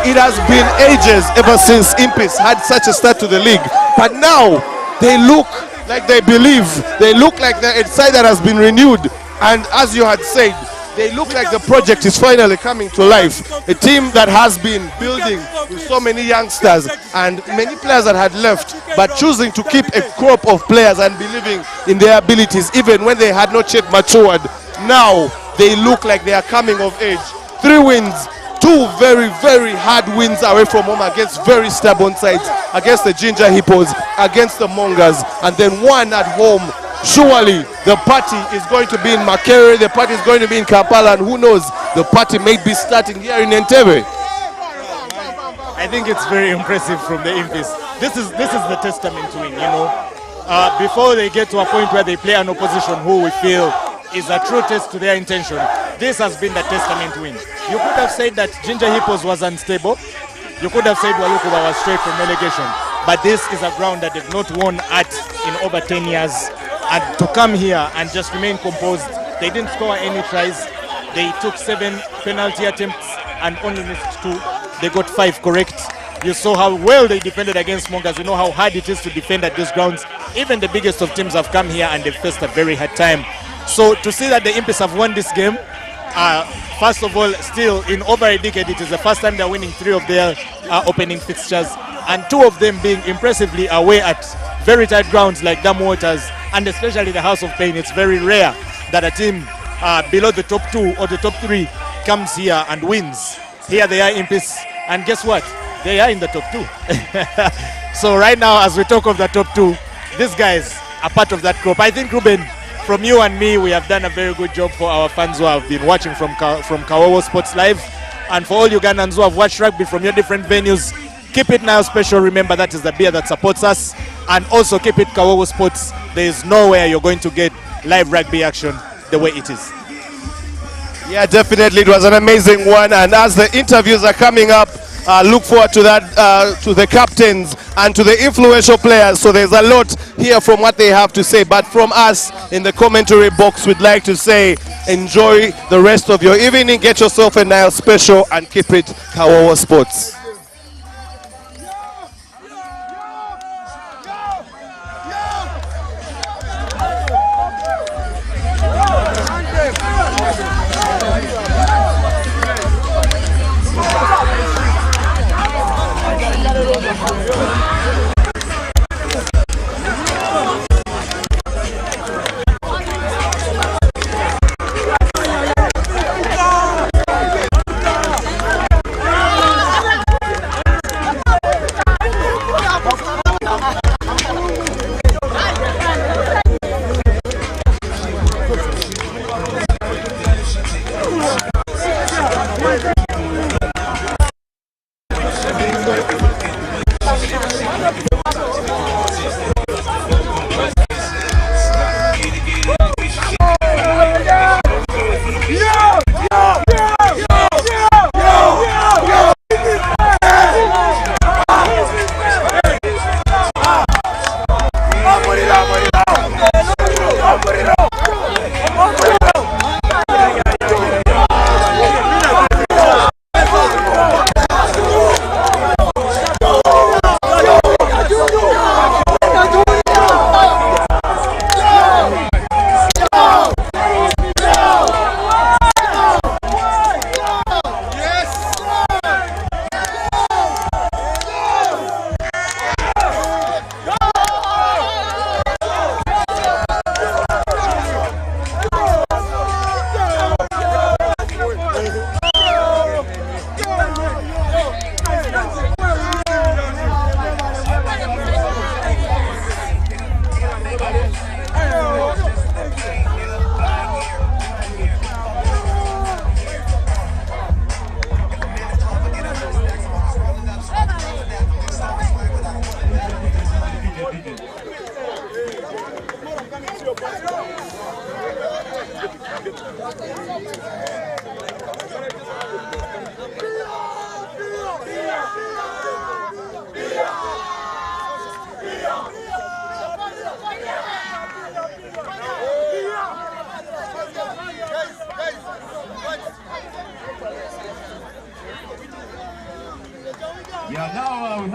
Speaker 1: It has been ages ever since Impis had such a start to the league. But now, they look like they believe. They look like the side that has been renewed. And as you had said, they look like the project is finally coming to life. A team that has been building with so many youngsters and many players that had left, but choosing to keep a crop of players and believing in their abilities even when they had not yet matured. Now they look like they are coming of age. 3 wins, 2 very, very hard wins away from home against very stubborn sides, against the Ginger Hippos, against the Mongers, and then 1 at home. Surely the party is going to be in Makerere, the party is going to be in Kampala, and who knows, the party may be starting here in Entebbe.
Speaker 2: I think it's very impressive from the Impis. This is the testament to it, you know. Before they get to a point where they play an opposition who we feel is a true test to their intention, this has been the testament win. You could have said that Ginger Hippos was unstable. You could have said Walukuba was straight from relegation. But this is a ground that they've not won at in over 10 years. And to come here and just remain composed, they didn't score any tries. They took 7 penalty attempts and only missed 2. They got 5 correct. You saw how well they defended against Mongers. You know how hard it is to defend at these grounds. Even the biggest of teams have come here and they've faced a very hard time. So to see that the Impis have won this game, first of all, still in over a decade, it is the first time they're winning 3 of their opening fixtures, and 2 of them being impressively away at very tight grounds like Dam Waters and especially the House of Pain. It's very rare that a team below the top 2 or the top 3 comes here and wins. Here they are, Impis, and guess what? They are in the top 2. So right now, as we talk of the top 2, these guys are part of that group. I think, Ruben, from you and me, we have done a very good job for our fans who have been watching from Kawawa Sports Live, and for all Ugandans who have watched rugby from your different venues. Keep it Nile Special. Remember, that is the beer that supports us. And also keep it Kawawa Sports. There is nowhere you're going to get live rugby action the way it is.
Speaker 1: Yeah, definitely. It was an amazing one. And as the interviews are coming up, look forward to that, to the captains and to the influential players. So there's a lot here from what they have to say. But from us in the commentary box, we'd like to say, enjoy the rest of your evening. Get yourself a Nile Special and keep it Kawawa Sports.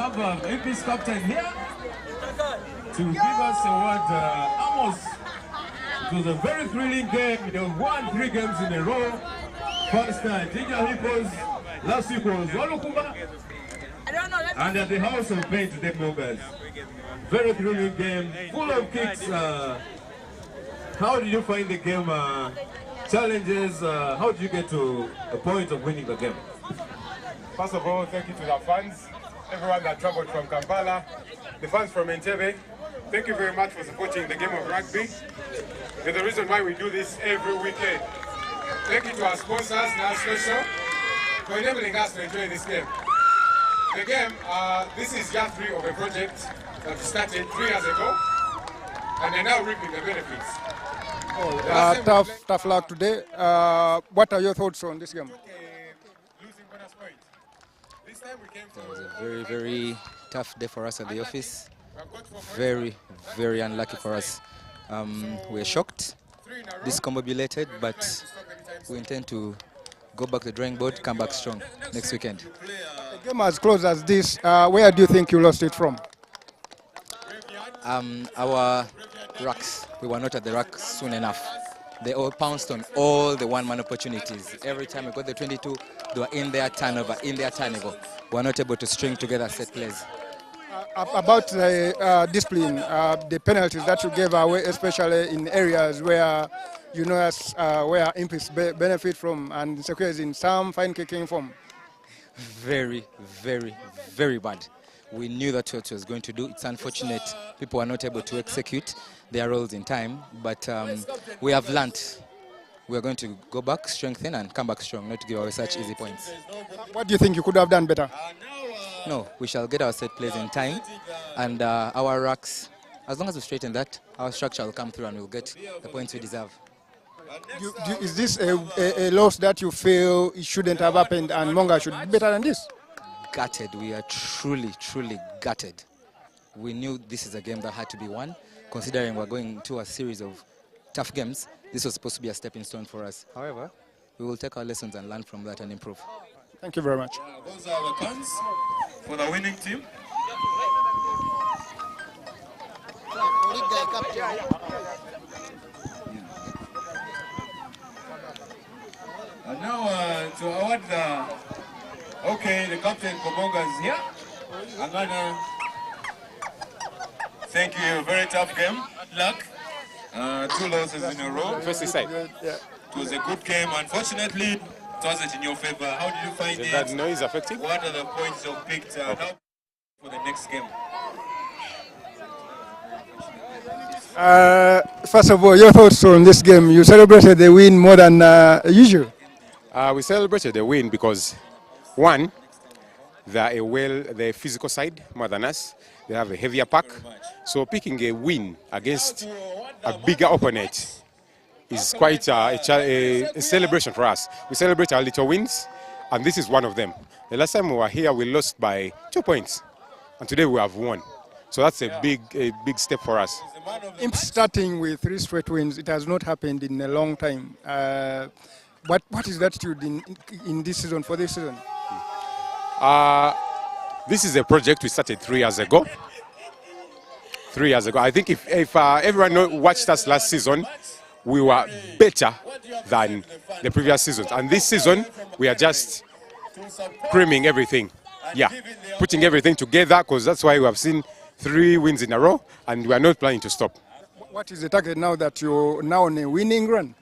Speaker 3: have Impis captain here to give us a word. Amos, it was a very thrilling game. They won 3 games in a row. First time, Ginger Hippos. Last week was Walukuba. And at the House of Pain today, Mongers. Very thrilling game, full of kicks. How did you find the game? Challenges? How did you get to the point of winning the game?
Speaker 5: First of all, thank you to the fans, everyone that traveled from Kampala, the fans from Entebbe. Thank you very much for supporting the game of rugby. You're the reason why we do this every weekend. Thank you to our sponsors, Nile Special, for enabling us to enjoy this game. The game, this is year 3 of a project that started 3 years ago, and they're now reaping the benefits.
Speaker 6: Tough luck today. What are your thoughts on this game?
Speaker 7: It was a very, very tough day for us at the office. Very, very unlucky for us. We're shocked, discombobulated, but we intend to go back to the drawing board, come back strong next weekend.
Speaker 6: A game as close as this, where do you think you lost it from?
Speaker 7: Our rucks, we were not at the ruck soon enough. They all pounced on all the one-man opportunities. Every time we got the 22, they were in their turnover, in their turnover. We were not able to string together set plays.
Speaker 6: About the discipline, the penalties that you gave away, especially in areas where you know where Impis benefit from, and secures in some fine kicking form.
Speaker 7: Very, very, very bad. We knew that's what we was going to do. It's unfortunate people were not able to execute their roles in time, but we have learnt. We are going to go back, strengthen, and come back strong, not to give away such easy points.
Speaker 6: What do you think you could have done better?
Speaker 7: No, we shall get our set plays in time, and our racks, as long as we straighten that, our structure will come through and we'll get the points we deserve.
Speaker 6: Is this a loss that you feel it shouldn't have happened and Monga should be better than this?
Speaker 7: Gutted. We are truly, truly gutted. We knew this is a game that had to be won. Considering we're going to a series of tough games, this was supposed to be a stepping stone for us. However, we will take our lessons and learn from that and improve.
Speaker 6: Thank you very much.
Speaker 3: Those are the cons for the winning team. And now to award the captain for Mongers here. I'm gonna thank you. A very tough game. Good luck. 2 losses in a row.
Speaker 5: First side.
Speaker 3: It was a good game. Unfortunately, it wasn't in your favor. How did you find it?
Speaker 5: That noise affecting?
Speaker 3: What are the points you picked now for the next game?
Speaker 6: First of all, your thoughts on this game. You celebrated the win more than usual.
Speaker 5: We celebrated the win because, one, they're physical side more than us. They have a heavier pack. So picking a win against a bigger opponent is quite a celebration for us. We celebrate our little wins, and this is one of them. The last time we were here, we lost by 2 points, and today we have won. So that's a big step for us.
Speaker 6: Starting with 3 straight wins, it has not happened in a long time. What is the attitude in this season, for this season?
Speaker 5: This is a project we started 3 years ago. 3 years ago. I think if everyone watched us last season, we were better than the previous seasons. And this season, we are just creaming everything. Yeah, putting everything together, because that's why we have seen 3 wins in a row, and we are not planning to stop.
Speaker 6: What is the target now that you're now on a winning run?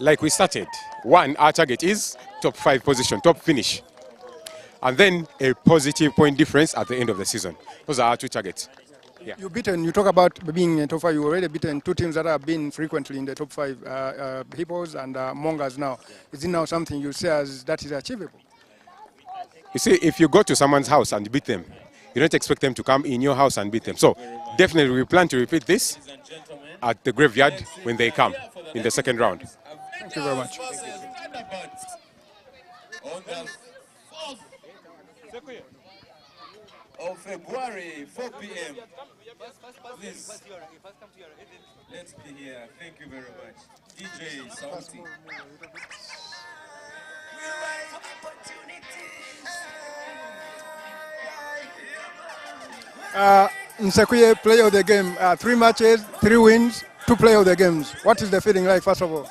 Speaker 5: Like we started, one, our target is top 5 position, top finish. And then a positive point difference at the end of the season. Those are our 2 targets. Yeah.
Speaker 6: You talk about being in top 5, you already beaten 2 teams that have been frequently in the top 5, Hippos and Mongers now. Is it now something you say as that is achievable?
Speaker 5: You see, if you go to someone's house and beat them, you don't expect them to come in your house and beat them. So definitely we plan to repeat this at the graveyard when they come in the second round.
Speaker 6: Thank you very much.
Speaker 3: On the 4th of February, 4 p.m. Please, let's be here. Thank you very much. DJ Salty. We wait for opportunities.
Speaker 6: Nsekuye, play of the game. 3 matches, 3 wins, 2 play of the games. What is the feeling like, first of all?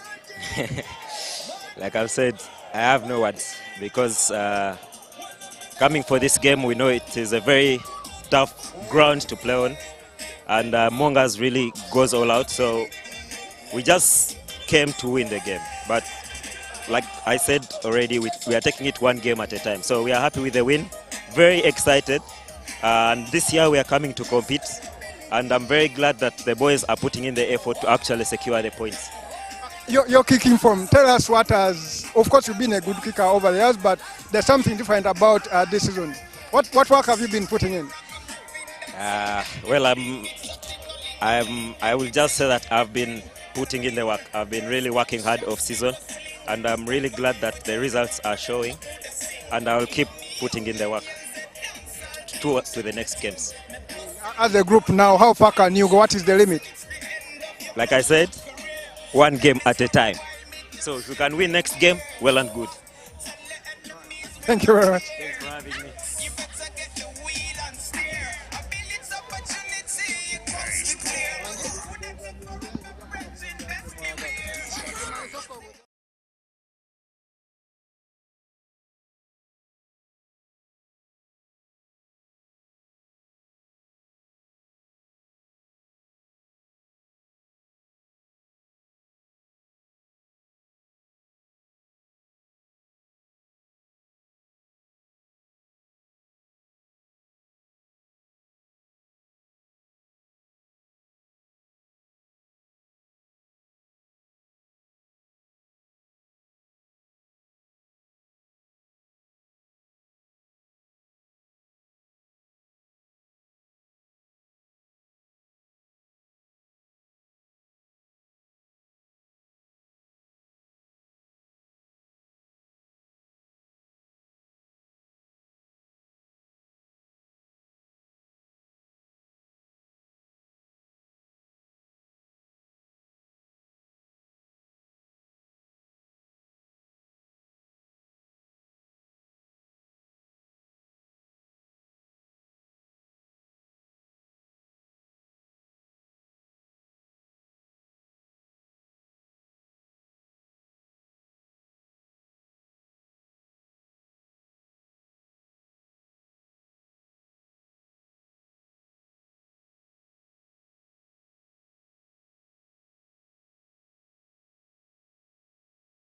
Speaker 8: Like I've said, I have no words because coming for this game, we know it is a very tough ground to play on, and Mongers really goes all out. So we just came to win the game. But like I said already, we are taking it 1 game at a time. So we are happy with the win, very excited. And this year we are coming to compete, and I'm very glad that the boys are putting in the effort to actually secure the points.
Speaker 6: Your kicking form, tell us what has, of course you've been a good kicker over the years, but there's something different about this season. What work have you been putting in?
Speaker 8: Well, I will just say that I've been putting in the work. I've been really working hard off season, and I'm really glad that the results are showing, and I will keep putting in the work to the next games.
Speaker 6: As a group now, how far can you go? What is the limit?
Speaker 8: Like I said, 1 game at a time. So if you can win next game, well and good.
Speaker 6: Thank you very much.
Speaker 8: Thanks for having me.